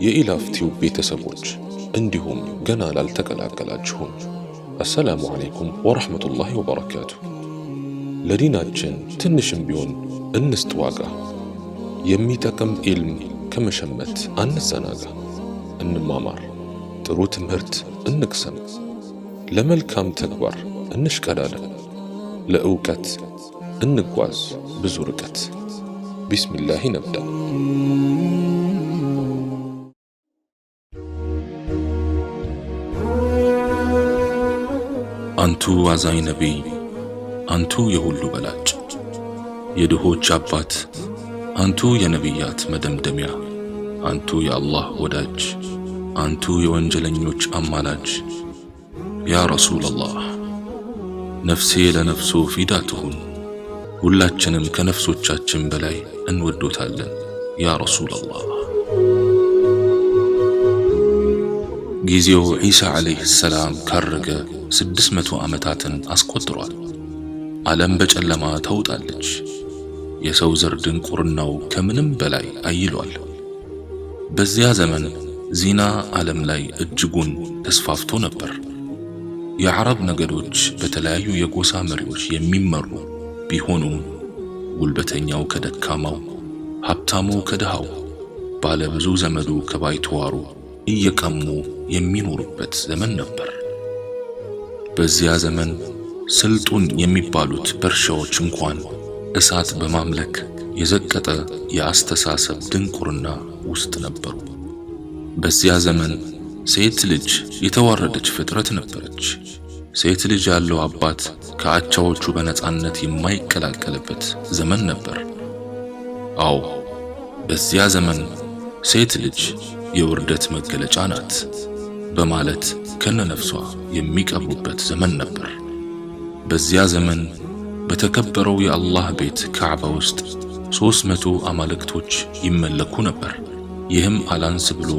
የኢላፍቲው ቤተሰቦች እንዲሁም ገና ላልተቀላቀላችሁም አሰላሙ አለይኩም ወራህመቱላሂ ወበረካቱ። ለዲናችን ትንሽም ቢሆን እንስጥ ዋጋ። የሚጠቅም ኢልም ከመሸመት አንዘናጋ። እንማማር፣ ጥሩ ትምህርት እንቅሰም፣ ለመልካም ተግባር እንሽቀዳደም፣ ለእውቀት እንጓዝ ብዙ ርቀት። ቢስሚላህ ነብዳ። አንቱ አዛኝ ነቢይ፣ አንቱ የሁሉ በላጭ፣ የድሆች አባት፣ አንቱ የነቢያት መደምደሚያ፣ አንቱ የአላህ ወዳጅ፣ አንቱ የወንጀለኞች አማላጅ። ያ ረሱለላህ ነፍሴ ለነፍሶ ፊዳ ትሁን፣ ሁላችንም ከነፍሶቻችን በላይ እንወዶታለን ያ ረሱለላህ። ጊዜው ዒሳ ዓለይሂ ሰላም ካረገ 600 ዓመታትን አስቆጥሯል። ዓለም በጨለማ ተውጣለች። የሰው ዘር ድንቁርናው ከምንም በላይ አይሏል። በዚያ ዘመን ዚና ዓለም ላይ እጅጉን ተስፋፍቶ ነበር። የዓረብ ነገዶች በተለያዩ የጎሳ መሪዎች የሚመሩ ቢሆኑም ጉልበተኛው ከደካማው፣ ሀብታሙ ከድሃው፣ ባለብዙ ዘመዱ ከባይተዋሩ እየቀሙ የሚኖሩበት ዘመን ነበር። በዚያ ዘመን ስልጡን የሚባሉት ፐርሺያዎች እንኳን እሳት በማምለክ የዘቀጠ የአስተሳሰብ ድንቁርና ውስጥ ነበሩ። በዚያ ዘመን ሴት ልጅ የተዋረደች ፍጥረት ነበረች። ሴት ልጅ ያለው አባት ከአቻዎቹ በነጻነት የማይቀላቀልበት ዘመን ነበር። አዎ፣ በዚያ ዘመን ሴት ልጅ የውርደት መገለጫ ናት በማለት ከነነፍሷ የሚቀብሩበት ዘመን ነበር። በዚያ ዘመን በተከበረው የአላህ ቤት ካዕባ ውስጥ 300 አማልክቶች ይመለኩ ነበር። ይህም አላንስ ብሎ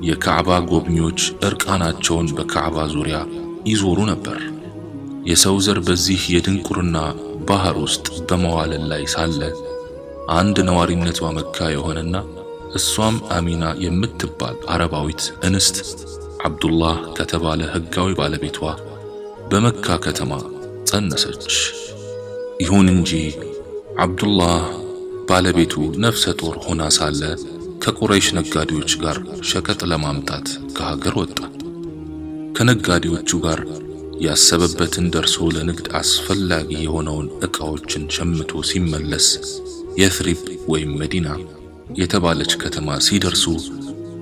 የካዕባ ጎብኚዎች እርቃናቸውን በካዕባ ዙሪያ ይዞሩ ነበር። የሰው ዘር በዚህ የድንቁርና ባህር ውስጥ በመዋለል ላይ ሳለ አንድ ነዋሪነቷ መካ የሆነና እሷም አሚና የምትባል አረባዊት እንስት አብዱላህ ከተባለ ሕጋዊ ባለቤቷ በመካ ከተማ ጸነሰች። ይሁን እንጂ አብዱላህ ባለቤቱ ነፍሰ ጡር ሆና ሳለ ከቁረይሽ ነጋዴዎች ጋር ሸቀጥ ለማምጣት ከሀገር ወጣ። ከነጋዴዎቹ ጋር ያሰበበትን ደርሶ ለንግድ አስፈላጊ የሆነውን ዕቃዎችን ሸምቶ ሲመለስ የትሪብ ወይም መዲና የተባለች ከተማ ሲደርሱ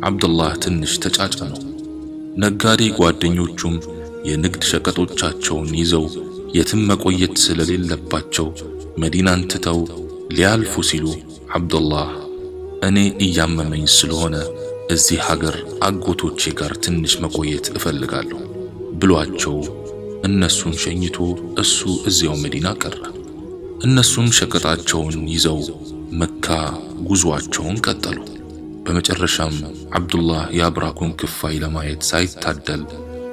አብዱላህ ትንሽ ተጫጫነው። ነጋዴ ጓደኞቹም የንግድ ሸቀጦቻቸውን ይዘው የትም መቆየት ስለሌለባቸው መዲናን ትተው ሊያልፉ ሲሉ አብዱላህ እኔ እያመመኝ ስለሆነ እዚህ ሀገር አጎቶቼ ጋር ትንሽ መቆየት እፈልጋለሁ ብሏቸው እነሱን ሸኝቶ እሱ እዚያው መዲና ቀረ። እነሱም ሸቀጣቸውን ይዘው መካ ጉዞአቸውን ቀጠሉ። በመጨረሻም አብዱላህ የአብራኩን ክፋይ ለማየት ሳይታደል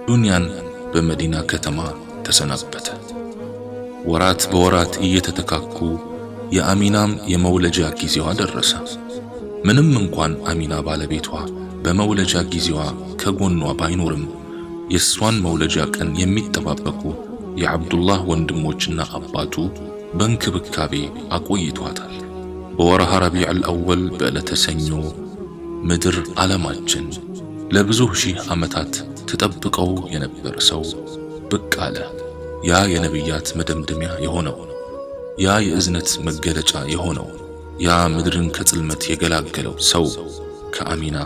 ዱንያን በመዲና ከተማ ተሰናበተ። ወራት በወራት እየተተካኩ የአሚናም የመውለጃ ጊዜዋ ደረሰ። ምንም እንኳን አሚና ባለቤቷ በመውለጃ ጊዜዋ ከጎኗ ባይኖርም የእሷን መውለጃ ቀን የሚጠባበቁ የአብዱላህ ወንድሞችና አባቱ በእንክብካቤ አቆይቷታል። በወርሃ ረቢዑል አወል በዕለተ ሰኞ ምድር ዓለማችን ለብዙ ሺህ ዓመታት ተጠብቀው የነበረ ሰው ብቅ አለ። ያ የነቢያት መደምደሚያ የሆነው፣ ያ የእዝነት መገለጫ የሆነው፣ ያ ምድርን ከጽልመት የገላገለው ሰው ከአሚና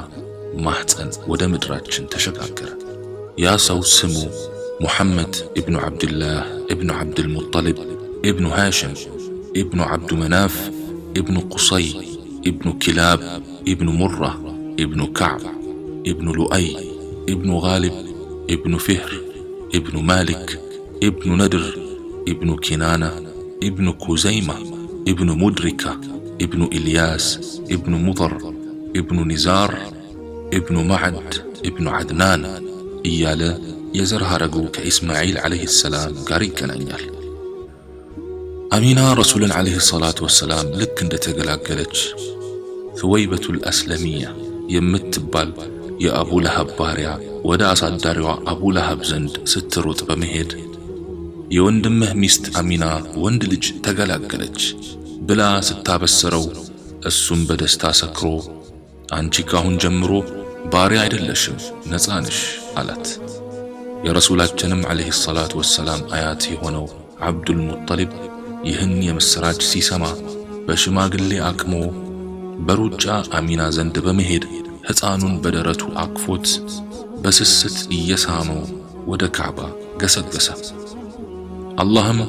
ማህፀን ወደ ምድራችን ተሸጋገረ። ያ ሰው ስሙ ሙሐመድ ኢብኑ ዓብድላህ ኢብኑ ዓብድልሙጠሊብ ኢብኑ ሃሽም ኢብኑ ዓብዱ መናፍ ኢብኑ ቁሰይ ኢብኑ ኪላብ ኢብኑ ሙራ ኢብኑ ከዕብ ኢብኑ ሉአይ ኢብኑ ጋሊብ ኢብኑ ፊህር ኢብኑ ማሊክ ኢብኑ ነድር ኢብኑ ኪናና ኢብኑ ኩዘይማ ኢብኑ ሙድሪካ ኢብኑ ኢልያስ ኢብኑ ሙضር ኢብኑ ኒዛር ኢብኑ ማዕድ ኢብኑ ዓድናን እያለ የዘር ሐረጉ ከኢስማዒል ዓለይሂ ሰላም ጋር ይገናኛል። አሚና ረሱልን ዓለይሂ ሰላቱ ወሰላም ልክ እንደተገላገለች ثويبة الأسلمية የምትባል የአቡ ለሃብ ባሪያ ወደ አሳዳሪዋ አቡ ለሃብ ዘንድ ስትሮጥ በመሄድ የወንድምህ ሚስት አሚና ወንድ ልጅ ተገላገለች ብላ ስታበስረው እሱም በደስታ ሰክሮ አንቺ ካሁን ጀምሮ ባሪያ አይደለሽም ነፃ ነሽ አላት። የረሱላችንም ዓለይሂ ሰላቱ ወሰላም አያት የሆነው አብዱል ሙጠሊብ ይህን የምስራች ሲሰማ በሽማግሌ አቅሞ በሩጫ አሚና ዘንድ በመሄድ ሕፃኑን በደረቱ አቅፎት በስስት እየሳመው ወደ ካዕባ ገሰገሰ። አላህም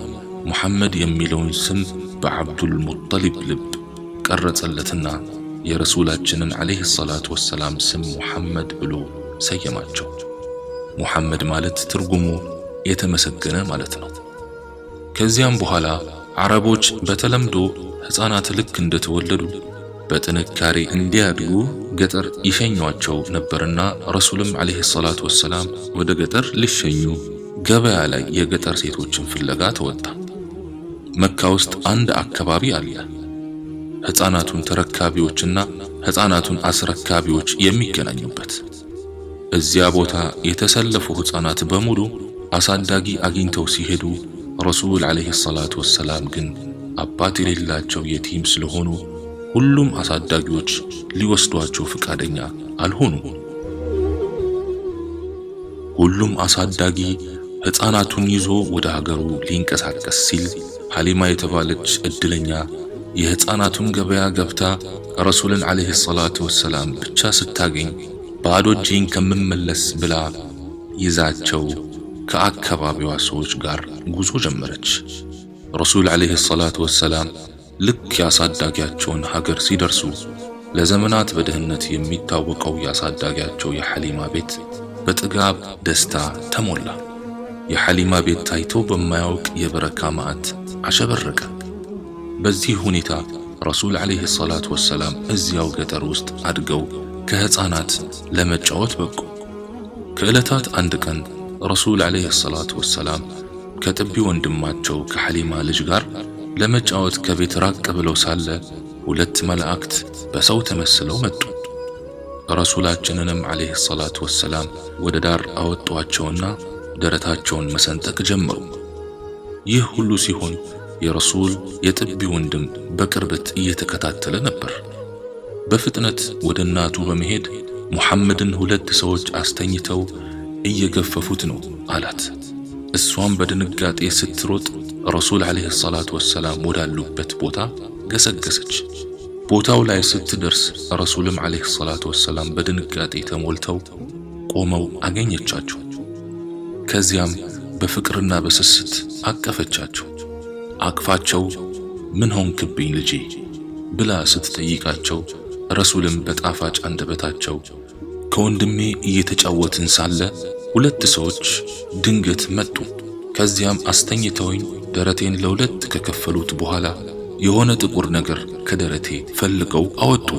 ሙሐመድ የሚለውን ስም በአብዱል ሙጠሊብ ልብ ቀረጸለትና የረሱላችንን ዓለይሂ ሰላቱ ወሰላም ስም ሙሐመድ ብሎ ሰየማቸው። ሙሐመድ ማለት ትርጉሙ የተመሰገነ ማለት ነው። ከዚያም በኋላ አረቦች በተለምዶ ሕፃናት ልክ እንደተወለዱ በጥንካሬ እንዲያድጉ ገጠር ይሸኟቸው ነበርና ረሱልም ዓለይሂ ሰላቱ ወሰላም ወደ ገጠር ሊሸኙ ገበያ ላይ የገጠር ሴቶችን ፍለጋ ተወጣ። መካ ውስጥ አንድ አካባቢ አለ፣ ሕፃናቱን ተረካቢዎችና ሕፃናቱን አስረካቢዎች የሚገናኙበት። እዚያ ቦታ የተሰለፉ ሕፃናት በሙሉ አሳዳጊ አግኝተው ሲሄዱ ረሱል ዓለይሂ ሰላቱ ወሰላም ግን አባት የሌላቸው የቲም ስለሆኑ ሁሉም አሳዳጊዎች ሊወስዷቸው ፈቃደኛ አልሆኑም። ሁሉም አሳዳጊ ሕፃናቱን ይዞ ወደ ሀገሩ ሊንቀሳቀስ ሲል ሐሊማ የተባለች እድለኛ የሕፃናቱን ገበያ ገብታ ረሱልን ዓለይሂ ሰላቱ ወሰላም ብቻ ስታገኝ ባዶ እጄን ከምመለስ ብላ ይዛቸው ከአካባቢዋ ሰዎች ጋር ጉዞ ጀመረች። ረሱል ዓለይሂ ሰላቱ ወሰላም ልክ ያሳዳጊያቸውን ሀገር ሲደርሱ ለዘመናት በድህነት የሚታወቀው ያሳዳጊያቸው የሐሊማ ቤት በጥጋብ ደስታ ተሞላ። የሐሊማ ቤት ታይቶ በማያውቅ የበረካ ማዕት አሸበረቀ። በዚህ ሁኔታ ረሱል ዓለይሂ ሰላቱ ወሰላም እዚያው ገጠር ውስጥ አድገው ከሕፃናት ለመጫወት በቁ። ከዕለታት አንድ ቀን ረሱል ዓለይሂ ሰላቱ ወሰላም ከጥቢ ወንድማቸው ከሐሊማ ልጅ ጋር ለመጫወት ከቤት ራቅ ብለው ሳለ ሁለት መላእክት በሰው ተመስለው መጡ። ረሱላችንንም ዓለይሂ ሰላቱ ወሰላም ወደ ዳር አወጧቸውና ደረታቸውን መሰንጠቅ ጀመሩ። ይህ ሁሉ ሲሆን የረሱል የጥቢ ወንድም በቅርበት እየተከታተለ ነበር። በፍጥነት ወደ እናቱ በመሄድ ሙሐመድን ሁለት ሰዎች አስተኝተው እየገፈፉት ነው አላት። እሷም በድንጋጤ ስትሮጥ ረሱል ዓለይሂ ሰላቱ ወሰላም ወዳሉበት ቦታ ገሰገሰች። ቦታው ላይ ስትደርስ ረሱልም ዓለይሂ ሰላቱ ወሰላም በድንጋጤ ተሞልተው ቆመው አገኘቻቸው። ከዚያም በፍቅርና በስስት አቀፈቻቸው። አቅፋቸው ምን ሆንክብኝ ልጄ ብላ ስትጠይቃቸው ረሱልም በጣፋጭ አንደበታቸው ከወንድሜ እየተጫወትን ሳለ ሁለት ሰዎች ድንገት መጡ። ከዚያም አስተኝተውኝ ደረቴን ለሁለት ከከፈሉት በኋላ የሆነ ጥቁር ነገር ከደረቴ ፈልገው አወጡ።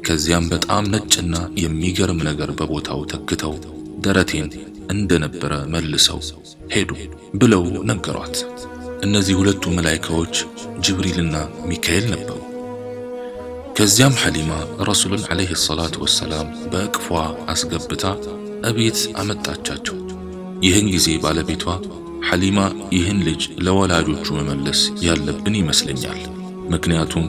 ከዚያም በጣም ነጭና የሚገርም ነገር በቦታው ተክተው ደረቴን እንደነበረ መልሰው ሄዱ ብለው ነገሯት። እነዚህ ሁለቱ መላእክቶች ጅብሪልና ሚካኤል ነበሩ። ከዚያም ሐሊማ ረሱልን ዓለይሂ ሰላቱ ወሰላም በእቅፏ አስገብታ እቤት አመጣቻቸው። ይህን ጊዜ ባለቤቷ ሐሊማ ይህን ልጅ ለወላጆቹ መመለስ ያለብን ይመስለኛል፣ ምክንያቱም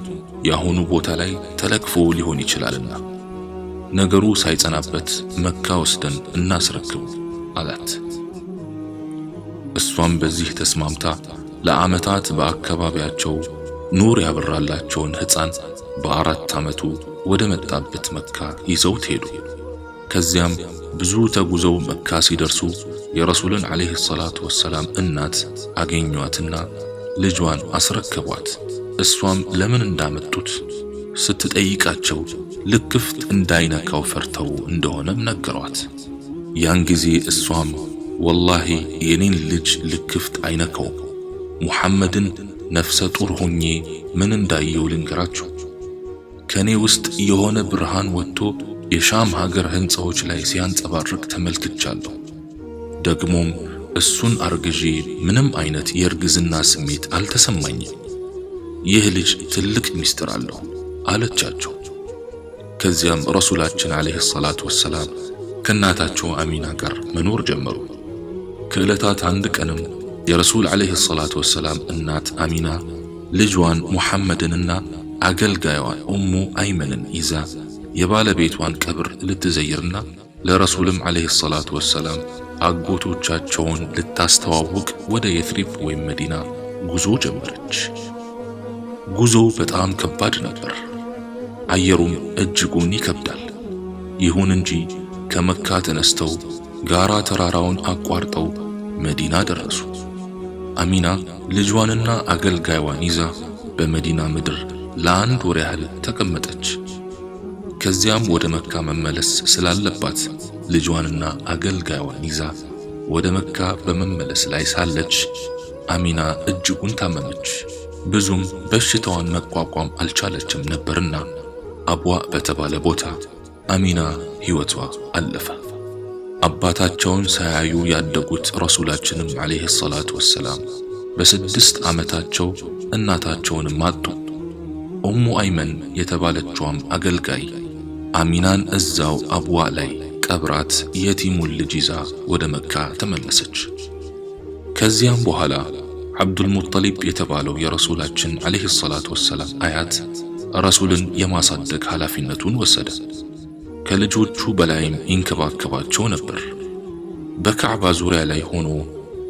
የአሁኑ ቦታ ላይ ተለክፎ ሊሆን ይችላልና ነገሩ ሳይጸናበት መካ ወስደን እናስረክቡ አላት። እሷም በዚህ ተስማምታ ለዓመታት በአካባቢያቸው ኑር ያበራላቸውን ሕፃን በ4 ዓመቱ ወደ መጣበት መካ ይዘውት ሄዱ። ከዚያም ብዙ ተጉዘው መካ ሲደርሱ የረሱልን ዓለይሂ ሰላቱ ወሰላም እናት አገኟትና ልጇን አስረከቧት። እሷም ለምን እንዳመጡት ስትጠይቃቸው ልክፍት እንዳይነካው ፈርተው እንደሆነም ነገሯት። ያን ጊዜ እሷም ወላሂ የኔን ልጅ ልክፍት አይነካው፣ ሙሐመድን ነፍሰ ጡር ሆኜ ምን እንዳየው ልንገራችሁ። ከኔ ውስጥ የሆነ ብርሃን ወጥቶ የሻም ሀገር ህንፃዎች ላይ ሲያንጸባርቅ ተመልክቻለሁ። ደግሞም እሱን አርግዤ ምንም አይነት የእርግዝና ስሜት አልተሰማኝም። ይህ ልጅ ትልቅ ሚስጥር አለው አለቻቸው። ከዚያም ረሱላችን አለይሂ ሰላቱ ወሰላም ከእናታቸው አሚና ጋር መኖር ጀመሩ። ከዕለታት አንድ ቀንም የረሱል አለይሂ ሰላቱ ወሰላም እናት አሚና ልጇን ሙሐመድንና አገልጋይዋ ኡሙ አይመንን ይዛ የባለቤቷን ቀብር ልትዘይርና ለረሱልም አለይሂ ሰላቱ ወሰላም አጎቶቻቸውን ልታስተዋውቅ ወደ የትሪብ ወይም መዲና ጉዞ ጀመረች። ጉዞው በጣም ከባድ ነበር። አየሩም እጅጉን ይከብዳል። ይሁን እንጂ ከመካ ተነስተው ጋራ ተራራውን አቋርጠው መዲና ደረሱ። አሚና ልጇንና አገልጋይዋን ይዛ በመዲና ምድር ለአንድ ወር ያህል ተቀመጠች። ከዚያም ወደ መካ መመለስ ስላለባት ልጇንና አገልጋይዋን ይዛ ወደ መካ በመመለስ ላይ ሳለች አሚና እጅጉን ታመመች። ብዙም በሽታዋን መቋቋም አልቻለችም ነበርና አብዋ በተባለ ቦታ አሚና ሕይወቷ አለፈ። አባታቸውን ሳያዩ ያደጉት ረሱላችንም አለይሂ ሰላቱ ወሰላም በ6 ዓመታቸው እናታቸውንም አጡ። ኡሙ አይመን የተባለችዋም አገልጋይ አሚናን እዛው አብዋ ላይ ቀብራት የቲሙን ልጅ ይዛ ወደ መካ ተመለሰች። ከዚያም በኋላ አብዱል ሙጠሊብ የተባለው የረሱላችን አለይሂ ሰላቱ ወሰላም አያት ረሱልን የማሳደግ ኃላፊነቱን ወሰደ። ከልጆቹ በላይም ይንከባከባቸው ነበር። በካዕባ ዙሪያ ላይ ሆኖ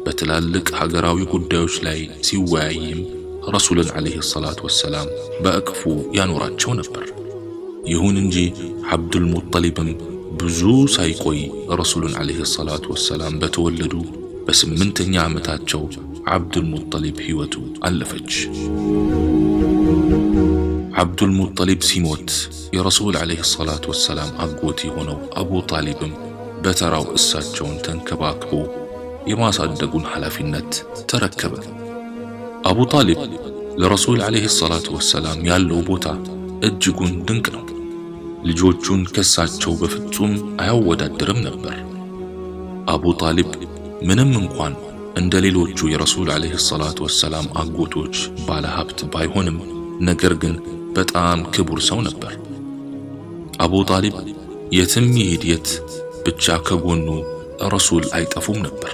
በትላልቅ ሀገራዊ ጉዳዮች ላይ ሲወያይም ረሱልን አለይሂ ሰላቱ ወሰላም በእቅፉ ያኖራቸው ነበር። ይሁን እንጂ አብዱል ሙጠሊብም ብዙ ሳይቆይ ረሱልን አለይሂ ሰላቱ ወሰላም በተወለዱ በ8ኛ ዓመታቸው አብዱል ሙጠሊብ ሕይወቱ አለፈች። አብዱል ሙጠሊብ ሲሞት የረሱል አለይሂ ሰላቱ ወሰላም አጎት የሆነው አቡ ጣሊብም በተራው እሳቸውን ተንከባክቦ የማሳደጉን ኃላፊነት ተረከበ። አቡ ጣሊብ ለረሱል አለይሂ ሰላቱ ወሰላም ያለው ቦታ እጅጉን ድንቅ ነው። ልጆቹን ከሳቸው በፍጹም አያወዳድርም ነበር። አቡ ጣሊብ ምንም እንኳን እንደ ሌሎቹ የረሱል አለይሂ ሰላቱ ወሰላም አጎቶች ባለ ሀብት ባይሆንም ነገር ግን በጣም ክቡር ሰው ነበር። አቡ ጣሊብ የትም ይሄድ የት ብቻ ከጎኑ ረሱል አይጠፉም ነበር።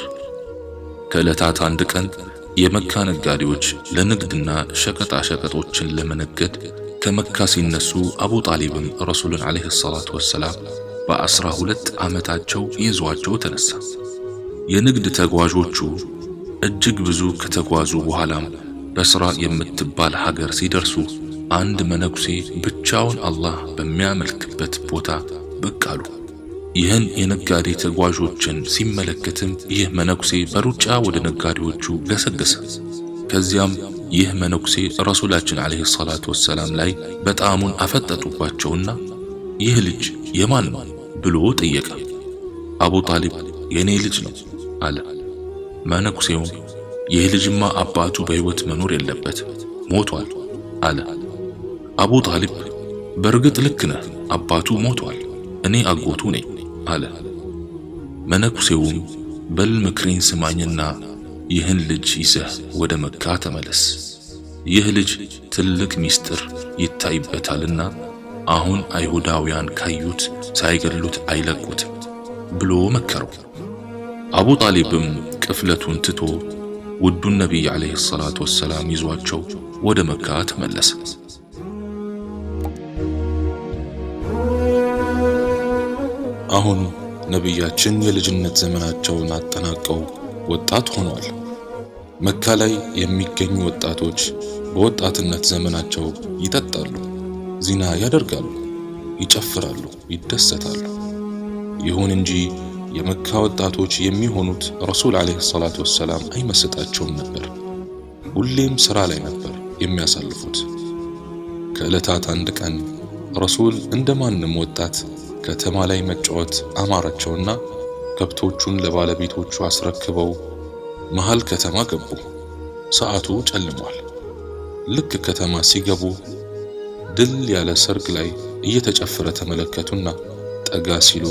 ከዕለታት አንድ ቀን የመካ ነጋዴዎች ለንግድና ሸቀጣ ሸቀጦችን ለመነገድ ከመካ ሲነሱ አቡ ጣሊብም ረሱልን አለይሂ ሰላቱ ወሰላም በ12 ዓመታቸው ይዟቸው ተነሳ። የንግድ ተጓዦቹ እጅግ ብዙ ከተጓዙ በኋላም በስራ የምትባል ሀገር ሲደርሱ አንድ መነኩሴ ብቻውን አላህ በሚያመልክበት ቦታ ብቅ አሉ። ይህን የነጋዴ ተጓዦችን ሲመለከትም ይህ መነኩሴ በሩጫ ወደ ነጋዴዎቹ ገሰገሰ። ከዚያም ይህ መነኩሴ ረሱላችን አለይሂ ሰላቱ ወሰላም ላይ በጣሙን አፈጠጡባቸውና ይህ ልጅ የማን ነው ብሎ ጠየቀ። አቡ ጣሊብ የኔ ልጅ ነው አለ። መነኩሴውም ይህ ልጅማ አባቱ በሕይወት መኖር የለበት ሞቷል አለ። አቡ ጣሊብ በእርግጥ ልክ ነህ፣ አባቱ ሞቷል፣ እኔ አጎቱ ነኝ አለ። መነኩሴውም በል ምክሬን ስማኝና ይህን ልጅ ይዘህ ወደ መካ ተመለስ፣ ይህ ልጅ ትልቅ ሚስጥር ይታይበታልና አሁን አይሁዳውያን ካዩት ሳይገድሉት አይለቁትም ብሎ መከረው። አቡ ጣሊብም ቅፍለቱን ትቶ ውዱን ነቢይ አለይሂ ሰላቱ ወሰላም ይዟቸው ወደ መካ ተመለሰ። አሁን ነቢያችን የልጅነት ዘመናቸውን አጠናቀው ወጣት ሆነዋል። መካ ላይ የሚገኙ ወጣቶች በወጣትነት ዘመናቸው ይጠጣሉ፣ ዚና ያደርጋሉ፣ ይጨፍራሉ፣ ይደሰታሉ። ይሁን እንጂ የመካ ወጣቶች የሚሆኑት ረሱል አለይሂ ሰላቱ ወሰላም አይመስጣቸውም ነበር። ሁሌም ሥራ ላይ ነበር የሚያሳልፉት። ከዕለታት አንድ ቀን ረሱል እንደማንም ወጣት ከተማ ላይ መጫወት አማራቸውና ከብቶቹን ለባለቤቶቹ አስረክበው መሃል ከተማ ገቡ። ሰዓቱ ጨልሟል። ልክ ከተማ ሲገቡ ድል ያለ ሰርግ ላይ እየተጨፈረ ተመለከቱና ጠጋ ሲሉ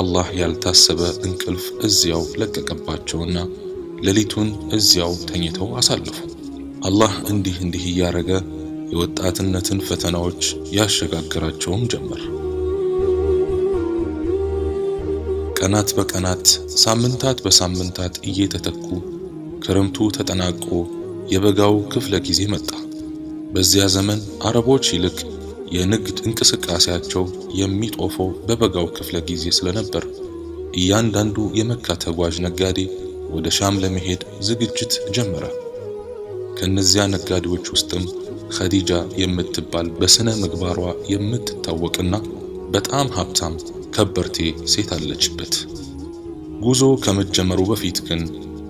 አላህ ያልታሰበ እንቅልፍ እዚያው ለቀቀባቸውና ሌሊቱን እዚያው ተኝተው አሳለፉ። አላህ እንዲህ እያረገ የወጣትነትን ፈተናዎች ያሸጋግራቸውም ጀመር። ቀናት በቀናት ሳምንታት በሳምንታት እየተተኩ ክረምቱ ተጠናቆ የበጋው ክፍለ ጊዜ መጣ። በዚያ ዘመን አረቦች ይልቅ የንግድ እንቅስቃሴያቸው የሚጦፈው በበጋው ክፍለ ጊዜ ስለነበር እያንዳንዱ የመካ ተጓዥ ነጋዴ ወደ ሻም ለመሄድ ዝግጅት ጀመረ። ከነዚያ ነጋዴዎች ውስጥም ኸዲጃ የምትባል በስነ ምግባሯ የምትታወቅና በጣም ሀብታም ከበርቴ ሴት አለችበት። ጉዞ ከመጀመሩ በፊት ግን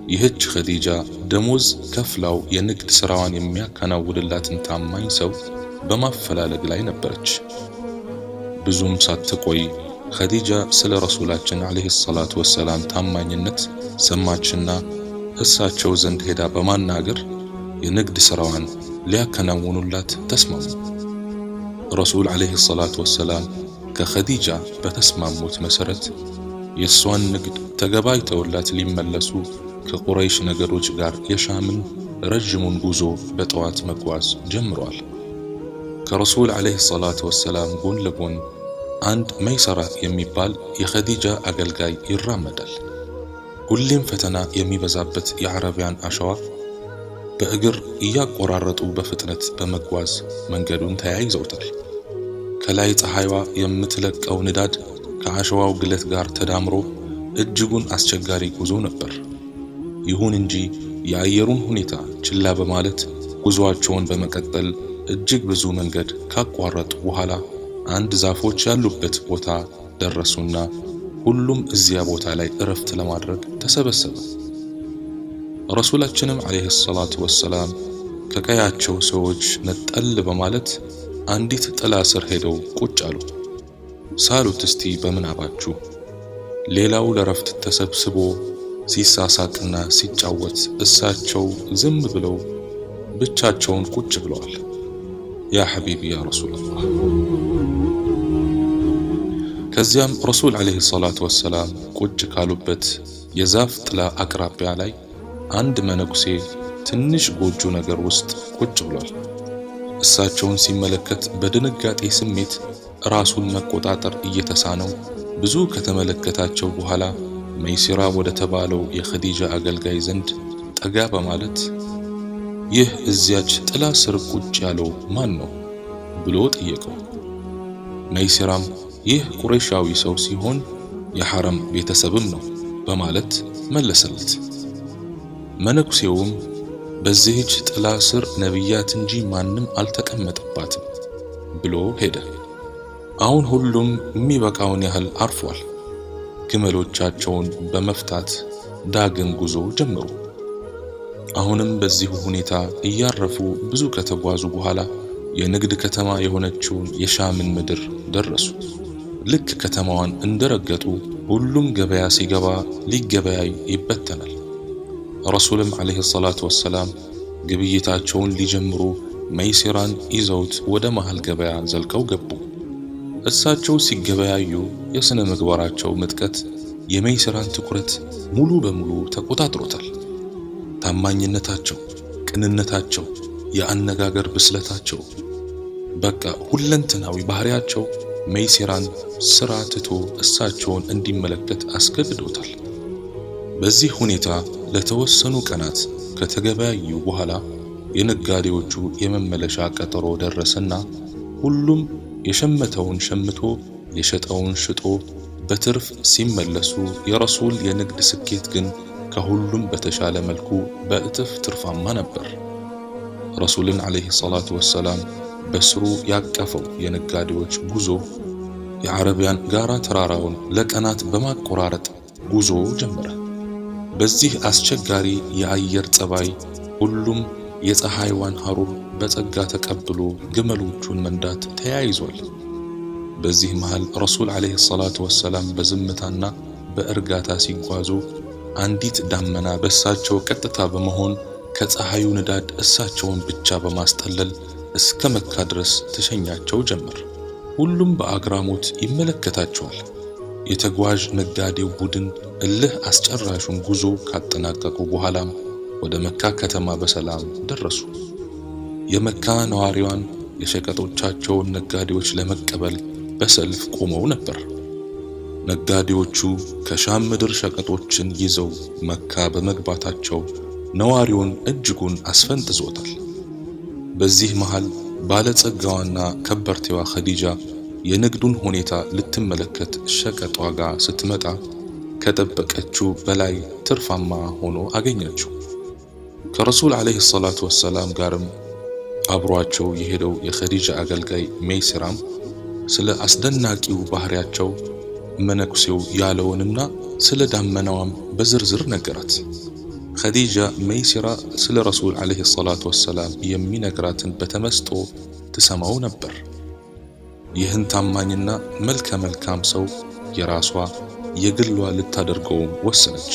ይህች ኸዲጃ ደሞዝ ከፍላው የንግድ ስራዋን የሚያከናውንላትን ታማኝ ሰው በማፈላለግ ላይ ነበረች። ብዙም ሳትቆይ ኸዲጃ ስለ ረሱላችን አለይሂ ሰላቱ ወሰላም ታማኝነት ሰማችና እሳቸው ዘንድ ሄዳ በማናገር የንግድ ስራዋን ሊያከናውኑላት ተስማሙ። ረሱል አለይሂ ሰላቱ ወሰላም ከኸዲጃ በተስማሙት መሰረት የሷን ንግድ ተገባይተውላት ሊመለሱ ከቁረይሽ ነገዶች ጋር የሻምን ረጅሙን ጉዞ በጠዋት መጓዝ ጀምረዋል። ከረሱል አለይሂ ሰላቱ ወሰላም ጎን ለጎን አንድ መይሰራ የሚባል የኸዲጃ አገልጋይ ይራመዳል። ሁሌም ፈተና የሚበዛበት የዓረቢያን አሸዋ በእግር እያቆራረጡ በፍጥነት በመጓዝ መንገዱን ተያይዘውታል። ከላይ ፀሐይዋ የምትለቀው ንዳድ ከአሸዋው ግለት ጋር ተዳምሮ እጅጉን አስቸጋሪ ጉዞ ነበር። ይሁን እንጂ የአየሩን ሁኔታ ችላ በማለት ጉዞአቸውን በመቀጠል እጅግ ብዙ መንገድ ካቋረጡ በኋላ አንድ ዛፎች ያሉበት ቦታ ደረሱና ሁሉም እዚያ ቦታ ላይ እረፍት ለማድረግ ተሰበሰቡ። ረሱላችንም አለይሂ ሰላቱ ወሰላም ከቀያቸው ሰዎች ነጠል በማለት አንዲት ጥላ ስር ሄደው ቁጭ አሉ። ሳሉት እስቲ በምናባችሁ። ሌላው ለረፍት ተሰብስቦ ሲሳሳቅና ሲጫወት እሳቸው ዝም ብለው ብቻቸውን ቁጭ ብለዋል። ያ ሐቢቢ ያ ረሱላላህ። ከዚያም ረሱል አለይሂ ሰላቱ ወሰላም ቁጭ ካሉበት የዛፍ ጥላ አቅራቢያ ላይ አንድ መነኩሴ ትንሽ ጎጆ ነገር ውስጥ ቁጭ ብሏል። እሳቸውን ሲመለከት በድንጋጤ ስሜት ራሱን መቆጣጠር እየተሳነው ብዙ ከተመለከታቸው በኋላ መይሲራ ወደ ተባለው የኸዲጃ አገልጋይ ዘንድ ጠጋ በማለት ይህ እዚያች ጥላ ስር ቁጭ ያለው ማን ነው ብሎ ጠየቀው። መይሲራም ይህ ቁረይሻዊ ሰው ሲሆን የሐረም ቤተሰብም ነው በማለት መለሰለት። መነኩሴውም በዚህች ጥላ ስር ነቢያት እንጂ ማንም አልተቀመጠባትም ብሎ ሄደ። አሁን ሁሉም የሚበቃውን ያህል አርፏል። ግመሎቻቸውን በመፍታት ዳግም ጉዞ ጀመሩ። አሁንም በዚሁ ሁኔታ እያረፉ ብዙ ከተጓዙ በኋላ የንግድ ከተማ የሆነችውን የሻምን ምድር ደረሱ። ልክ ከተማዋን እንደረገጡ ሁሉም ገበያ ሲገባ ሊገበያይ ይበተናል። ረሱልም አለይሂ ሰላቱ ወሰላም ግብይታቸውን ሊጀምሩ መይሲራን ይዘውት ወደ መሃል ገበያ ዘልቀው ገቡ። እሳቸው ሲገበያዩ የስነ ምግባራቸው ምጥቀት የመይሲራን ትኩረት ሙሉ በሙሉ ተቆጣጥሮታል። ታማኝነታቸው፣ ቅንነታቸው፣ የአነጋገር ብስለታቸው፣ በቃ ሁለንተናዊ ባህሪያቸው መይሲራን ስራ ትቶ እሳቸውን እንዲመለከት አስገድዶታል። በዚህ ሁኔታ ለተወሰኑ ቀናት ከተገበያዩ በኋላ የነጋዴዎቹ የመመለሻ ቀጠሮ ደረሰና ሁሉም የሸመተውን ሸምቶ የሸጠውን ሽጦ በትርፍ ሲመለሱ የረሱል የንግድ ስኬት ግን ከሁሉም በተሻለ መልኩ በእጥፍ ትርፋማ ነበር። ረሱልን አለይሂ ሰላቱ ወሰላም በስሩ ያቀፈው የነጋዴዎች ጉዞ የዓረቢያን ጋራ ተራራውን ለቀናት በማቆራረጥ ጉዞ ጀመረ። በዚህ አስቸጋሪ የአየር ጸባይ ሁሉም የፀሐይዋን ሐሩር በጸጋ ተቀብሎ ግመሎቹን መንዳት ተያይዟል። በዚህ መሃል ረሱል አለይሂ ሰላቱ ወሰላም በዝምታና በእርጋታ ሲጓዙ አንዲት ዳመና በእሳቸው ቀጥታ በመሆን ከፀሐዩ ንዳድ እሳቸውን ብቻ በማስጠለል እስከ መካ ድረስ ተሸኛቸው ጀመር። ሁሉም በአግራሞት ይመለከታቸዋል። የተጓዥ ነጋዴው ቡድን እልህ አስጨራሹን ጉዞ ካጠናቀቁ በኋላም ወደ መካ ከተማ በሰላም ደረሱ። የመካ ነዋሪዋን የሸቀጦቻቸውን ነጋዴዎች ለመቀበል በሰልፍ ቆመው ነበር። ነጋዴዎቹ ከሻም ምድር ሸቀጦችን ይዘው መካ በመግባታቸው ነዋሪውን እጅጉን አስፈንጥዞታል። በዚህ መሃል ባለጸጋዋና ከበርቴዋ ኸዲጃ የንግዱን ሁኔታ ልትመለከት ሸቀጧ ጋር ስትመጣ ከጠበቀችው በላይ ትርፋማ ሆኖ አገኘችው። ከረሱል ዓለይሂ ሰላቱ ወሰላም ጋርም አብሯቸው የሄደው የኸዲጃ አገልጋይ ሜይሲራም ስለ አስደናቂው ባህሪያቸው መነኩሴው ያለውንና ስለ ዳመናዋም በዝርዝር ነገራት። ኸዲጃ ሜይሲራ ስለ ረሱል ዓለይሂ ሰላቱ ወሰላም የሚነግራትን በተመስጦ ትሰማው ነበር። ይህን ታማኝና መልከ መልካም ሰው የራሷ የግሏ ልታደርገውም ወሰነች።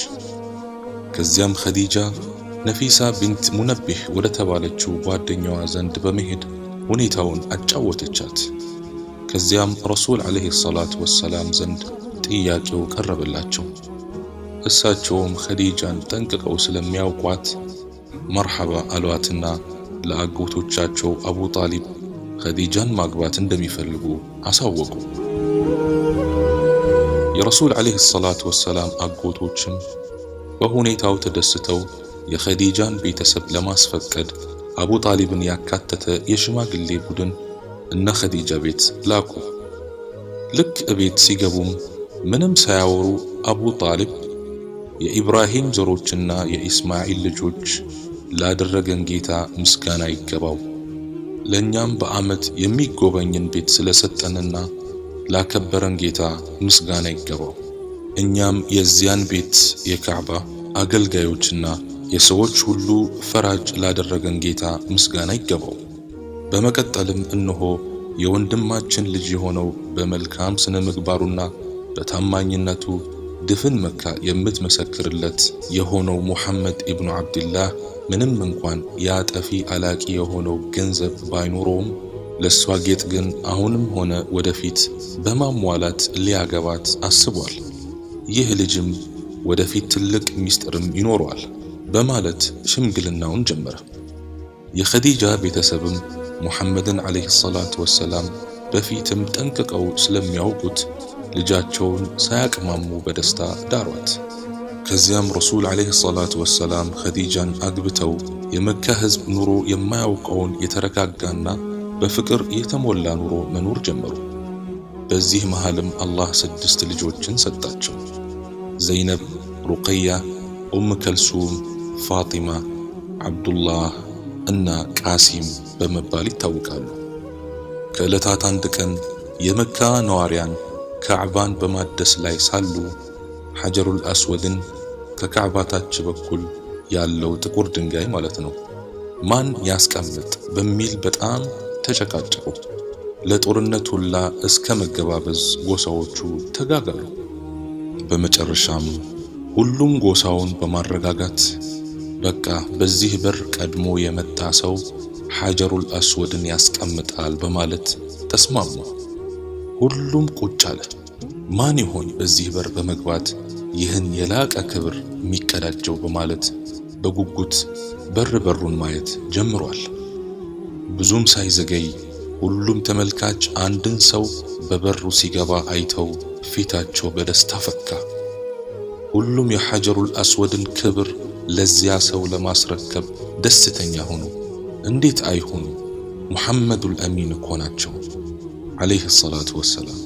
ከዚያም ኸዲጃ ነፊሳ ቢንት ሙነቢህ ወደ ተባለችው ጓደኛዋ ዘንድ በመሄድ ሁኔታውን አጫወተቻት። ከዚያም ረሱል ዓለይሂ ሰላቱ ወሰላም ዘንድ ጥያቄው ቀረበላቸው። እሳቸውም ኸዲጃን ጠንቅቀው ስለሚያውቋት መርሐባ አሏትና ለአጎቶቻቸው አቡ ጣሊብ ኸዲጃን ማግባት እንደሚፈልጉ አሳወቁ። የረሱል ዓለይሂ ሰላቱ ወሰላም አጎቶችም በሁኔታው ተደስተው የኸዲጃን ቤተሰብ ለማስፈቀድ አቡ ጣሊብን ያካተተ የሽማግሌ ቡድን እነ ኸዲጃ ቤት ላኩ። ልክ እቤት ሲገቡም ምንም ሳያወሩ አቡ ጣሊብ የኢብራሂም ዘሮችና የኢስማኤል ልጆች ላደረገን ጌታ ምስጋና ይገባው፣ ለኛም በዓመት የሚጎበኝን ቤት ስለሰጠንና ላከበረን ጌታ ምስጋና ይገባው፣ እኛም የዚያን ቤት የካዕባ አገልጋዮችና የሰዎች ሁሉ ፈራጅ ላደረገን ጌታ ምስጋና ይገባው። በመቀጠልም እነሆ የወንድማችን ልጅ የሆነው በመልካም ስነ ምግባሩና በታማኝነቱ ድፍን መካ የምትመሰክርለት የሆነው ሙሐመድ ኢብኑ አብድላህ ምንም እንኳን ያጠፊ አላቂ የሆነው ገንዘብ ባይኖረውም ለሷ ጌጥ ግን አሁንም ሆነ ወደፊት በማሟላት ሊያገባት አስቧል። ይህ ልጅም ወደፊት ትልቅ ሚስጥርም ይኖረዋል በማለት ሽምግልናውን ጀመረ። የኸዲጃ ቤተሰብም ሙሐመድን ዓለይሂ ሰላቱ ወሰላም በፊትም ጠንቅቀው ስለሚያውቁት ልጃቸውን ሳያቅማሙ በደስታ ዳሯት። ከዚያም ረሱል ዓለይሂ ሰላቱ ወሰላም ኸዲጃን አግብተው የመካ ሕዝብ ኑሮ የማያውቀውን የተረጋጋና በፍቅር የተሞላ ኑሮ መኖር ጀመሩ። በዚህ መሃልም አላህ 6 ልጆችን ሰጣቸው። ዘይነብ፣ ሩቀያ፣ ከልሱም፣ ፋጢማ፣ ዓብዱላህ እና ቃሲም በመባል ይታወቃሉ። ከዕለታት አንድ ቀን የመካ ነዋሪያን ካዕባን በማደስ ላይ ሳሉ ሐጀሩል አስወድን ከካዕባ ታች በኩል ያለው ጥቁር ድንጋይ ማለት ነው ማን ያስቀምጥ በሚል በጣም ተጨቃጨቁ። ለጦርነት ሁላ እስከ መገባበዝ ጎሳዎቹ ተጋጋሉ። በመጨረሻም ሁሉም ጎሳውን በማረጋጋት በቃ በዚህ በር ቀድሞ የመጣ ሰው ሐጀሩል አስወድን ያስቀምጣል በማለት ተስማሙ። ሁሉም ቁጭ አለ። ማን ይሆን በዚህ በር በመግባት ይህን የላቀ ክብር የሚቀዳጀው በማለት በጉጉት በሩን ማየት ጀምሯል። ብዙም ሳይዘገይ ሁሉም ተመልካች አንድን ሰው በበሩ ሲገባ አይተው ፊታቸው በደስታ ፈካ። ሁሉም የሐጀሩል አስወድን ክብር ለዚያ ሰው ለማስረከብ ደስተኛ ሆኑ። እንዴት አይሆኑ? ሙሐመዱል አሚን እኮ ናቸው ዓለይሂ ሰላቱ ወሰላም።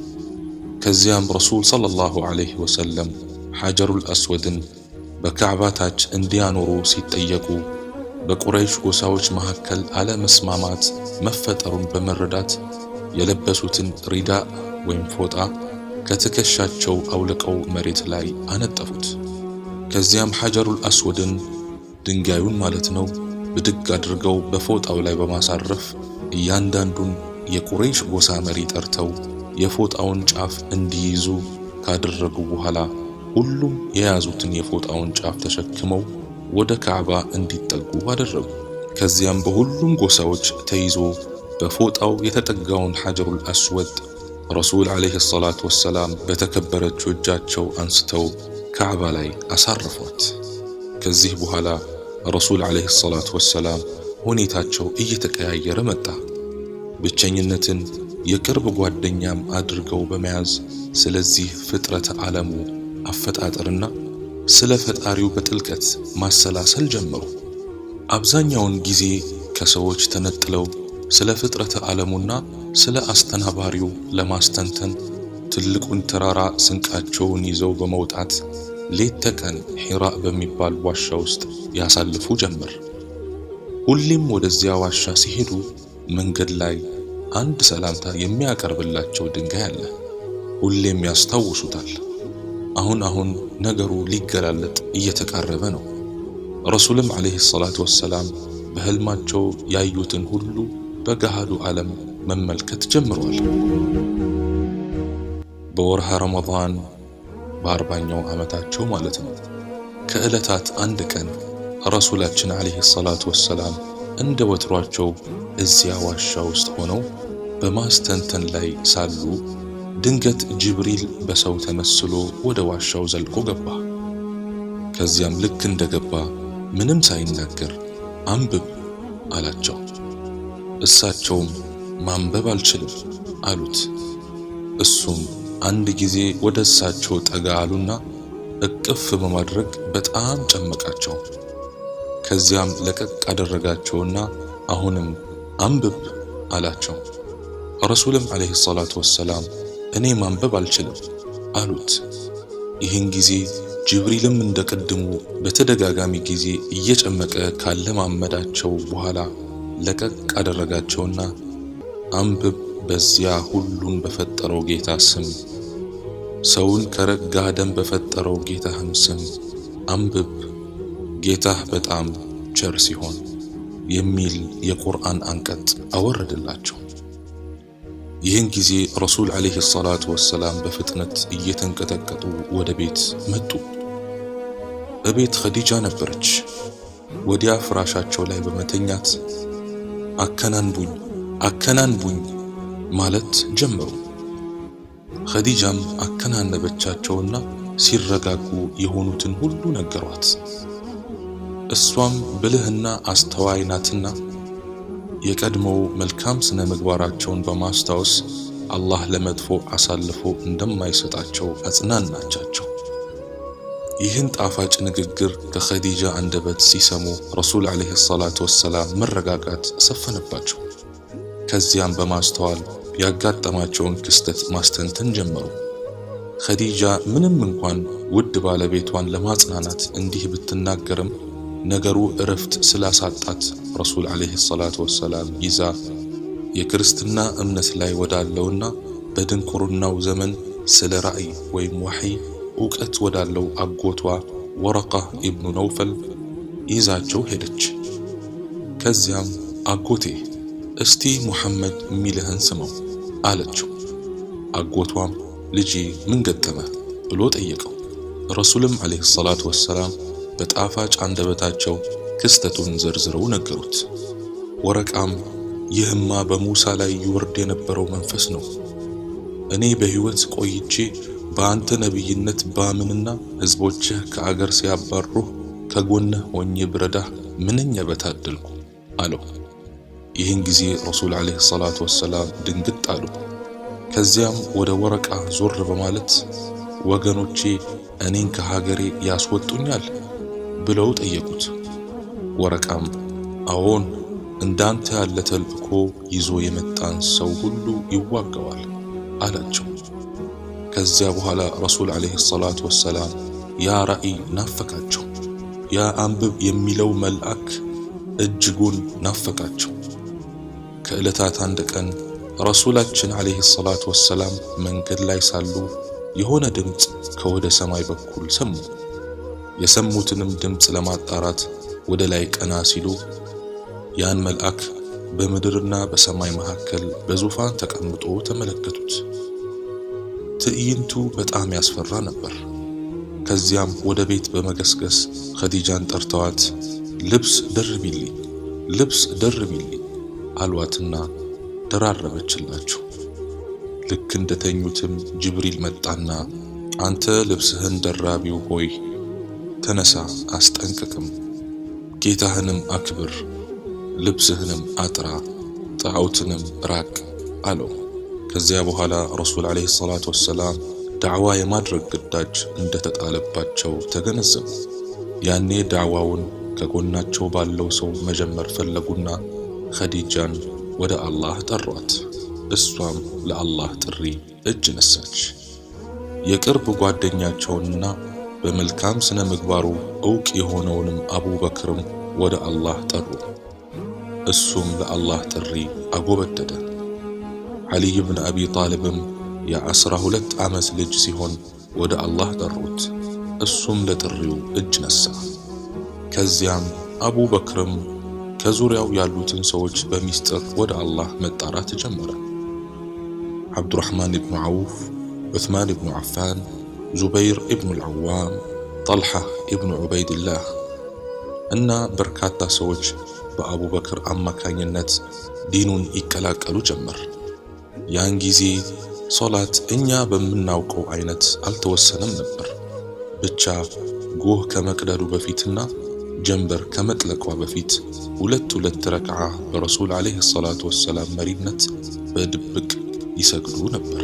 ከዚያም ረሱል ሰለላሁ ዐለይሂ ወሰለም ሐጀሩል አስወድን በካዕባ ታች እንዲያኖሩ ሲጠየቁ በቁረይሽ ጎሳዎች መካከል አለመስማማት መፈጠሩን በመረዳት የለበሱትን ሪዳ ወይም ፎጣ ከትከሻቸው አውልቀው መሬት ላይ አነጠፉት። ከዚያም ሐጀሩል አስወድን ድንጋዩን ማለት ነው ብድግ አድርገው በፎጣው ላይ በማሳረፍ እያንዳንዱን የቁረይሽ ጎሳ መሪ ጠርተው የፎጣውን ጫፍ እንዲይዙ ካደረጉ በኋላ ሁሉም የያዙትን የፎጣውን ጫፍ ተሸክመው ወደ ካዕባ እንዲጠጉ አደረጉ። ከዚያም በሁሉም ጎሳዎች ተይዞ በፎጣው የተጠጋውን ሐጀሩል አስወድ ረሱል ዓለይሂ ሰላቱ ወሰላም በተከበረችው እጃቸው አንስተው ካዕባ ላይ አሳረፏት። ከዚህ በኋላ ረሱል ዓለይሂ ሰላቱ ወሰላም ሁኔታቸው እየተቀያየረ መጣ። ብቸኝነትን፣ የቅርብ ጓደኛም አድርገው በመያዝ ስለዚህ ፍጥረተ ዓለሙ አፈጣጠርና ስለ ፈጣሪው በጥልቀት ማሰላሰል ጀመሩ። አብዛኛውን ጊዜ ከሰዎች ተነጥለው ስለ ፍጥረተ ዓለሙና ስለ አስተናባሪው ለማስተንተን ትልቁን ተራራ ስንቃቸውን ይዘው በመውጣት ሌት ተቀን ሒራ በሚባል ዋሻ ውስጥ ያሳልፉ ጀመር። ሁሌም ወደዚያ ዋሻ ሲሄዱ መንገድ ላይ አንድ ሰላምታ የሚያቀርብላቸው ድንጋይ አለ። ሁሌም ያስታውሱታል። አሁን ነገሩ ሊገላለጥ እየተቃረበ ነው። ረሱልም ዓለይሂ ሰላቱ ወሰላም በህልማቸው ያዩትን ሁሉ በገሃዱ ዓለም መመልከት ጀምረዋል። በወርሃ ረመዳን በ40ኛው ዓመታቸው ማለት ነው። ከዕለታት አንድ ቀን ረሱላችን ዓለይሂ ሰላቱ ወሰላም እንደ ወትሯቸው እዚያ ዋሻ ውስጥ ሆነው በማስተንተን ላይ ሳሉ ድንገት ጅብሪል በሰው ተመስሎ ወደ ዋሻው ዘልቆ ገባ። ከዚያም ልክ እንደገባ ምንም ሳይናገር አንብብ አላቸው። እሳቸውም ማንበብ አልችልም አሉት። እሱም አንድ ጊዜ ወደ እሳቸው ጠጋ አሉና እቅፍ በማድረግ በጣም ጨመቃቸው። ከዚያም ለቀቅ አደረጋቸውና አሁንም አንብብ አላቸው። ረሱልም ዓለይሂ ሰላቱ ወሰላም እኔ ማንበብ አልችልም አሉት። ይህን ጊዜ ጅብሪልም እንደቀድሞ በተደጋጋሚ ጊዜ እየጨመቀ ካለማመዳቸው በኋላ ለቀቅ አደረጋቸውና አንብብ በዚያ ሁሉን በፈጠረው ጌታ ስም፣ ሰውን ከረጋ ደም በፈጠረው ጌታህም ስም አንብብ፣ ጌታህ በጣም ቸር ሲሆን የሚል የቁርአን አንቀጽ አወረደላቸው። ይህን ጊዜ ረሱል ዓለይሂ ሰላቱ ወሰላም በፍጥነት እየተንቀጠቀጡ ወደ ቤት መጡ። እቤት ኸዲጃ ነበረች። ወዲያ ፍራሻቸው ላይ በመተኛት አከናንቡኝ አከናንቡኝ ማለት ጀመሩ። ኸዲጃም አከናነበቻቸውና ሲረጋጉ የሆኑትን ሁሉ ነገሯት። እሷም ብልህና አስተዋይ ናትና የቀድሞው መልካም ስነ ምግባራቸውን በማስታወስ አላህ ለመጥፎ አሳልፎ እንደማይሰጣቸው አጽናናቻቸው። ይህን ጣፋጭ ንግግር ከኸዲጃ አንደበት ሲሰሙ ረሱል ዓለይሂ ሰላቱ ወሰላም መረጋጋት ሰፈነባቸው። ከዚያም በማስተዋል ያጋጠማቸውን ክስተት ማስተንተን ጀመሩ። ኸዲጃ ምንም እንኳን ውድ ባለቤቷን ለማጽናናት እንዲህ ብትናገርም ነገሩ እረፍት ስላሳጣት ረሱል ዓለይሂ ሰላቱ ወሰላም ይዛ የክርስትና እምነት ላይ ወዳለውና በድንቁርናው ዘመን ስለ ራእይ ወይም ወሕይ ዕውቀት ወዳለው አጎቷ ወረቃ ኢብኑ ነውፈል ይዛቸው ሄደች። ከዚያም አጎቴ እስቲ ሙሐመድ የሚልህን ስማው አለችው። አጎቷም ልጄ ምን ገጠመ ብሎ ጠየቀው። ረሱልም ዓለይሂ ሰላቱ ወሰላም በጣፋጭ አንደበታቸው ክስተቱን ዘርዝረው ነገሩት። ወረቃም ይህማ በሙሳ ላይ ይወርድ የነበረው መንፈስ ነው። እኔ በሕይወት ቆይቼ በአንተ ነቢይነት ባምንና ሕዝቦችህ ከአገር ሲያባሩህ ከጎንህ ሆኜ ብረዳህ ምንኛ በታደልኩ አለው። ይህን ጊዜ ረሱል ዓለይሂ ሰላቱ ወሰላም ድንግጥ አሉ። ከዚያም ወደ ወረቃ ዞር በማለት ወገኖቼ እኔን ከሀገሬ ያስወጡኛል ብለው ጠየቁት። ወረቃም አዎን፣ እንዳንተ ያለ ተልእኮ ይዞ የመጣን ሰው ሁሉ ይዋጋዋል አላቸው። ከዚያ በኋላ ረሱል ዓለይሂ ሰላቱ ወሰላም ያ ራእይ ናፈቃቸው። ያ አንብብ የሚለው መልአክ እጅጉን ናፈቃቸው። ከዕለታት አንድ ቀን ረሱላችን ዓለይሂ ሰላቱ ወሰላም መንገድ ላይ ሳሉ የሆነ ድምፅ ከወደ ሰማይ በኩል ሰሙ። የሰሙትንም ድምፅ ለማጣራት ወደ ላይ ቀና ሲሉ ያን መልአክ በምድርና በሰማይ መካከል በዙፋን ተቀምጦ ተመለከቱት። ትዕይንቱ በጣም ያስፈራ ነበር። ከዚያም ወደ ቤት በመገስገስ ኸዲጃን ጠርተዋት ልብስ ደርቢልኝ አሏትና ደራረበችላቸው። ልክ እንደተኙትም ጅብሪል መጣና አንተ ልብስህን ደራቢው ሆይ ተነሳ፣ አስጠንቅቅም፣ ጌታህንም አክብር፣ ልብስህንም አጥራ፣ ጣዖትንም ራቅ አለው። ከዚያ በኋላ ረሱል ዓለይሂ ሰላቱ ወሰላም ዳዕዋ የማድረግ ግዳጅ እንደተጣለባቸው ተገነዘቡ። ያኔ ዳዕዋውን ከጎናቸው ባለው ሰው መጀመር ፈለጉና ኸዲጃን ወደ አላህ ጠሯት። እሷም ለአላህ ጥሪ እጅ ነሳች። የቅርብ ጓደኛቸውንና በመልካም ስነ ምግባሩ ዕውቅ የሆነውንም አቡበክርም ወደ አላህ ጠሩ። እሱም ለአላህ ጥሪ አጎበደደ። ዓሊይ ብን አቢ ጣልብም የ12 ዓመት ልጅ ሲሆን ወደ አላህ ጠሩት። እሱም ለጥሪው እጅ ነሳ። ከዚያም አቡበክርም ከዙሪያው ያሉትን ሰዎች በሚስጥር ወደ አላህ መጣራት ጀመረ። ዓብዱራሕማን ብኑ ዓውፍ፣ ዑስማን ብኑ ዓፋን፣ ዙበይር ኢብኑ አልዓዋም፣ ጠልሓ ኢብኑ ዑበይድላህ እና በርካታ ሰዎች በአቡበክር አማካኝነት ዲኑን ይቀላቀሉ ጀመር። ያን ጊዜ ሶላት እኛ በምናውቀው አይነት አልተወሰነም ነበር። ብቻ ጎህ ከመቅደዱ በፊትና ጀንበር ከመጥለቋ በፊት ሁለት ረክዓ በረሱል ዓለይሂ ሰላቱ ወሰላም መሪነት በድብቅ ይሰግዱ ነበር።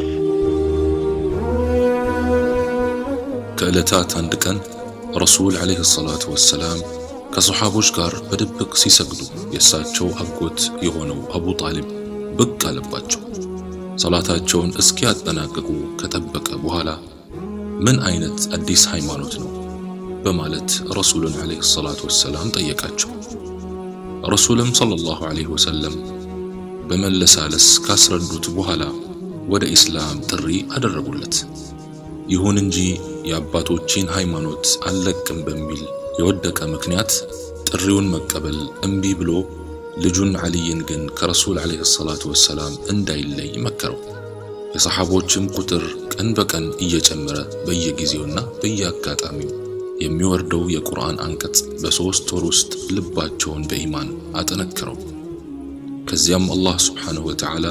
ከዕለታት አንድ ቀን ረሱል ዓለይሂ ሰላቱ ወሰላም ከሰሓቦች ጋር በድብቅ ሲሰግዱ የእሳቸው አጎት የሆነው አቡ ጣሊብ ብቅ አለባቸው። ሰላታቸውን እስኪያጠናቅቁ ከጠበቀ በኋላ ምን አይነት አዲስ ሃይማኖት ነው በማለት ረሱልን ዓለይሂ ሰላቱ ወሰላም ጠየቃቸው። ረሱልም ሰለላሁ ዐለይሂ ወሰለም በመለሳለስ ካስረዱት በኋላ ወደ ኢስላም ጥሪ አደረጉለት። ይሁን እንጂ የአባቶችን ሃይማኖት አልለቅም በሚል የወደቀ ምክንያት ጥሪውን መቀበል እምቢ ብሎ ልጁን ዓሊይን ግን ከረሱል ዓለይሂ ሰላቱ ወሰላም እንዳይለይ መከረው። የሰሓቦችም ቁጥር ቀን በቀን እየጨመረ በየጊዜውና በየአጋጣሚው የሚወርደው የቁርአን አንቀጽ በ3 ወር ውስጥ ልባቸውን በኢማን አጠነክረው። ከዚያም አላህ ሱብሓነሁ ወተዓላ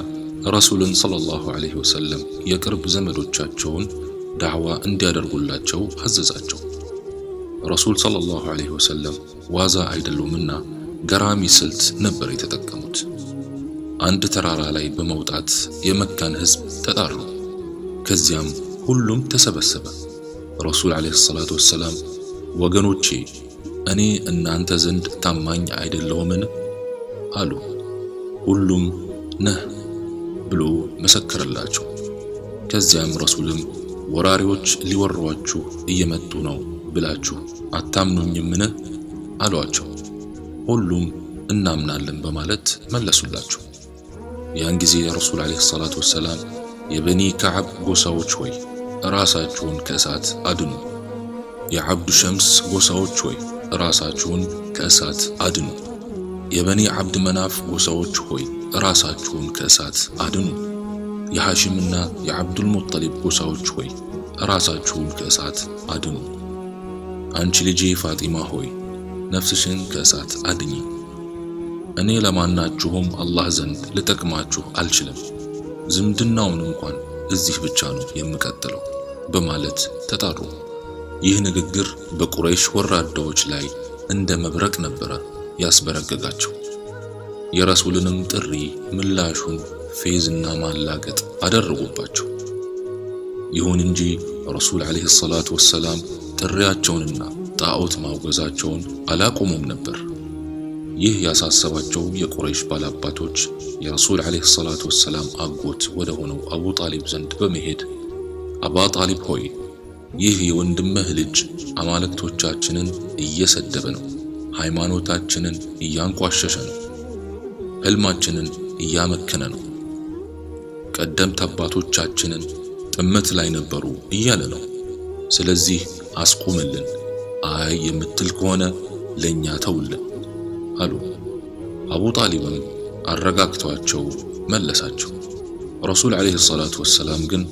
ረሱልን ሰለላሁ ዐለይሂ ወሰለም የቅርብ ዘመዶቻቸውን ዳዕዋ እንዲያደርጉላቸው አዘዛቸው። ረሱል ሰለላሁ ዐለይሂ ወሰለም ዋዛ አይደሉምና ገራሚ ስልት ነበር የተጠቀሙት። አንድ ተራራ ላይ በመውጣት የመካን ሕዝብ ተጣሩ። ከዚያም ሁሉም ተሰበሰበ። ረሱል ዓለይሂ ሰላቱ ወሰላም ወገኖቼ እኔ እናንተ ዘንድ ታማኝ አይደለሁምን አሉ። ሁሉም ነህ ብሎ መሰከረላቸው። ከዚያም ረሱልም ወራሪዎች ሊወሯችሁ እየመጡ ነው ብላችሁ አታምኑኝምን አሏቸው። ሁሉም እናምናለን በማለት መለሱላቸው። ያን ጊዜ ረሱል ዓለይሂ ሰላቱ ወሰላም የበኒ ከዓብ ጎሳዎች ሆይ ራሳችሁን ከእሳት አድኑ፣ የዓብዱ ሸምስ ጎሳዎች ሆይ ራሳችሁን ከእሳት አድኑ፣ የበኒ ዓብድ መናፍ ጎሳዎች ሆይ ራሳችሁን ከእሳት አድኑ፣ የሐሽምና የዓብዱል ሙጠሊብ ጎሳዎች ሆይ ራሳችሁን ከእሳት አድኑ። አንቺ ልጄ ፋጢማ ሆይ ነፍስሽን ከእሳት አድኚ። እኔ ለማናችሁም አላህ ዘንድ ልጠቅማችሁ አልችልም፣ ዝምድናውን እንኳን እዚህ ብቻ ነው የምቀጥለው በማለት ተጣሩ። ይህ ንግግር በቁረይሽ ወራዳዎች ላይ እንደ መብረቅ ነበረ ያስበረገጋቸው። የረሱልንም ጥሪ ምላሹን ፌዝና ማላገጥ አደረጉባቸው። ይሁን እንጂ ረሱል ዓለይሂ ሰላቱ ወሰላም ጥሪያቸውንና ጣዖት ማውገዛቸውን አላቆሙም ነበር። ይህ ያሳሰባቸው የቁረይሽ ባላባቶች የረሱል ዓለይሂ ሰላቱ ወሰላም አጎት ወደ ሆነው አቡ ጣሊብ ዘንድ በመሄድ አባ ጣሊብ ሆይ ይህ የወንድምህ ልጅ አማልክቶቻችንን እየሰደበ ነው፣ ሃይማኖታችንን እያንቋሸሸ ነው፣ ሕልማችንን እያመከነ ነው፣ ቀደምት አባቶቻችንን ጥመት ላይ ነበሩ እያለ ነው። ስለዚህ አስቁምልን፣ አይ የምትል ከሆነ ለኛ ተውልን አሉ። አቡ ጣሊብም አረጋግተዋቸው መለሳቸው። ረሱል ዓለይሂ ሰላቱ ወሰላም ግን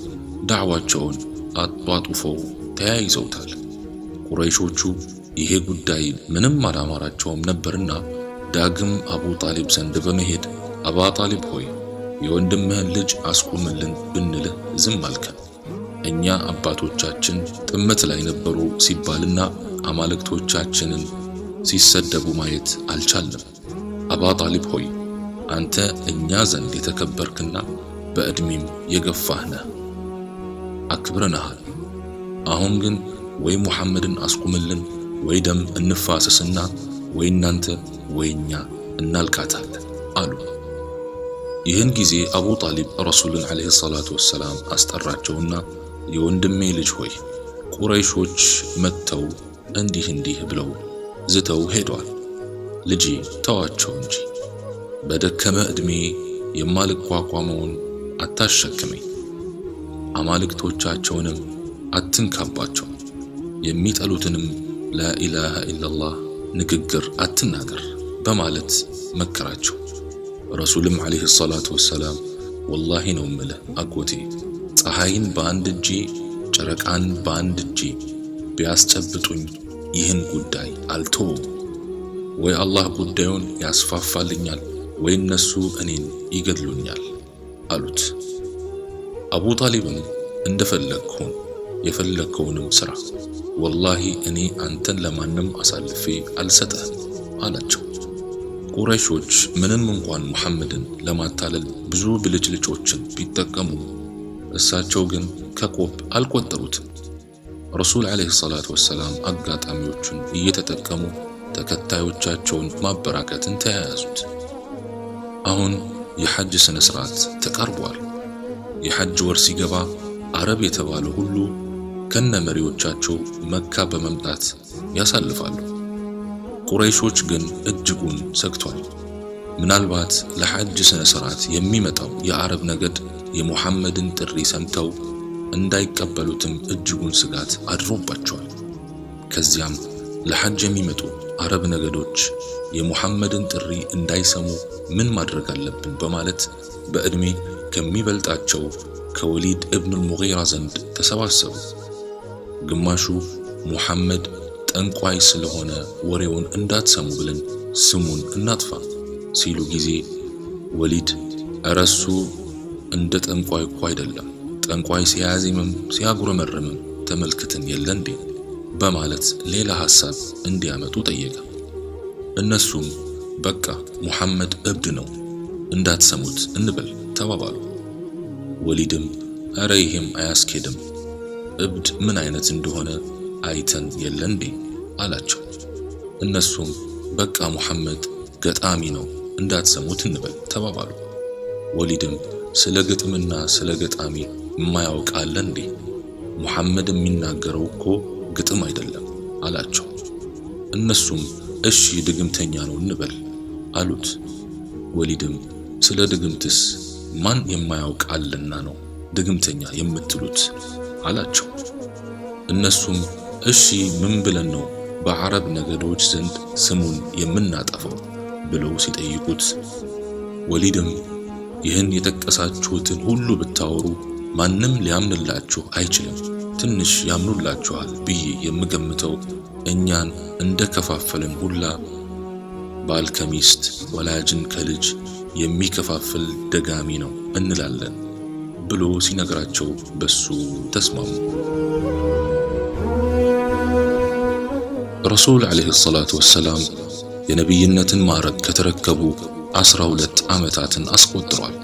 ዳዕዋቸውን አጧጡፈው ተያይዘውታል። ቁረይሾቹ ይሄ ጉዳይ ምንም አላማራቸውም ነበርና ዳግም አቡ ጣሊብ ዘንድ በመሄድ አባ ጣሊብ ሆይ የወንድምህን ልጅ አስቁምልን ብንልህ ዝም አልከን። እኛ አባቶቻችን ጥመት ላይ ነበሩ ሲባልና አማልክቶቻችንን ሲሰደቡ ማየት አልቻልንም። አባ ጣሊብ ሆይ አንተ እኛ ዘንድ የተከበርክና በዕድሜም የገፋህ ነህ፣ አክብረንሃል። አሁን ግን ወይ ሙሐመድን አስቁምልን ወይ ደም እንፋሰስና ወይ እናንተ ወይ እኛ እናልቃታለን አሉ። ይህን ጊዜ አቡ ጣሊብ ረሱልን ዓለይሂ ሰላቱ ወሰላም አስጠራቸውና የወንድሜ ልጅ ሆይ ቁረይሾች መጥተው እንዲህ ብለው ዝተው ሄደዋል። ልጄ ተዋቸው እንጂ በደከመ ዕድሜ የማልቋቋመውን አታሸክመኝ፣ አማልክቶቻቸውንም አትንካባቸው፣ የሚጠሉትንም ላኢላሃ ኢላላህ ንግግር አትናገር በማለት መከራቸው። ረሱልም ዓለይሂ ሰላቱ ወሰላም ወላሂ ነው እምልህ አጎቴ፣ ፀሐይን በአንድ እጄ ጨረቃን በአንድ እጄ ቢያስጨብጡኝ ይህን ጉዳይ አልተውም። ወይ አላህ ጉዳዩን ያስፋፋልኛል ወይ እነሱ እኔን ይገድሉኛል አሉት። አቡ ጣሊብም እንደፈለግሁን የፈለግከውንም ስራ፣ ወላሂ እኔ አንተን ለማንም አሳልፌ አልሰጠህም አላቸው። ቁረይሾች ምንም እንኳን ሙሐመድን ለማታለል ብዙ ብልጭልጮችን ቢጠቀሙ እሳቸው ግን ከቆብ አልቆጠሩትም። ረሱል ዓለይሂ ሰላቱ ወሰላም አጋጣሚዎቹን እየተጠቀሙ ተከታዮቻቸውን ማበራከትን ተያያዙት። አሁን የሐጅ ስነ ስርዓት ተቃርቧል። የሐጅ ወር ሲገባ አረብ የተባለ ሁሉ ከነመሪዎቻቸው መካ በመምጣት ያሳልፋሉ። ቁረይሾች ግን እጅጉን ሰግቷል። ምናልባት ለሐጅ ስነ ስርዓት የሚመጣው የአረብ ነገድ የሙሐመድን ጥሪ ሰምተው እንዳይቀበሉትም እጅጉን ስጋት አድሮባቸዋል። ከዚያም ለሐጅ የሚመጡ አረብ ነገዶች የሙሐመድን ጥሪ እንዳይሰሙ ምን ማድረግ አለብን በማለት በዕድሜ ከሚበልጣቸው ከወሊድ ኢብኑ አልሙጊራ ዘንድ ተሰባሰቡ። ግማሹ ሙሐመድ ጠንቋይ ስለሆነ ወሬውን እንዳትሰሙ ብለን ስሙን እናጥፋ ሲሉ ጊዜ ወሊድ እረሱ እንደ ጠንቋይ እኮ አይደለም፣ ጠንቋይ ሲያዜምም ሲያጉረመርምም ተመልክተን የለ እንዴ በማለት ሌላ ሐሳብ እንዲያመጡ ጠየቀ። እነሱም በቃ ሙሐመድ እብድ ነው እንዳትሰሙት እንበል ተባባሉ። ወሊድም አረ ይሄም አያስኬድም፣ እብድ ምን አይነት እንደሆነ አይተን የለ እንዴ አላቸው። እነሱም በቃ ሙሐመድ ገጣሚ ነው እንዳትሰሙት እንበል ተባባሉ። ወሊድም ስለ ግጥምና ስለ ገጣሚ የማያውቅ አለ እንዴ? ሙሐመድ የሚናገረው እኮ ግጥም አይደለም አላቸው። እነሱም እሺ ድግምተኛ ነው እንበል አሉት። ወሊድም ስለ ድግምትስ ማን የማያውቅ አለና ነው ድግምተኛ የምትሉት አላቸው። እነሱም እሺ ምን ብለን ነው በአረብ ነገዶች ዘንድ ስሙን የምናጠፋው ብለው ሲጠይቁት ወሊድም ይህን የጠቀሳችሁትን ሁሉ ብታወሩ ማንም ሊያምንላችሁ አይችልም፣ ትንሽ ያምኑላችኋል ብዬ የምገምተው እኛን እንደ ከፋፈልን ሁላ ባል ከሚስት ወላጅን ከልጅ የሚከፋፍል ደጋሚ ነው እንላለን ብሎ ሲነግራቸው በሱ ተስማሙ። ረሱል ዓለይሂ ሰላቱ ወሰላም የነቢይነትን ማዕረግ ከተረከቡ 12 ዓመታትን አስቆጥሯል።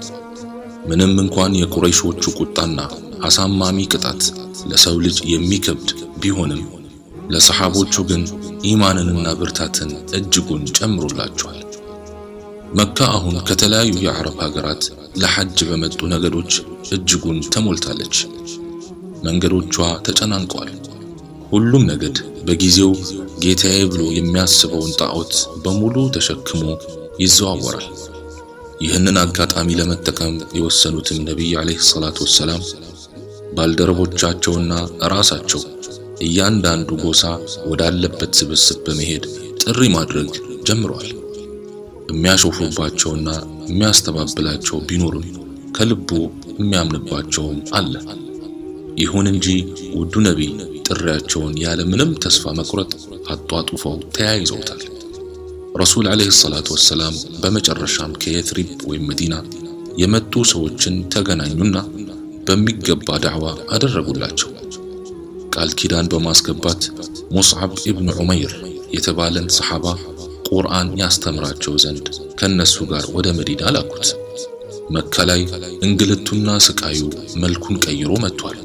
ምንም እንኳን የቁረይሾቹ ቁጣና አሳማሚ ቅጣት ለሰው ልጅ የሚከብድ ቢሆንም ለሰሓቦቹ ግን ኢማንንና ብርታትን እጅጉን ጨምሮላቸዋል። መካ አሁን ከተለያዩ የአረብ ሀገራት ለሐጅ በመጡ ነገዶች እጅጉን ተሞልታለች። መንገዶቿ ተጨናንቀዋል። ሁሉም ነገድ በጊዜው ጌታዬ ብሎ የሚያስበውን ጣዖት በሙሉ ተሸክሞ ይዘዋወራል። ይህንን አጋጣሚ ለመጠቀም የወሰኑትም ነቢይ ዓለይሂ ሰላቱ ወሰላም ባልደረቦቻቸውና ራሳቸው እያንዳንዱ ጎሳ ወዳለበት ስብስብ በመሄድ ጥሪ ማድረግ ጀምረዋል። የሚያሾፉባቸውና የሚያስተባብላቸው ቢኖርም ከልቡ የሚያምንባቸውም አለ። ይሁን እንጂ ውዱ ነቢይ ጥሪያቸውን ያለ ምንም ተስፋ መቁረጥ አጧጡፈው ተያይዘውታል። ረሱል ዓለይሂ ሰላቱ ወሰላም በመጨረሻም ከየትሪብ ወይም መዲና የመጡ ሰዎችን ተገናኙና በሚገባ ዳዕዋ አደረጉላቸው። ቃል ኪዳን በማስገባት ሙስዓብ ኢብኑ ዑመይር የተባለን ሰሓባ ቁርአን ያስተምራቸው ዘንድ ከነሱ ጋር ወደ መዲና ላኩት። መካ ላይ እንግልቱና ስቃዩ መልኩን ቀይሮ መጥቷል።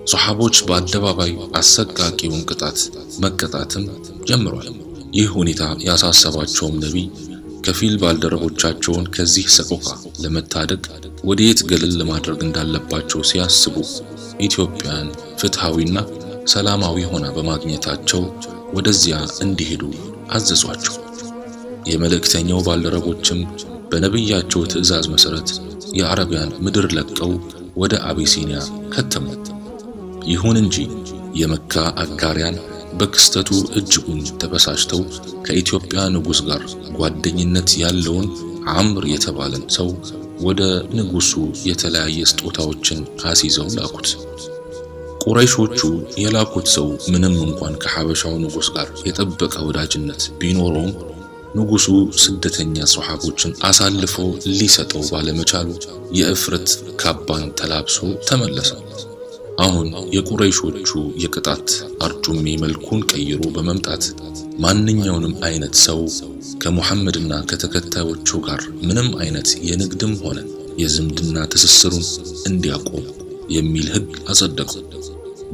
ሷሐቦች በአደባባይ አሰቃቂውን ቅጣት መቀጣትም ጀምሯል። ይህ ሁኔታ ያሳሰባቸውም ነቢይ ከፊል ባልደረቦቻቸውን ከዚህ ሰቆቃ ለመታደግ ወዴት ገለል ማድረግ እንዳለባቸው ሲያስቡ ኢትዮጵያን ፍትሃዊና ሰላማዊ ሆና በማግኘታቸው ወደዚያ እንዲሄዱ አዘዟቸው። የመልእክተኛው ባልደረቦችም በነቢያቸው ትዕዛዝ መሰረት የአረቢያን ምድር ለቀው ወደ አቢሲኒያ ከተሙ። ይሁን እንጂ የመካ አጋሪያን በክስተቱ እጅጉን ተበሳጭተው ከኢትዮጵያ ንጉስ ጋር ጓደኝነት ያለውን አምር የተባለን ሰው ወደ ንጉሱ የተለያየ ስጦታዎችን አስይዘው ላኩት። ቁረይሾቹ የላኩት ሰው ምንም እንኳን ከሐበሻው ንጉስ ጋር የጠበቀ ወዳጅነት ቢኖረውም ንጉሱ ስደተኛ ሷሐቦችን አሳልፎ ሊሰጠው ባለመቻሉ የእፍረት ካባን ተላብሶ ተመለሰ። አሁን የቁረይሾቹ የቅጣት አርጩሜ መልኩን ቀይሮ በመምጣት ማንኛውንም አይነት ሰው ከሙሐመድና ከተከታዮቹ ጋር ምንም አይነት የንግድም ሆነ የዝምድና ትስስሩን እንዲያቆም የሚል ህግ አጸደቁ።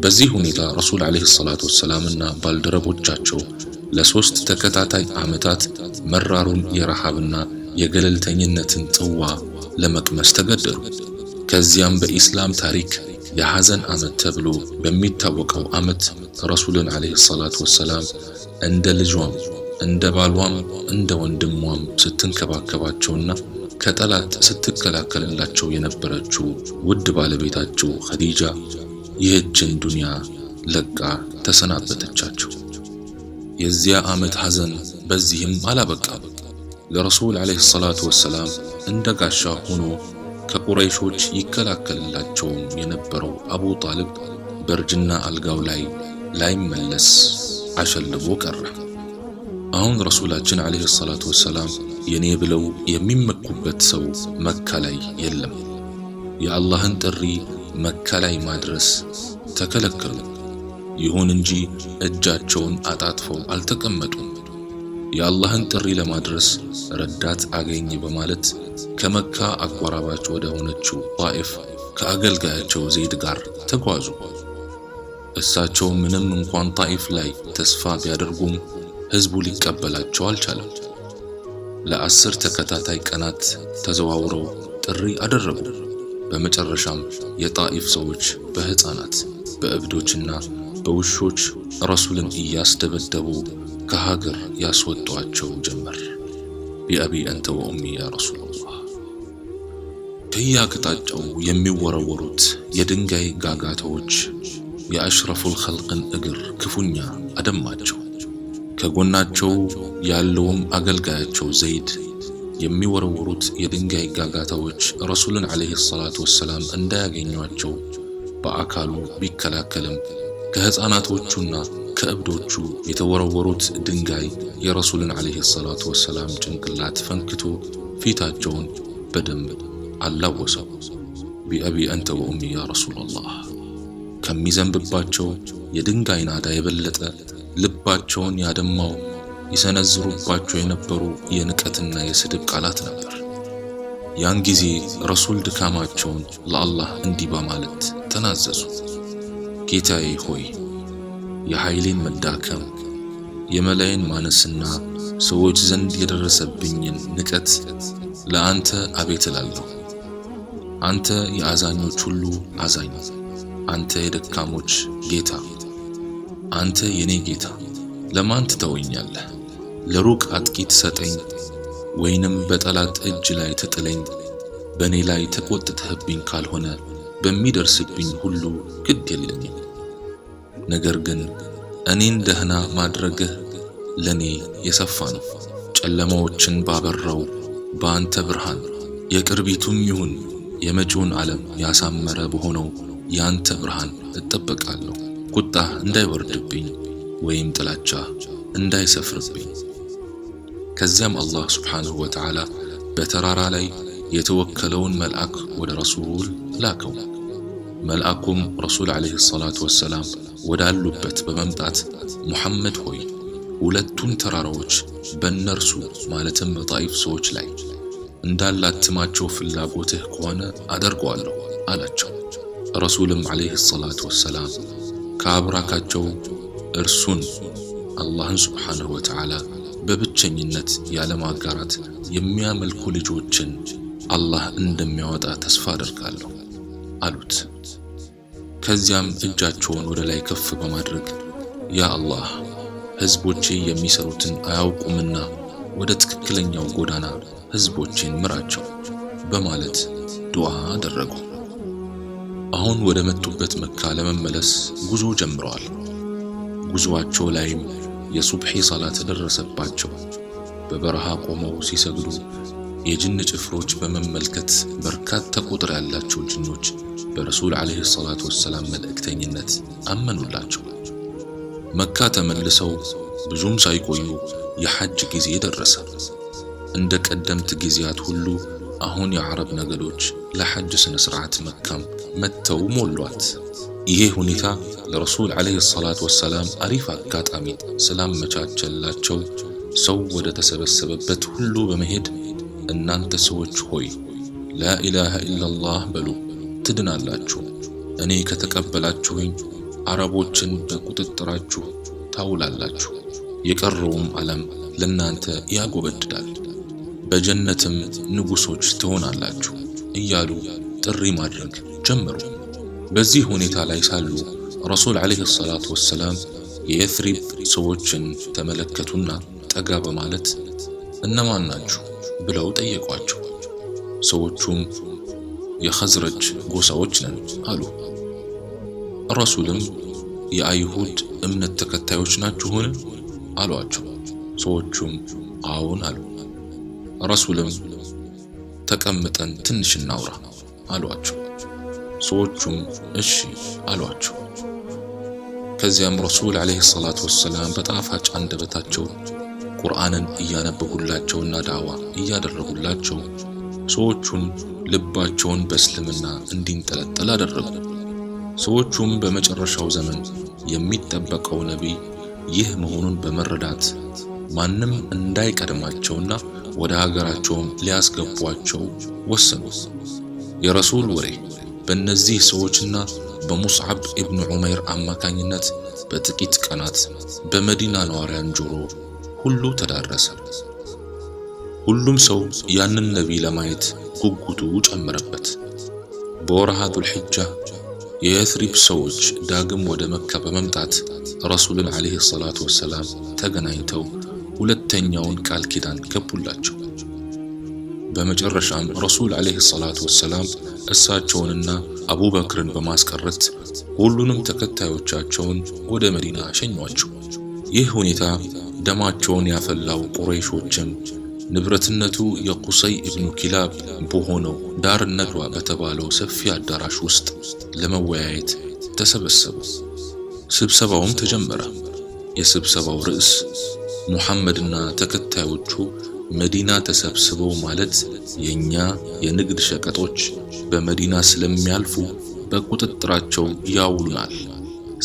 በዚህ ሁኔታ ረሱል አለይሂ ሰላቱ ወሰላምና ባልደረቦቻቸው ለሶስት ተከታታይ ዓመታት መራሩን የረሃብና የገለልተኝነትን ጽዋ ለመቅመስ ተገደዱ። ከዚያም በኢስላም ታሪክ የሐዘን ዓመት ተብሎ በሚታወቀው ዓመት ረሱልን አለይሂ ሰላቱ ወሰላም እንደ ልጇም እንደ ባሏም እንደ ወንድሟም ስትንከባከባቸውና ከጠላት ስትከላከልላቸው የነበረችው ውድ ባለቤታቸው ኸዲጃ ይህችን ዱንያ ለቃ ተሰናበተቻቸው። የዚያ ዓመት ሐዘን በዚህም አላበቃም። ለረሱል አለይሂ ሰላቱ ወሰላም እንደ ጋሻ ሆኖ ከቁረይሾች ይከላከልላቸውም የነበረው አቡ ጣልብ በእርጅና አልጋው ላይ ላይመለስ አሸልቦ ቀረ። አሁን ረሱላችን አለይሂ ሰላቱ ወሰላም የኔ ብለው የሚመኩበት ሰው መካ ላይ የለም። የአላህን ጥሪ መካ ላይ ማድረስ ተከለከሉ። ይሁን እንጂ እጃቸውን አጣጥፈው አልተቀመጡም። የአላህን ጥሪ ለማድረስ ረዳት አገኝ በማለት ከመካ አቋራባች ወደ ሆነችው ጣኢፍ ከአገልጋያቸው ዘይድ ጋር ተጓዙ። እሳቸው ምንም እንኳን ጣኢፍ ላይ ተስፋ ቢያደርጉም ህዝቡ ሊቀበላቸው አልቻለም። ለ10 ተከታታይ ቀናት ተዘዋውረው ጥሪ አደረጉ። በመጨረሻም የጣኢፍ ሰዎች በህፃናት በእብዶችና በውሾች ረሱልን እያስደበደቡ ከሀገር ያስወጧቸው ጀመር። ቢአቢ አንተ ወኡሚ ያ ረሱላላህ። ከየአቅጣጫው የሚወረወሩት የድንጋይ ጋጋታዎች የአሽረፉል ኸልቅን እግር ክፉኛ አደማቸው። ከጎናቸው ያለውም አገልጋያቸው ዘይድ የሚወረወሩት የድንጋይ ጋጋታዎች ረሱልን አለይሂ ሰላቱ ወሰላም እንዳያገኟቸው በአካሉ ቢከላከልም ከህፃናቶቹና ከእብዶቹ የተወረወሩት ድንጋይ የረሱልን አለይሂ ሰላቱ ወሰላም ጭንቅላት ፈንክቶ ፊታቸውን በደንብ አላወሰው። ቢአቢ አንተ ወኡሚ ያ ረሱላላህ። ከሚዘንብባቸው የድንጋይ ናዳ የበለጠ ልባቸውን ያደማው ይሰነዝሩባቸው የነበሩ የንቀትና የስድብ ቃላት ነበር። ያን ጊዜ ረሱል ድካማቸውን ለአላህ እንዲህ በማለት ተናዘዙ። ጌታዬ ሆይ የኃይሌን መዳከም የመላዬን ማነስና ሰዎች ዘንድ የደረሰብኝን ንቀት ለአንተ አቤት እላለሁ። አንተ የአዛኞች ሁሉ አዛኝ፣ አንተ የደካሞች ጌታ፣ አንተ የኔ ጌታ ለማን ትተወኛለህ? ለሩቅ አጥቂ ትሰጠኝ ወይንም በጠላት እጅ ላይ ትጥለኝ? በእኔ ላይ ተቆጥተህብኝ ካልሆነ በሚደርስብኝ ሁሉ ግድ የለኝም። ነገር ግን እኔን ደህና ማድረግህ ለኔ የሰፋ ነው። ጨለማዎችን ባበራው በአንተ ብርሃን የቅርቢቱም ይሁን የመጪውን ዓለም ያሳመረ በሆነው ያንተ ብርሃን እጠበቃለሁ። ቁጣህ እንዳይወርድብኝ ወይም ጥላቻ እንዳይሰፍርብኝ። ከዚያም አላህ ሱብሓነሁ ወተዓላ በተራራ ላይ የተወከለውን መልአክ ወደ ረሱል ላከው። መልአኩም ረሱል አለይሂ ሰላቱ ወሰላም ወዳሉበት በመምጣት ሙሐመድ ሆይ ሁለቱን ተራራዎች በእነርሱ ማለትም በጣኢፍ ሰዎች ላይ እንዳላትማቸው ፍላጎትህ ከሆነ አደርገዋለሁ አላቸው። ረሱልም ዓለይሂ ሰላቱ ወሰላም ከአብራካቸው እርሱን አላህን ሱብሓነሁ ወተዓላ በብቸኝነት ያለማጋራት የሚያመልኩ ልጆችን አላህ እንደሚያወጣ ተስፋ አደርጋለሁ አሉት። ከዚያም እጃቸውን ወደ ላይ ከፍ በማድረግ ያ አላህ ሕዝቦቼ የሚሰሩትን አያውቁምና ወደ ትክክለኛው ጎዳና ሕዝቦቼን ምራቸው በማለት ዱዓ አደረጉ። አሁን ወደ መጡበት መካ ለመመለስ ጉዞ ጀምረዋል። ጉዞአቸው ላይም የሱብሒ ሰላት ደረሰባቸው። በበረሃ ቆመው ሲሰግዱ የጅን ጭፍሮች በመመልከት በርካታ ቁጥር ያላቸው ጅኖች በረሱል ዓለይሂ ሰላቱ ወሰላም መልእክተኝነት አመኑላቸው። መካ ተመልሰው ብዙም ሳይቆዩ የሐጅ ጊዜ ደረሰ። እንደ ቀደምት ጊዜያት ሁሉ አሁን የዓረብ ነገዶች ለሐጅ ስነ ስርዓት መካም መተው ሞሏት። ይሄ ሁኔታ ለረሱል ዓለይሂ ሰላቱ ወሰላም አሪፍ አጋጣሚ ስላመቻቸላቸው ሰው ወደ ተሰበሰበበት ሁሉ በመሄድ እናንተ ሰዎች ሆይ ላኢላሃ ኢላላህ በሉ ትድናላችሁ፣ እኔ ከተቀበላችሁኝ አረቦችን በቁጥጥራችሁ ታውላላችሁ፣ የቀረውም ዓለም ለናንተ ያጎበድዳል፣ በጀነትም ንጉሶች ትሆናላችሁ እያሉ ጥሪ ማድረግ ጀመሩ። በዚህ ሁኔታ ላይ ሳሉ ረሱል ዓለይሂ ሰላቱ ወሰላም የየትሪብ ሰዎችን ተመለከቱና ጠጋ በማለት እነማን ናችሁ ብለው ጠየቋቸው። ሰዎቹም የኸዝረጅ ጎሳዎች ነን አሉ። ረሱልም የአይሁድ እምነት ተከታዮች ናችሁን አሏቸው። ሰዎቹም አዎን አሉ። ረሱልም ተቀምጠን ትንሽ እናውራ አሏቸው። ሰዎቹም እሺ አሏቸው። ከዚያም ረሱል ዓለይሂ ሰላቱ ወሰላም በጣፋጭ አንደበታቸው ቁርአንን እያነበቡላቸውና ዳዕዋ እያደረጉላቸው ሰዎቹን ልባቸውን በእስልምና እንዲንጠለጠል አደረጉ። ሰዎቹም በመጨረሻው ዘመን የሚጠበቀው ነቢይ ይህ መሆኑን በመረዳት ማንም እንዳይቀድማቸውና ወደ ሀገራቸውም ሊያስገቧቸው ወሰኑ። የረሱል ወሬ በእነዚህ ሰዎችና በሙስዓብ ኢብኑ ዑመይር አማካኝነት በጥቂት ቀናት በመዲና ነዋሪያን ጆሮ ሁሉ ተዳረሰ። ሁሉም ሰው ያንን ነቢይ ለማየት ጉጉቱ ጨመረበት። በወርሃ ዙልሒጃ የየትሪብ ሰዎች ዳግም ወደ መካ በመምጣት ረሱልን ዓለይሂ ሰላቱ ወሰላም ተገናኝተው ሁለተኛውን ቃል ኪዳን ገቡላቸው። በመጨረሻም ረሱል ዓለይሂ ሰላቱ ወሰላም እሳቸውንና አቡበክርን በማስቀረት ሁሉንም ተከታዮቻቸውን ወደ መዲና ሸኟቸው። ይህ ሁኔታ ደማቸውን ያፈላው ቁረይሾችም ንብረትነቱ የቁሰይ ኢብኑ ኪላብ በሆነው ዳር ነድዋ በተባለው ሰፊ አዳራሽ ውስጥ ለመወያየት ተሰበሰቡ። ስብሰባውም ተጀመረ። የስብሰባው ርዕስ ሙሐመድና ተከታዮቹ መዲና ተሰብስበው ማለት የኛ የንግድ ሸቀጦች በመዲና ስለሚያልፉ በቁጥጥራቸው ያውሉናል፣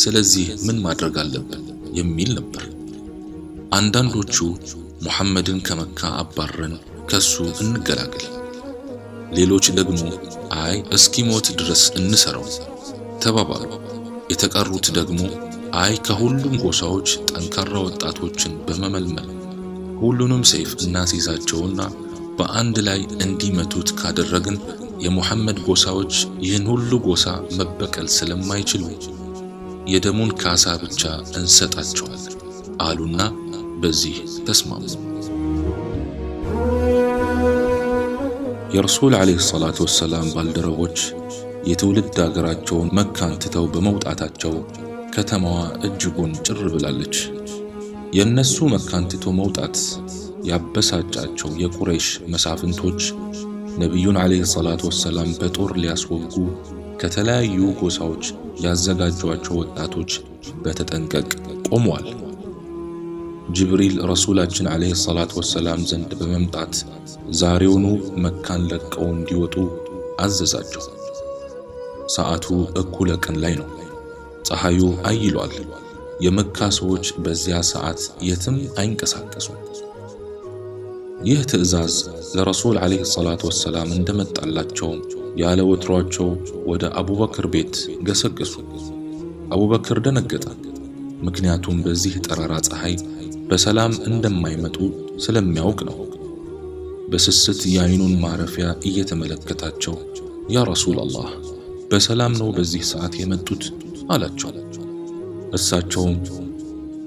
ስለዚህ ምን ማድረግ አለብን የሚል ነበር። አንዳንዶቹ ሙሐመድን ከመካ አባረን ከሱ እንገላገል፣ ሌሎች ደግሞ አይ እስኪሞት ድረስ እንሰረው ተባባሉ። የተቀሩት ደግሞ አይ ከሁሉም ጎሳዎች ጠንካራ ወጣቶችን በመመልመል ሁሉንም ሰይፍ እናስይዛቸውና በአንድ ላይ እንዲመቱት ካደረግን የሙሐመድ ጎሳዎች ይህን ሁሉ ጎሳ መበቀል ስለማይችሉ የደሙን ካሳ ብቻ እንሰጣቸዋለን አሉና በዚህ ተስማሙ። የረሱል ዓለይሂ ሰላቱ ወሰላም ባልደረቦች የትውልድ አገራቸውን መካን ትተው በመውጣታቸው ከተማዋ እጅጉን ጭር ብላለች። የነሱ መካን ትቶ መውጣት ያበሳጫቸው የቁረይሽ መሳፍንቶች ነቢዩን ዓለይሂ ሰላቱ ወሰላም በጦር ሊያስወጉ ከተለያዩ ጎሳዎች ያዘጋጇቸው ወጣቶች በተጠንቀቅ ቆመዋል። ጅብሪል ረሱላችን ዓለይሂ ሰላቱ ወሰላም ዘንድ በመምጣት ዛሬውኑ መካን ለቀው እንዲወጡ አዘዛቸው። ሰዓቱ እኩለ ቀን ላይ ነው። ፀሐዩ አይሏል። የመካ ሰዎች በዚያ ሰዓት የትም አይንቀሳቀሱም። ይህ ትዕዛዝ ለረሱል ዓለይሂ ሰላቱ ወሰላም እንደመጣላቸው ያለ ወትሯቸው ወደ አቡበክር ቤት ገሰገሱ። አቡበክር ደነገጠ። ምክንያቱም በዚህ ጠራራ ፀሐይ በሰላም እንደማይመጡ ስለሚያውቅ ነው። በስስት የዓይኑን ማረፊያ እየተመለከታቸው ያ ረሱላላህ በሰላም ነው በዚህ ሰዓት የመጡት አላቸው። እሳቸውም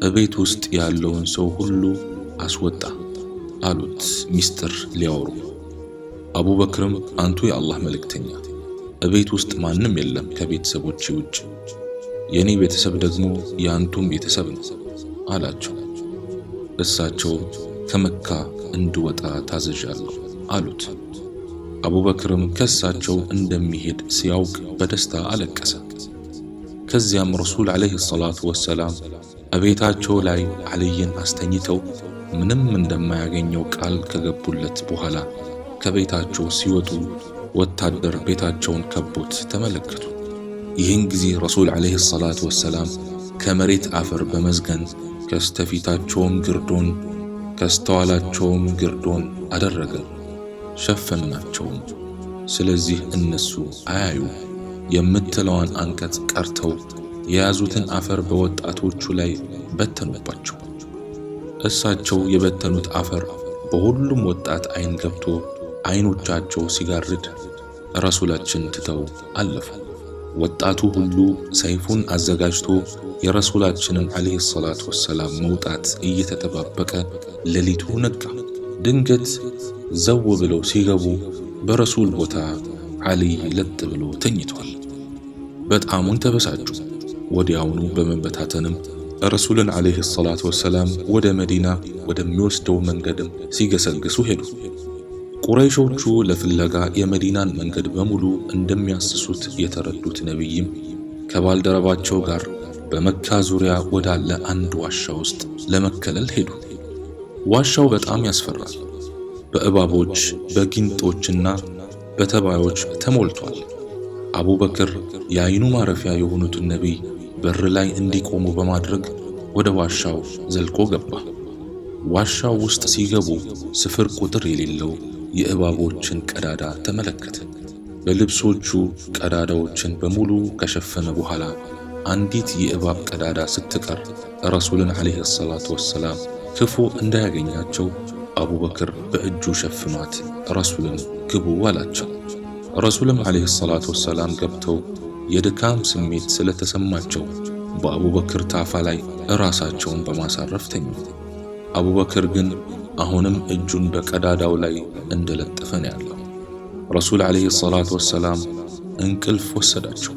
እቤት ውስጥ ያለውን ሰው ሁሉ አስወጣ አሉት ሚስጥር ሊያወሩ። አቡበክርም አንቱ የአላህ መልእክተኛ እቤት ውስጥ ማንም የለም ከቤተሰቦቼ ውጭ፣ የኔ ቤተሰብ ደግሞ የአንቱም ቤተሰብ ነው አላቸው። እሳቸው ከመካ እንድወጣ ታዘዣለሁ አሉት። አቡበክርም ከእሳቸው እንደሚሄድ ሲያውቅ በደስታ አለቀሰ። ከዚያም ረሱል ዓለይሂ ሰላቱ ወሰላም እቤታቸው ላይ ዓልይን አስተኝተው ምንም እንደማያገኘው ቃል ከገቡለት በኋላ ከቤታቸው ሲወጡ ወታደር ቤታቸውን ከቦት ተመለከቱ። ይህን ጊዜ ረሱል ዓለይሂ ሰላቱ ወሰላም ከመሬት አፈር በመዝገን ከስተፊታቸውም ግርዶን ከስተኋላቸውም ግርዶን አደረገ፣ ሸፈናቸውም። ስለዚህ እነሱ አያዩ የምትለዋን አንቀጽ ቀርተው የያዙትን አፈር በወጣቶቹ ላይ በተኑባቸው። እሳቸው የበተኑት አፈር በሁሉም ወጣት አይን ገብቶ አይኖቻቸው ሲጋርድ ረሱላችን ትተው አለፉ። ወጣቱ ሁሉ ሰይፉን አዘጋጅቶ የረሱላችንን ዓለይሂ ሰላቱ ወሰላም መውጣት እየተጠባበቀ ሌሊቱ ነጋ። ድንገት ዘው ብለው ሲገቡ በረሱል ቦታ ዓሊይ ለጥ ብሎ ተኝቷል። በጣሙን ተበሳጩ። ወዲያውኑ በመበታተንም ረሱልን ዓለይሂ ሰላቱ ወሰላም ወደ መዲና ወደሚወስደው መንገድም ሲገሰግሱ ሄዱ። ቁረይሾቹ ለፍለጋ የመዲናን መንገድ በሙሉ እንደሚያስሱት የተረዱት ነቢይም ከባልደረባቸው ጋር በመካ ዙሪያ ወዳለ አንድ ዋሻ ውስጥ ለመከለል ሄዱ። ዋሻው በጣም ያስፈራል። በእባቦች በጊንጦችና በተባዮች ተሞልቷል። አቡበክር የዓይኑ ማረፊያ የሆኑትን ነቢይ በር ላይ እንዲቆሙ በማድረግ ወደ ዋሻው ዘልቆ ገባ። ዋሻው ውስጥ ሲገቡ ስፍር ቁጥር የሌለው የእባቦችን ቀዳዳ ተመለከተ። በልብሶቹ ቀዳዳዎችን በሙሉ ከሸፈነ በኋላ አንዲት የእባብ ቀዳዳ ስትቀር ረሱልን ዓለይሂ ሰላቱ ወሰላም ክፉ እንዳያገኛቸው አቡበክር በእጁ ሸፍኗት ረሱልን ግቡ አላቸው። ረሱልም ዓለይሂ ሰላቱ ወሰላም ገብተው የድካም ስሜት ስለተሰማቸው በአቡበክር ታፋ ላይ ራሳቸውን በማሳረፍ ተኙ። አቡበክር ግን አሁንም እጁን በቀዳዳው ላይ እንደለጠፈ ነው ያለው። ረሱል ዓለይሂ ሰላቱ ወሰላም እንቅልፍ ወሰዳቸው።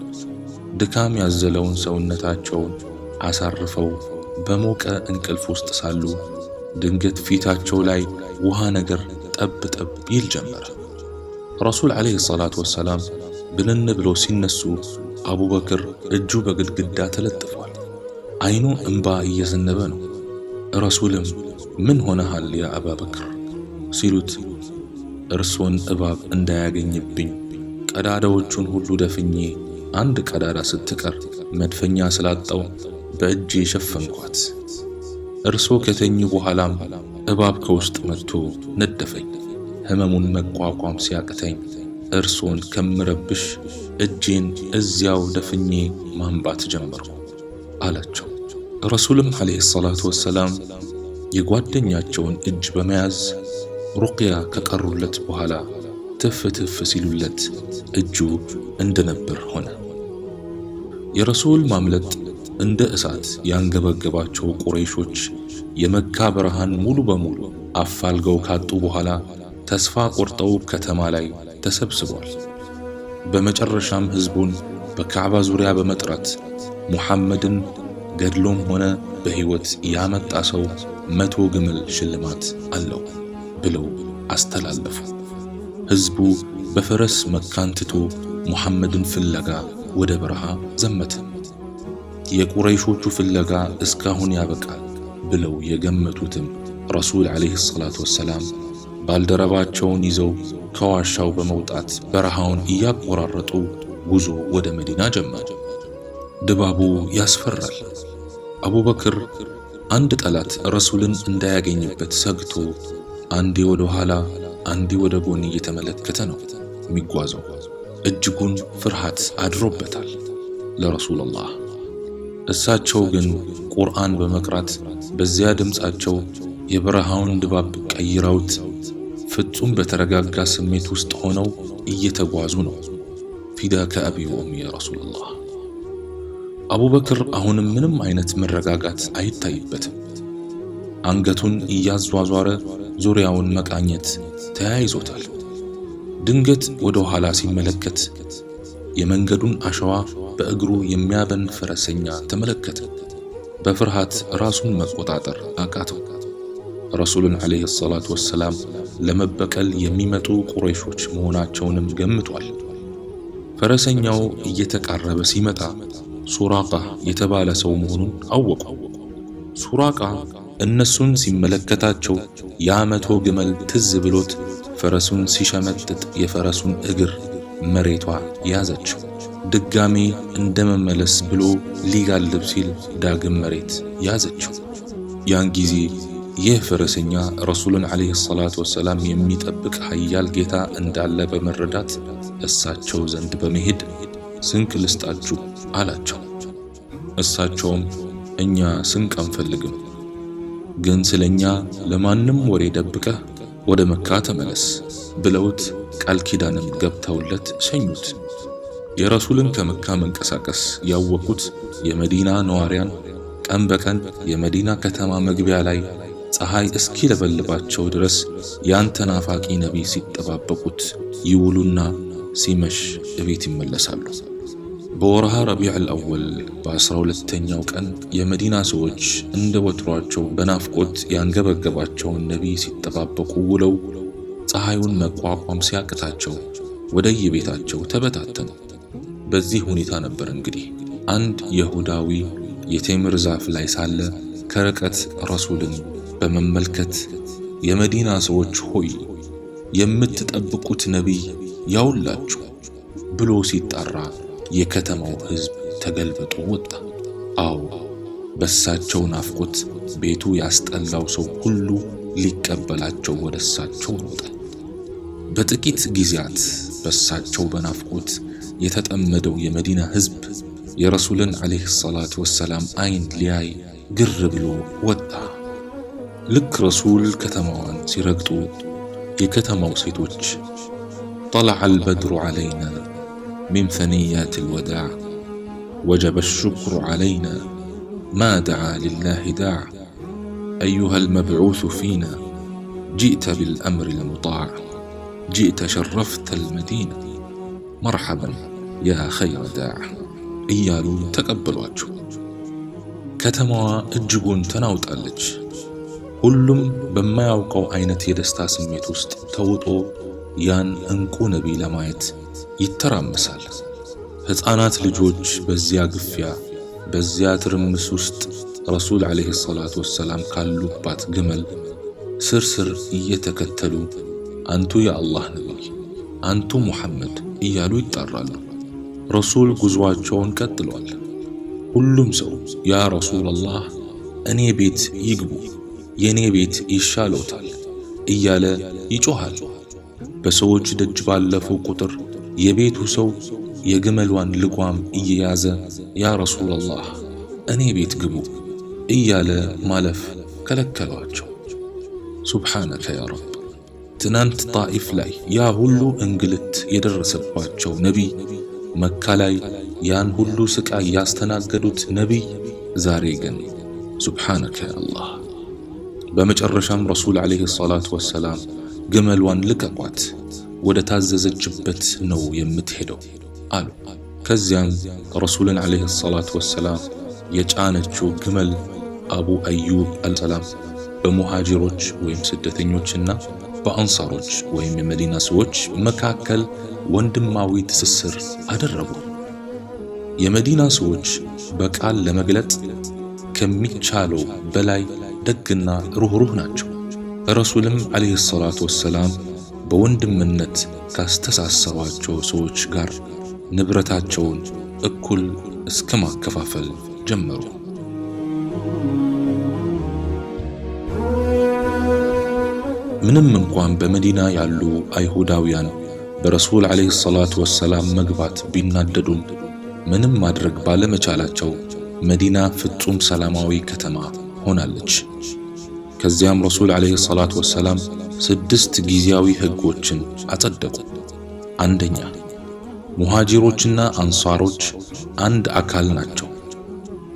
ድካም ያዘለውን ሰውነታቸውን አሳርፈው በሞቀ እንቅልፍ ውስጥ ሳሉ ድንገት ፊታቸው ላይ ውሃ ነገር ጠብ ጠብ ይል ጀመረ። ረሱል ዓለይሂ ሰላቱ ወሰላም ብንን ብለው ሲነሱ አቡበክር እጁ በግድግዳ ተለጥፏል። አይኑ እንባ እየዘነበ ነው። ረሱልም ምን ሆነሃል ያ አባበክር ሲሉት እርሶን እባብ እንዳያገኝብኝ ቀዳዳዎቹን ሁሉ ደፍኜ አንድ ቀዳዳ ስትቀር መድፈኛ ስላጣው በእጄ ሸፈንኳት። እርሶ ከተኙ በኋላም እባብ ከውስጥ መጥቶ ነደፈኝ። ህመሙን መቋቋም ሲያቅተኝ እርሶን ከምረብሽ እጄን እዚያው ደፍኜ ማንባት ጀመርኩ አላቸው። ረሱልም ዓለይሂ ሰላቱ ወሰላም የጓደኛቸውን እጅ በመያዝ ሩቅያ ከቀሩለት በኋላ ትፍ ትፍ ሲሉለት እጁ እንደነበር ሆነ። የረሱል ማምለጥ እንደ እሳት ያንገበገባቸው ቁረይሾች የመካ በረሃን ሙሉ በሙሉ አፋልገው ካጡ በኋላ ተስፋ ቆርጠው ከተማ ላይ ተሰብስቧል። በመጨረሻም ህዝቡን በካዕባ ዙሪያ በመጥራት ሙሐመድን ገድሎም ሆነ በህይወት ያመጣ ሰው 100 ግመል ሽልማት አለው ብለው አስተላለፉ። ህዝቡ በፈረስ መካን ትቶ ሙሐመድን ፍለጋ ወደ በረሃ ዘመተ። የቁረይሾቹ ፍለጋ እስካሁን ያበቃል ብለው የገመቱትም ረሱል ዓለይሂ ሰላቱ ወሰላም ባልደረባቸውን ይዘው ከዋሻው በመውጣት በረሃውን እያቆራረጡ ጉዞ ወደ መዲና ጀመሩ። ድባቡ ያስፈራል። አቡበክር አንድ ጠላት ረሱልን እንዳያገኝበት ሰግቶ አንዴ ወደ ኋላ አንዴ ወደ ጎን እየተመለከተ ነው የሚጓዘው። እጅጉን ፍርሃት አድሮበታል ለረሱላህ። እሳቸው ግን ቁርአን በመቅራት በዚያ ድምጻቸው የበረሃውን ድባብ ቀይረውት ፍጹም በተረጋጋ ስሜት ውስጥ ሆነው እየተጓዙ ነው። ፊዳከ አቢ ወኡሚ ያ ረሱላህ። አቡበክር አሁንም ምንም አይነት መረጋጋት አይታይበትም። አንገቱን እያዟዟረ ዙሪያውን መቃኘት ተያይዞታል። ድንገት ወደ ኋላ ሲመለከት የመንገዱን አሸዋ በእግሩ የሚያበን ፈረሰኛ ተመለከተ። በፍርሃት ራሱን መቆጣጠር አቃተው። ረሱሉን ዓለይሂ ሰላቱ ወሰላም ለመበቀል የሚመጡ ቁረይሾች መሆናቸውንም ገምቷል። ፈረሰኛው እየተቃረበ ሲመጣ ሱራቃ የተባለ ሰው መሆኑን አወቁ። ሱራቃ እነሱን ሲመለከታቸው ያ100 ግመል ትዝ ብሎት ፈረሱን ሲሸመጥጥ የፈረሱን እግር መሬቷ ያዘችው። ድጋሜ እንደመመለስ ብሎ ሊጋልብ ሲል ዳግም መሬት ያዘችው። ያን ጊዜ ይህ ፈረሰኛ ረሱሉን ዓለይሂ ሰላቱ ወሰላም የሚጠብቅ ኃያል ጌታ እንዳለ በመረዳት እሳቸው ዘንድ በመሄድ ስንቅ ልስጣችሁ አላቸው። እሳቸውም እኛ ስንቅ አንፈልግም፣ ግን ስለኛ ለማንም ወሬ ደብቀህ ወደ መካ ተመለስ ብለውት ቃል ኪዳንም ገብተውለት ሸኙት። የረሱልን ከመካ መንቀሳቀስ ያወቁት የመዲና ነዋሪያን ቀን በቀን የመዲና ከተማ መግቢያ ላይ ፀሐይ እስኪለበልባቸው ድረስ ያን ተናፋቂ ነቢይ ሲጠባበቁት ይውሉና ሲመሽ እቤት ይመለሳሉ። በወርሃ ረቢዑል አወል በ12ኛው ቀን የመዲና ሰዎች እንደ ወትሯቸው በናፍቆት ያንገበገባቸውን ነቢይ ሲጠባበቁ ውለው ፀሐዩን መቋቋም ሲያቅታቸው ወደየቤታቸው ተበታተኑ። በዚህ ሁኔታ ነበር እንግዲህ አንድ ይሁዳዊ የቴምር ዛፍ ላይ ሳለ ከርቀት ረሱልን በመመልከት የመዲና ሰዎች ሆይ የምትጠብቁት ነቢይ ያውላችሁ ብሎ ሲጣራ የከተማው ሕዝብ ተገልብጦ ወጣ። አዎ በሳቸው ናፍቆት ቤቱ ያስጠላው ሰው ሁሉ ሊቀበላቸው ወደ እሳቸው ወጣ። በጥቂት ጊዜያት በሳቸው በናፍቆት የተጠመደው የመዲና ሕዝብ የረሱልን ዓለይሂ ሰላቱ ወሰላም አይን ሊያይ ግር ብሎ ወጣ። ልክ ረሱል ከተማዋን ሲረግጡ የከተማው ሴቶች طلع البدر علينا من ثنيات الوداع وجب الشكر علينا ما دعا لله داع أيها المبعوث فينا جئت بالأمر المطاع جئت شرفت المدينة مرحبا يا خير داع እያሉ ተቀበሏቸው። ከተማዋ እጅጉን ተናውጣለች። ሁሉም በማያውቀው አይነት የደስታ ስሜት ውስጥ ተውጦ ያን እንቁ ነቢይ ለማየት ይተራመሳል። ሕፃናት ልጆች በዚያ ግፊያ በዚያ ትርምስ ውስጥ ረሱል ዓለይሂ ሰላቱ ወሰላም ካሉባት ግመል ስር እየተከተሉ አንቱ የአላህ ነቢይ፣ አንቱ ሙሐመድ እያሉ ይጣራሉ። ረሱል ጉዞአቸውን ቀጥሏል። ሁሉም ሰው ያ ረሱላላህ እኔ ቤት ይግቡ፣ የኔ ቤት ይሻለውታል እያለ ይጮሃል። በሰዎች ደጅ ባለፉ ቁጥር የቤቱ ሰው የግመሏን ልጓም እየያዘ ያ ረሱላላህ እኔ ቤት ግቡ እያለ ማለፍ ከለከሏቸው። ሱብሓነከ ያ ረብ። ትናንት ጣኢፍ ላይ ያ ሁሉ እንግልት የደረሰባቸው ነቢይ፣ መካ ላይ ያን ሁሉ ስቃይ ያስተናገዱት ነቢይ ዛሬ ግን ሱብሓነከ ያ አላህ። በመጨረሻም ረሱል ዓለይሂ ሰላቱ ወሰላም ግመሏን ልቀቋት፣ ወደ ታዘዘችበት ነው የምትሄደው አሉ። ከዚያም ረሱልን ዓለይሂ ሰላቱ ወሰላም የጫነችው ግመል አቡ አዩብ አልሰላም በሙሃጅሮች ወይም ስደተኞችና በአንሳሮች ወይም የመዲና ሰዎች መካከል ወንድማዊ ትስስር አደረጉ። የመዲና ሰዎች በቃል ለመግለጥ ከሚቻለው በላይ ደግና ሩህሩህ ናቸው። ረሱልም ዓለይሂ ሰላቱ ወሰላም በወንድምነት ካስተሳሰሯቸው ሰዎች ጋር ንብረታቸውን እኩል እስከ ማከፋፈል ጀመሩ። ምንም እንኳን በመዲና ያሉ አይሁዳውያን በረሱል ዓለይሂ ሰላቱ ወሰላም መግባት ቢናደዱም ምንም ማድረግ ባለመቻላቸው መዲና ፍጹም ሰላማዊ ከተማ ሆናለች። ከዚያም ረሱል ዓለይሂ ሰላቱ ወሰላም 6 ጊዜያዊ ሕጎችን አጸደቁ። አንደኛ፣ ሙሃጂሮችና አንሷሮች አንድ አካል ናቸው።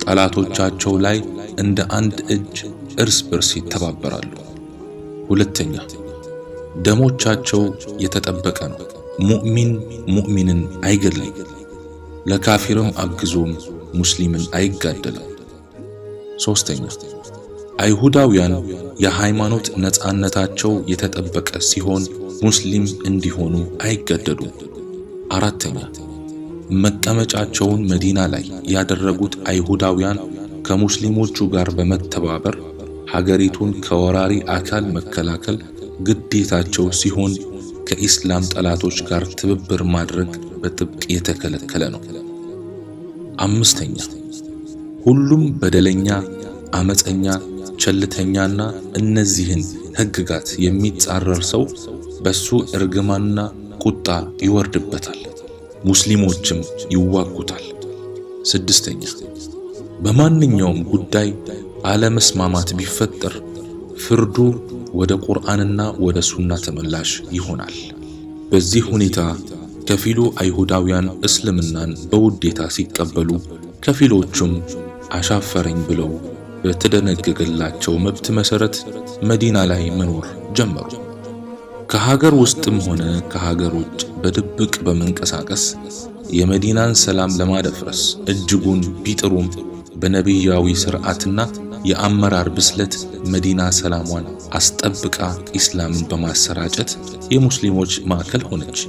ጠላቶቻቸው ላይ እንደ አንድ እጅ እርስ በርስ ይተባበራሉ። ሁለተኛ፣ ደሞቻቸው የተጠበቀ ነው። ሙእሚን ሙእሚንን አይገድልም፣ ለካፊርም አግዞም ሙስሊምን አይጋደልም። ሶስተኛ፣ አይሁዳውያን የሃይማኖት ነፃነታቸው የተጠበቀ ሲሆን ሙስሊም እንዲሆኑ አይገደዱም። አራተኛ፣ መቀመጫቸውን መዲና ላይ ያደረጉት አይሁዳውያን ከሙስሊሞቹ ጋር በመተባበር ሀገሪቱን ከወራሪ አካል መከላከል ግዴታቸው ሲሆን ከኢስላም ጠላቶች ጋር ትብብር ማድረግ በጥብቅ የተከለከለ ነው። አምስተኛ፣ ሁሉም በደለኛ፣ አመፀኛ፣ ቸልተኛና እነዚህን ሕግጋት የሚጻረር ሰው በሱ እርግማንና ቁጣ ይወርድበታል፣ ሙስሊሞችም ይዋጉታል። ስድስተኛ፣ በማንኛውም ጉዳይ አለመስማማት ቢፈጠር ፍርዱ ወደ ቁርአንና ወደ ሱና ተመላሽ ይሆናል። በዚህ ሁኔታ ከፊሉ አይሁዳውያን እስልምናን በውዴታ ሲቀበሉ፣ ከፊሎቹም አሻፈረኝ ብለው በተደነገገላቸው መብት መሰረት መዲና ላይ መኖር ጀመሩ። ከሀገር ውስጥም ሆነ ከሀገር ውጭ በድብቅ በመንቀሳቀስ የመዲናን ሰላም ለማደፍረስ እጅጉን ቢጥሩም በነቢያዊ ሥርዓትና የአመራር ብስለት መዲና ሰላሟን አስጠብቃ ኢስላምን በማሰራጨት የሙስሊሞች ማዕከል ሆነች።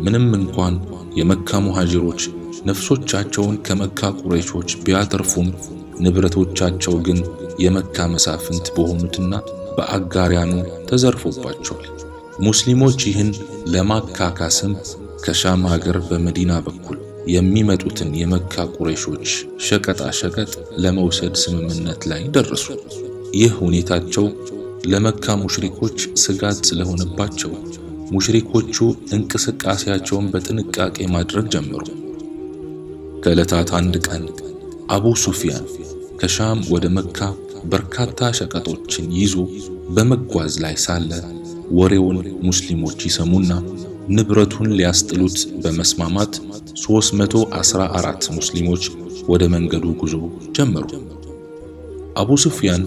ምንም እንኳን የመካ ሙሃጅሮች ነፍሶቻቸውን ከመካ ቁረይሾች ቢያተርፉም ንብረቶቻቸው ግን የመካ መሳፍንት በሆኑትና በአጋሪያኑ ተዘርፎባቸዋል። ሙስሊሞች ይህን ለማካካስም ከሻም ሀገር በመዲና በኩል የሚመጡትን የመካ ቁረይሾች ሸቀጣ ሸቀጥ ለመውሰድ ስምምነት ላይ ደረሱ። ይህ ሁኔታቸው ለመካ ሙሽሪኮች ስጋት ስለሆነባቸው ሙሽሪኮቹ እንቅስቃሴያቸውን በጥንቃቄ ማድረግ ጀመሩ። ከዕለታት አንድ ቀን አቡ ሱፊያን ከሻም ወደ መካ በርካታ ሸቀጦችን ይዞ በመጓዝ ላይ ሳለ ወሬውን ሙስሊሞች ይሰሙና ንብረቱን ሊያስጥሉት በመስማማት 314 ሙስሊሞች ወደ መንገዱ ጉዞ ጀመሩ። አቡ ሱፊያን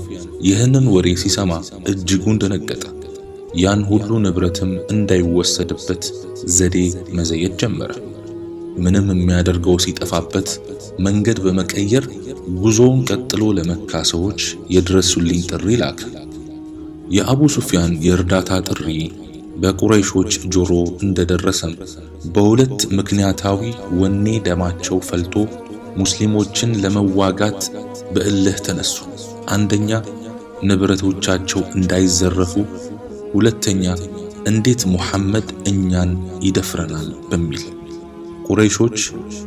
ይህንን ወሬ ሲሰማ እጅጉን ደነገጠ። ያን ሁሉ ንብረትም እንዳይወሰድበት ዘዴ መዘየድ ጀመረ። ምንም የሚያደርገው ሲጠፋበት መንገድ በመቀየር ጉዞውን ቀጥሎ ለመካ ሰዎች የድረሱልኝ ጥሪ ላከ። የአቡ ሱፊያን የእርዳታ ጥሪ በቁረይሾች ጆሮ እንደደረሰም በሁለት ምክንያታዊ ወኔ ደማቸው ፈልቶ ሙስሊሞችን ለመዋጋት በእልህ ተነሱ። አንደኛ ንብረቶቻቸው እንዳይዘረፉ፣ ሁለተኛ እንዴት ሙሐመድ እኛን ይደፍረናል በሚል። ቁረይሾች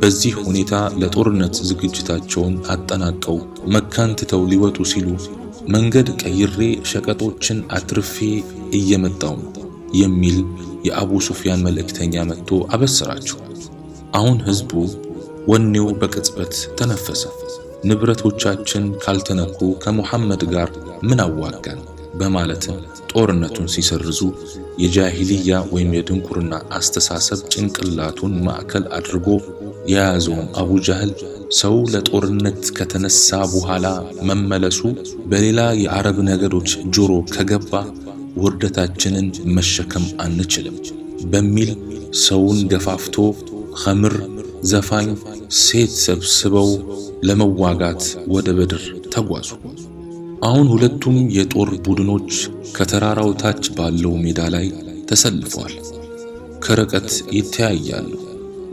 በዚህ ሁኔታ ለጦርነት ዝግጅታቸውን አጠናቀው መካን ትተው ሊወጡ ሲሉ መንገድ ቀይሬ ሸቀጦችን አትርፌ እየመጣው የሚል የአቡ ሱፊያን መልእክተኛ መጥቶ አበሰራቸው። አሁን ህዝቡ ወኔው በቅጽበት ተነፈሰ። ንብረቶቻችን ካልተነኩ ከሙሐመድ ጋር ምን አዋጋን በማለትም ጦርነቱን ሲሰርዙ የጃሂልያ ወይም የድንቁርና አስተሳሰብ ጭንቅላቱን ማዕከል አድርጎ የያዘውን አቡ ጃህል ሰው ለጦርነት ከተነሳ በኋላ መመለሱ በሌላ የአረብ ነገዶች ጆሮ ከገባ ውርደታችንን መሸከም አንችልም በሚል ሰውን ገፋፍቶ ኸምር፣ ዘፋኝ፣ ሴት ሰብስበው ለመዋጋት ወደ በድር ተጓዙ። አሁን ሁለቱም የጦር ቡድኖች ከተራራው ታች ባለው ሜዳ ላይ ተሰልፈዋል። ከርቀት ይተያያሉ።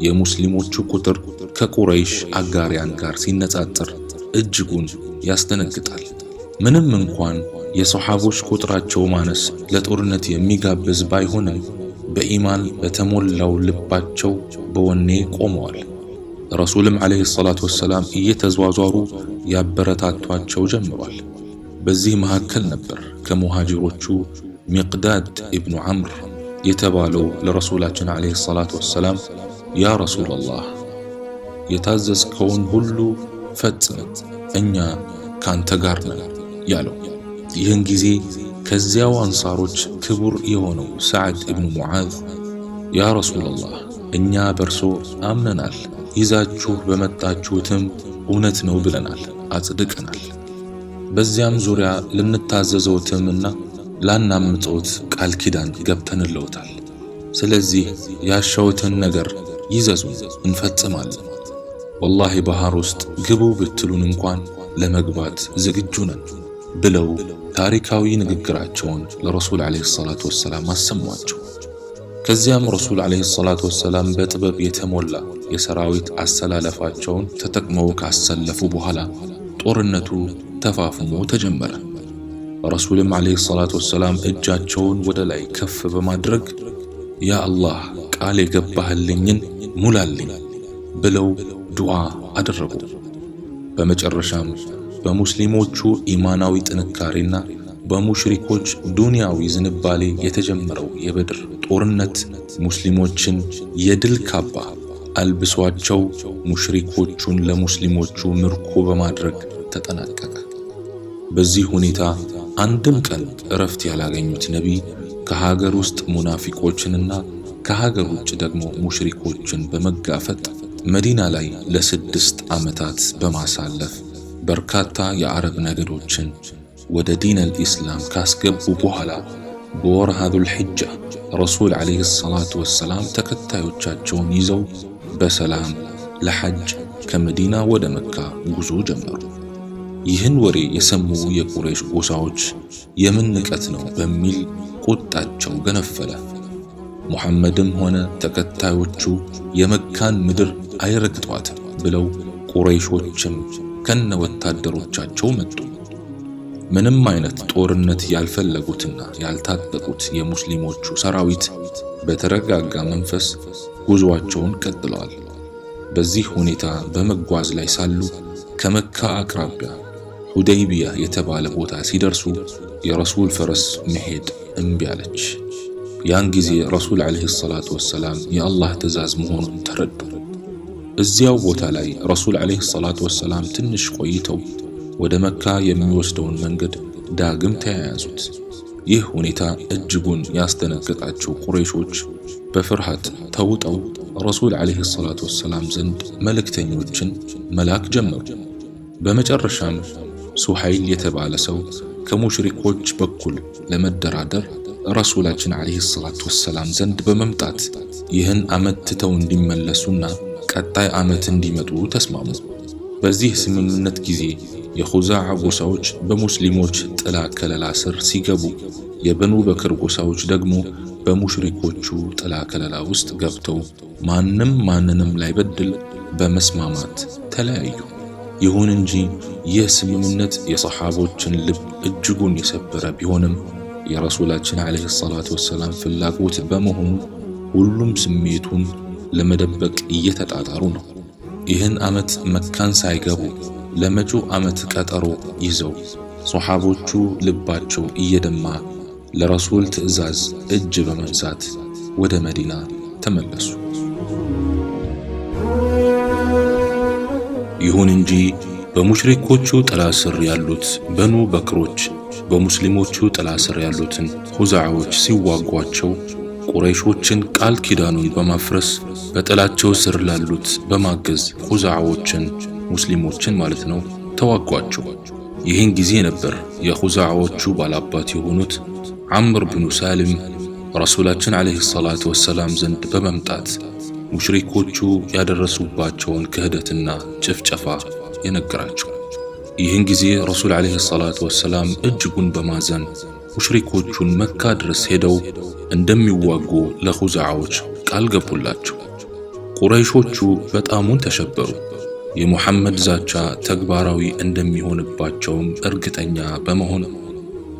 የሙስሊሞቹ ቁጥር ከቁረይሽ አጋሪያን ጋር ሲነጻጸር እጅጉን ያስደነግጣል። ምንም እንኳን የሰሓቦች ቁጥራቸው ማነስ ለጦርነት የሚጋብዝ ባይሆንም በኢማን በተሞላው ልባቸው በወኔ ቆመዋል። ረሱልም ዓለይሂ ሰላቱ ወሰላም እየተዟዟሩ ያበረታቷቸው ጀምሯል። በዚህ መካከል ነበር ከሙሃጅሮቹ ሚቅዳድ ኢብኑ ዐምር የተባለው ለረሱላችን ዓለይሂ ሰላቱ ወሰላም ያ ረሱለላህ የታዘዝከውን ሁሉ ፈጽም፣ እኛ ካንተ ጋር ነን ያለው። ይህን ጊዜ ከዚያው አንሳሮች ክቡር የሆነው ሰዕድ ኢብኑ ሙዓዝ ያ ረሱለላህ እኛ በርሶ አምነናል፣ ይዛችሁ በመጣችሁትም እውነት ነው ብለናል፣ አጽድቀናል። በዚያም ዙሪያ ልንታዘዘውትምና ላናምፀውት ቃል ኪዳን ገብተንለውታል። ስለዚህ ያሻውትን ነገር ይዘዙን እንፈጽማለን። ወላሂ ባህር ውስጥ ግቡ ብትሉን እንኳን ለመግባት ዝግጁ ነን ብለው ታሪካዊ ንግግራቸውን ለረሱል ዓለይሂ ሰላቱ ወሰላም አሰሟቸው። ከዚያም ረሱል ዓለይሂ ሰላቱ ወሰላም በጥበብ የተሞላ የሰራዊት አሰላለፋቸውን ተጠቅመው ካሰለፉ በኋላ ጦርነቱ ተፋፍሞ ተጀመረ። ረሱልም ዓለይሂ ሰላቱ ወሰላም እጃቸውን ወደ ላይ ከፍ በማድረግ ያ አላህ ቃል የገባህልኝን ሙላልኝ ብለው ዱዓ አደረጉ። በመጨረሻም በሙስሊሞቹ ኢማናዊ ጥንካሬና በሙሽሪኮች ዱንያዊ ዝንባሌ የተጀመረው የበድር ጦርነት ሙስሊሞችን የድል ካባ አልብሷቸው ሙሽሪኮቹን ለሙስሊሞቹ ምርኮ በማድረግ ተጠናቀቀ። በዚህ ሁኔታ አንድም ቀን እረፍት ያላገኙት ነቢይ ከሀገር ውስጥ ሙናፊቆችንና ከሀገር ውጭ ደግሞ ሙሽሪኮችን በመጋፈጥ መዲና ላይ ለ6 ዓመታት በማሳለፍ በርካታ የአረብ ነገዶችን ወደ ዲን አልኢስላም ካስገቡ በኋላ በወርሃ ዙል ሒጃ ረሱል ዓለይሂ ሰላቱ ወሰላም ተከታዮቻቸውን ይዘው በሰላም ለሐጅ ከመዲና ወደ መካ ጉዞ ጀመሩ። ይህን ወሬ የሰሙ የቁረይሽ ጎሳዎች የምን ንቀት ነው በሚል ቁጣቸው ገነፈለ። ሙሐመድም ሆነ ተከታዮቹ የመካን ምድር አይረግጧትም ብለው ቁረይሾችም ከነ ወታደሮቻቸው መጡ። ምንም አይነት ጦርነት ያልፈለጉትና ያልታጠቁት የሙስሊሞቹ ሰራዊት በተረጋጋ መንፈስ ጉዞአቸውን ቀጥለዋል። በዚህ ሁኔታ በመጓዝ ላይ ሳሉ ከመካ አቅራቢያ ሁደይቢያ የተባለ ቦታ ሲደርሱ የረሱል ፈረስ መሄድ እምቢ አለች። ያን ጊዜ ረሱል ዓለይሂ ሰላቱ ወሰላም የአላህ ትእዛዝ መሆኑን ተረዱ። እዚያው ቦታ ላይ ረሱል ዓለይሂ ሰላቱ ወሰላም ትንሽ ቆይተው ወደ መካ የሚወስደውን መንገድ ዳግም ተያያዙት። ይህ ሁኔታ እጅጉን ያስደነገጣቸው ቁረይሾች በፍርሃት ተውጠው ረሱል ዓለይሂ ሰላቱ ወሰላም ዘንድ መልእክተኞችን መላክ ጀመሩ። በመጨረሻም ሱሐይል የተባለ ሰው ከሙሽሪኮች በኩል ለመደራደር ረሱላችን ዓለይሂ ሰላቱ ወሰላም ዘንድ በመምጣት ይህን ዓመት ትተው እንዲመለሱና ቀጣይ ዓመት እንዲመጡ ተስማሙ። በዚህ ስምምነት ጊዜ የኹዛዓ ጎሳዎች በሙስሊሞች ጥላ ከለላ ስር ሲገቡ፣ የበኑ በክር ጎሳዎች ደግሞ በሙሽሪኮቹ ጥላ ከለላ ውስጥ ገብተው ማንም ማንንም ላይበድል በመስማማት ተለያዩ። ይሁን እንጂ ይህ ስምምነት የሰሓቦችን ልብ እጅጉን የሰበረ ቢሆንም የረሱላችን ዓለይሂ ሰላቱ ወሰላም ፍላጎት በመሆኑ ሁሉም ስሜቱን ለመደበቅ እየተጣጣሩ ነው። ይህን ዓመት መካን ሳይገቡ ለመጪው ዓመት ቀጠሮ ይዘው ሶሓቦቹ ልባቸው እየደማ ለረሱል ትእዛዝ እጅ በመንሳት ወደ መዲና ተመለሱ። ይሁን እንጂ በሙሽሪኮቹ ጥላ ስር ያሉት በኑ በክሮች በሙስሊሞቹ ጥላ ስር ያሉትን ኹዛዓዎች ሲዋጓቸው ቁረይሾችን ቃል ኪዳኑን በማፍረስ በጥላቸው ስር ላሉት በማገዝ ኹዛዓዎችን ሙስሊሞችን ማለት ነው ተዋጓቸው። ይህን ጊዜ ነበር የኹዛዓዎቹ ባላባት የሆኑት ዐምር ብኑ ሳልም ረሱላችን ዓለይሂ ሰላቱ ወሰላም ዘንድ በመምጣት ሙሽሪኮቹ ያደረሱባቸውን ክህደትና ጭፍጨፋ የነገራቸው። ይህን ጊዜ ረሱል ዓለይሂ ሰላቱ ወሰላም እጅጉን በማዘን ሙሽሪኮቹን መካ ድረስ ሄደው እንደሚዋጉ ለኹዛዓዎች ቃል ገቡላቸው። ቁረይሾቹ በጣሙን ተሸበሩ። የሙሐመድ ዛቻ ተግባራዊ እንደሚሆንባቸውም እርግጠኛ በመሆን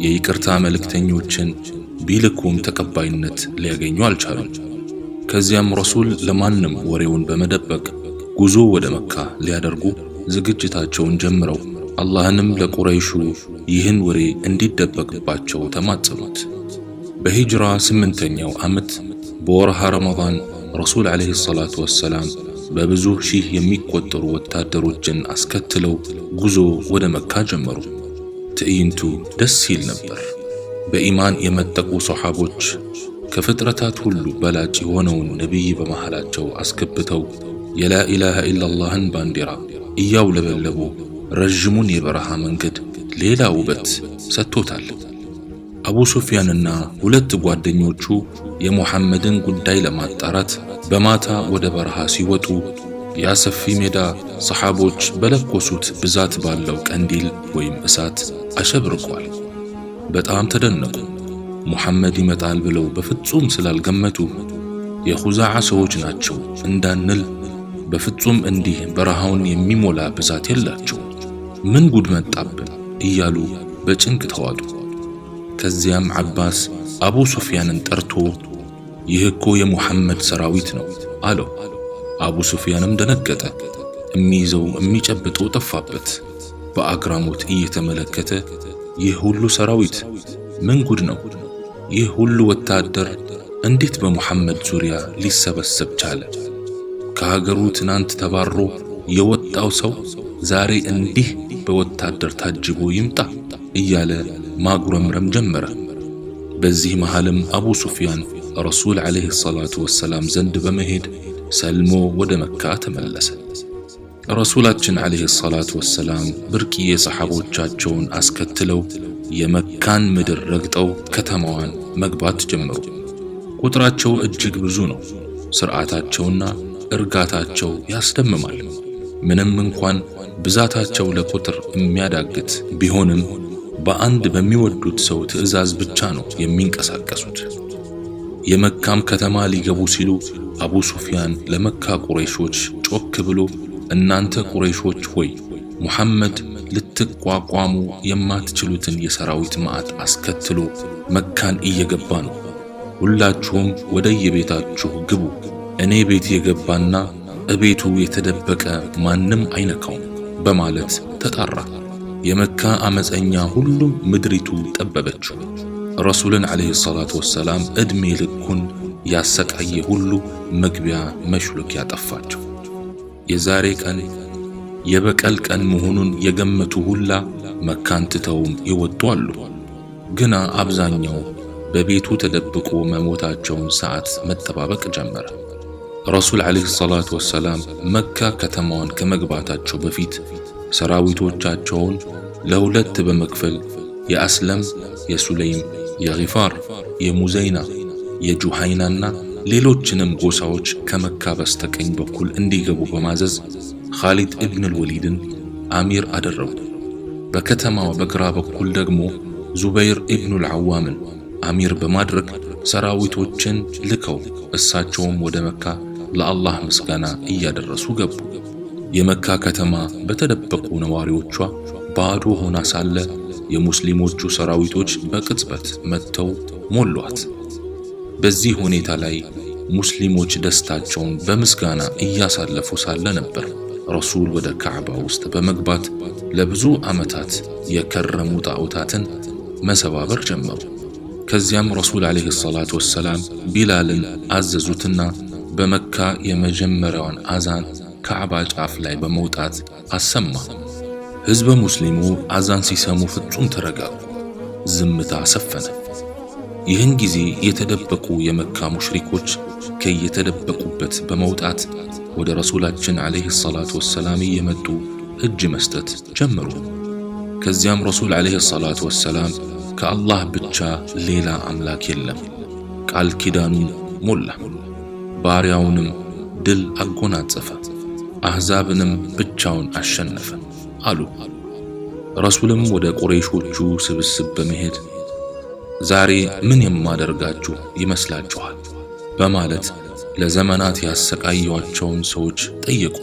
የይቅርታ መልእክተኞችን ቢልኩም ተቀባይነት ሊያገኙ አልቻሉም። ከዚያም ረሱል ለማንም ወሬውን በመደበቅ ጉዞ ወደ መካ ሊያደርጉ ዝግጅታቸውን ጀምረው አላህንም ለቁረይሹ ይህን ወሬ እንዲደበቅባቸው ተማጸኑት። በሂጅራ 8ኛው ዓመት በወርሃ ረመዳን ረሱል ዓለይሂ ሰላቱ ወሰላም በብዙ ሺህ የሚቆጠሩ ወታደሮችን አስከትለው ጉዞ ወደ መካ ጀመሩ። ትዕይንቱ ደስ ይል ነበር። በኢማን የመጠቁ ሶሐቦች ከፍጥረታት ሁሉ በላጭ የሆነውን ነቢይ በመሃላቸው አስገብተው የላኢላሃ ኢላላህን ባንዲራ እያውለበለቡ ረዥሙን የበረሃ መንገድ ሌላ ውበት ሰጥቶታል። አቡ ሱፊያንና ሁለት ጓደኞቹ የሙሐመድን ጉዳይ ለማጣራት በማታ ወደ በረሃ ሲወጡ ያ ሰፊ ሜዳ ሰሐቦች በለኮሱት ብዛት ባለው ቀንዲል ወይም እሳት አሸብርቋል። በጣም ተደነቁ። ሙሐመድ ይመጣል ብለው በፍጹም ስላልገመቱ የኹዛዓ ሰዎች ናቸው እንዳንል በፍጹም እንዲህ በረሃውን የሚሞላ ብዛት የላቸው፣ ምን ጉድ መጣብን እያሉ በጭንቅ ተዋጡ። ከዚያም ዓባስ አቡ ሱፊያንን ጠርቶ ይህ እኮ የሙሐመድ ሰራዊት ነው አለው። አቡ ሱፊያንም ደነገጠ። የሚይዘው የሚጨብጠው ጠፋበት። በአግራሞት እየተመለከተ ይህ ሁሉ ሰራዊት ምን ጉድ ነው? ይህ ሁሉ ወታደር እንዴት በሙሐመድ ዙሪያ ሊሰበሰብ ቻለ? ከሀገሩ ትናንት ተባሮ የወጣው ሰው ዛሬ እንዲህ በወታደር ታጅቦ ይምጣ እያለ ማጉረምረም ጀመረ። በዚህ መሃልም አቡ ሱፊያን ረሱል ዓለይሂ ሰላቱ ወሰላም ዘንድ በመሄድ ሰልሞ ወደ መካ ተመለሰ። ረሱላችን ዓለይሂ ሰላቱ ወሰላም ብርቅዬ ሰሐቦቻቸውን አስከትለው የመካን ምድር ረግጠው ከተማዋን መግባት ጀመሩ። ቁጥራቸው እጅግ ብዙ ነው። ሥርዓታቸውና እርጋታቸው ያስደምማል። ምንም እንኳን ብዛታቸው ለቁጥር የሚያዳግት ቢሆንም በአንድ በሚወዱት ሰው ትዕዛዝ ብቻ ነው የሚንቀሳቀሱት። የመካም ከተማ ሊገቡ ሲሉ አቡ ሱፊያን ለመካ ቁረይሾች ጮክ ብሎ እናንተ ቁረይሾች ሆይ ሙሐመድ ልትቋቋሙ የማትችሉትን የሰራዊት ማዕት አስከትሎ መካን እየገባ ነው። ሁላችሁም ወደ የቤታችሁ ግቡ። እኔ ቤት የገባና እቤቱ የተደበቀ ማንም አይነካውም በማለት ተጣራ። የመካ አመፀኛ ሁሉ ምድሪቱ ጠበበችው። ረሱልን ዓለይሂ ሰላቱ ወሰላም ዕድሜ ልኩን ያሰቃየ ሁሉ መግቢያ መሽሎኪያ ጠፋቸው። የዛሬ ቀን የበቀል ቀን መሆኑን የገመቱ ሁላ መካን ትተውም ይወጡ አሉ። ግና አብዛኛው በቤቱ ተደብቆ መሞታቸውን ሰዓት መጠባበቅ ጀመረ። ረሱል ዓለይሂ ሰላቱ ወሰላም መካ ከተማዋን ከመግባታቸው በፊት ሰራዊቶቻቸውን ለሁለት በመክፈል የአስለም፣ የሱለይም፣ የጊፋር፣ የሙዘይና፣ የጁሃይናና ሌሎችንም ጎሳዎች ከመካ በስተቀኝ በኩል እንዲገቡ በማዘዝ ኻሊድ ኢብን አልወሊድን አሚር አደረጉ። በከተማው በግራ በኩል ደግሞ ዙበይር ኢብኑ አልዓዋምን አሚር በማድረግ ሰራዊቶችን ልከው እሳቸውም ወደ መካ ለአላህ ምስጋና እያደረሱ ገቡ። የመካ ከተማ በተደበቁ ነዋሪዎቿ ባዶ ሆና ሳለ የሙስሊሞቹ ሰራዊቶች በቅጽበት መጥተው ሞሏት። በዚህ ሁኔታ ላይ ሙስሊሞች ደስታቸውን በምስጋና እያሳለፉ ሳለ ነበር ረሱል ወደ ካዕባ ውስጥ በመግባት ለብዙ ዓመታት የከረሙ ጣዖታትን መሰባበር ጀመሩ። ከዚያም ረሱል ዓለይሂ ሰላቱ ወሰላም ቢላልን አዘዙትና በመካ የመጀመሪያውን አዛን ካዕባ ጫፍ ላይ በመውጣት አሰማ። ሕዝበ ሙስሊሙ አዛን ሲሰሙ ፍጹም ተረጋጉ፣ ዝምታ ሰፈነ። ይህን ጊዜ የተደበቁ የመካ ሙሽሪኮች ከየተደበቁበት በመውጣት ወደ ረሱላችን ዓለይሂ ሰላቱ ወሰላም እየመጡ እጅ መስጠት ጀመሩ። ከዚያም ረሱል ዓለይሂ ሰላቱ ወሰላም ከአላህ ብቻ ሌላ አምላክ የለም ቃል ኪዳኑን ሞላ፣ ባሪያውንም ድል አጎናጸፈ፣ አሕዛብንም ብቻውን አሸነፈ አሉ። ረሱልም ወደ ቁረይሾቹ ስብስብ በመሄድ ዛሬ ምን የማደርጋችሁ ይመስላችኋል በማለት ለዘመናት ያሰቃዩዋቸውን ሰዎች ጠየቁ።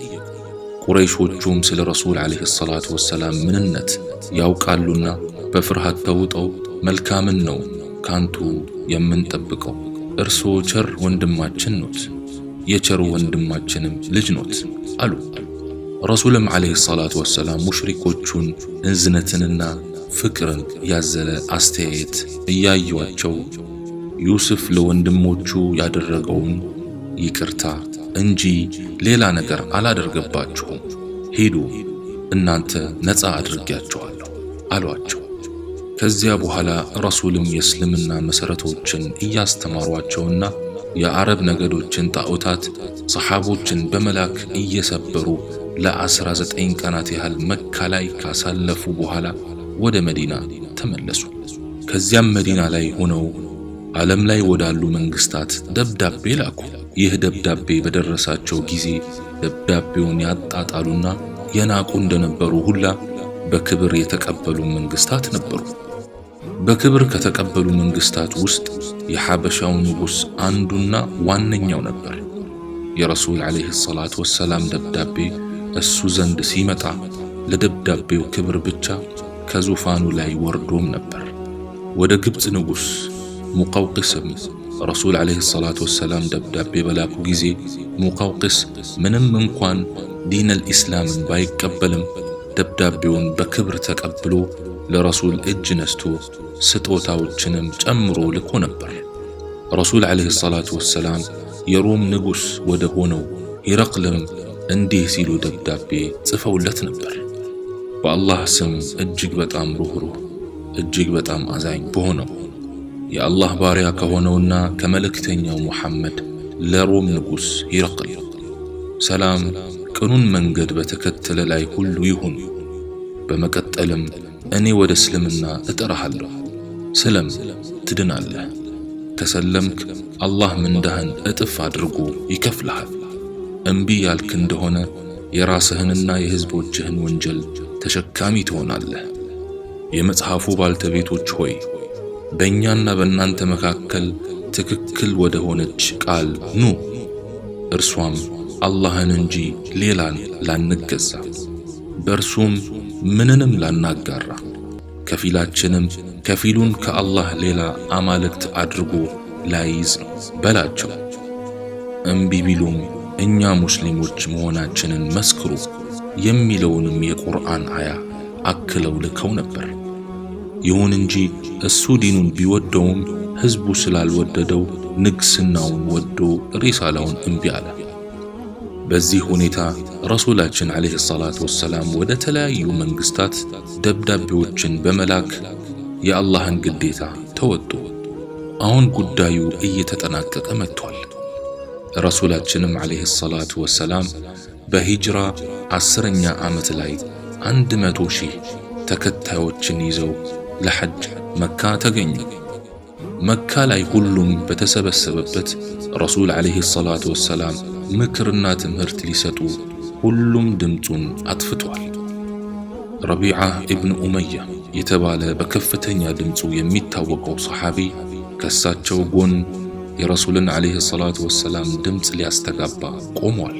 ቁረይሾቹም ስለ ረሱል ዓለይሂ ሰላቱ ወሰላም ምንነት ያውቃሉና በፍርሃት ተውጠው መልካምን ነው ካንቱ የምንጠብቀው፣ እርስዎ ቸር ወንድማችን ኖት፣ የቸሩ ወንድማችንም ልጅ ኖት አሉ። ረሱልም ዓለይሂ ሰላቱ ወሰላም ሙሽሪኮቹን እዝነትንና ፍቅርን ያዘለ አስተያየት እያዩዋቸው ዩሱፍ ለወንድሞቹ ያደረገውን ይቅርታ እንጂ ሌላ ነገር አላደርገባችሁም፣ ሂዱ እናንተ ነፃ አድርጌያችኋለሁ አሏቸው። ከዚያ በኋላ ረሱልም የእስልምና መሰረቶችን እያስተማሯቸውና የአረብ ነገዶችን ጣዖታት ሰሓቦችን በመላክ እየሰበሩ ለ19 ቀናት ያህል መካ ላይ ካሳለፉ በኋላ ወደ መዲና ተመለሱ። ከዚያም መዲና ላይ ሆነው ዓለም ላይ ወዳሉ መንግስታት ደብዳቤ ላኩ። ይህ ደብዳቤ በደረሳቸው ጊዜ ደብዳቤውን ያጣጣሉና የናቁ እንደነበሩ ሁላ በክብር የተቀበሉ መንግስታት ነበሩ። በክብር ከተቀበሉ መንግስታት ውስጥ የሐበሻው ንጉስ አንዱና ዋነኛው ነበር። የረሱል ዓለይሂ ሰላቱ ወሰላም ደብዳቤ እሱ ዘንድ ሲመጣ ለደብዳቤው ክብር ብቻ ከዙፋኑ ላይ ወርዶም ነበር። ወደ ግብጽ ንጉስ ሙቀውቅስም ረሱል ዓለይሂ ሰላቱ ወሰላም ደብዳቤ በላኩ ጊዜ ሙቀውቅስ ምንም እንኳን ዲነል ኢስላምን ባይቀበልም ደብዳቤውን በክብር ተቀብሎ ለረሱል እጅ ነስቶ ስጦታዎችንም ጨምሮ ልኮ ነበር። ረሱል ዓለይሂ ሰላቱ ወሰላም የሮም ንጉስ ወደ ሆነው ሂረቅልም እንዲህ ሲሉ ደብዳቤ ጽፈውለት ነበር። በአላህ ስም እጅግ በጣም ሩህሩህ እጅግ በጣም አዛኝ በሆነው የአላህ ባሪያ ከሆነውና ከመልእክተኛው ሙሐመድ ለሮም ንጉስ ሂረቅል ሰላም ቅኑን መንገድ በተከተለ ላይ ሁሉ ይሁን። በመቀጠልም እኔ ወደ እስልምና እጠራሃለሁ፣ ስለም ትድናለህ። ከሰለምክ አላህ ምንዳህን እጥፍ አድርጎ ይከፍልሃል። እምቢ ያልክ እንደሆነ የራስህንና የህዝቦችህን ወንጀል ተሸካሚ ትሆናለህ። የመጽሐፉ ባልተቤቶች ሆይ በእኛና በእናንተ መካከል ትክክል ወደ ሆነች ቃል ኑ፣ እርሷም አላህን እንጂ ሌላን ላንገዛ፣ በእርሱም ምንንም ላናጋራ፣ ከፊላችንም ከፊሉን ከአላህ ሌላ አማልክት አድርጎ ላይዝ ነው በላቸው። እምቢ ቢሉም እኛ ሙስሊሞች መሆናችንን መስክሩ የሚለውንም የቁርአን አያ አክለው ልከው ነበር። ይሁን እንጂ እሱ ዲኑን ቢወደውም ህዝቡ ስላልወደደው ንግስናውን ወዶ ሪሳላውን እምቢ አለ። በዚህ ሁኔታ ረሱላችን ዓለይሂ ሰላቱ ወሰላም ወደ ተለያዩ መንግስታት ደብዳቤዎችን በመላክ የአላህን ግዴታ ተወጡ። አሁን ጉዳዩ እየተጠናቀቀ መጥቷል። ረሱላችንም ዓለይሂ ሰላቱ ወሰላም በሂጅራ 10ኛ ዓመት ላይ 100,000 ተከታዮችን ይዘው ለሐጅ መካ ተገኙ። መካ ላይ ሁሉም በተሰበሰበበት ረሱል ዓለይሂ ሰላቱ ወሰላም ምክርና ትምህርት ሊሰጡ ሁሉም ድምፁን አጥፍቷል። ረቢዓ ኢብኑ ኡመያ የተባለ በከፍተኛ ድምፁ የሚታወቀው ሰሓቢ ከሳቸው ጎን የረሱልን ዓለይሂ ሰላቱ ወሰላም ድምፅ ሊያስተጋባ ቆሟል።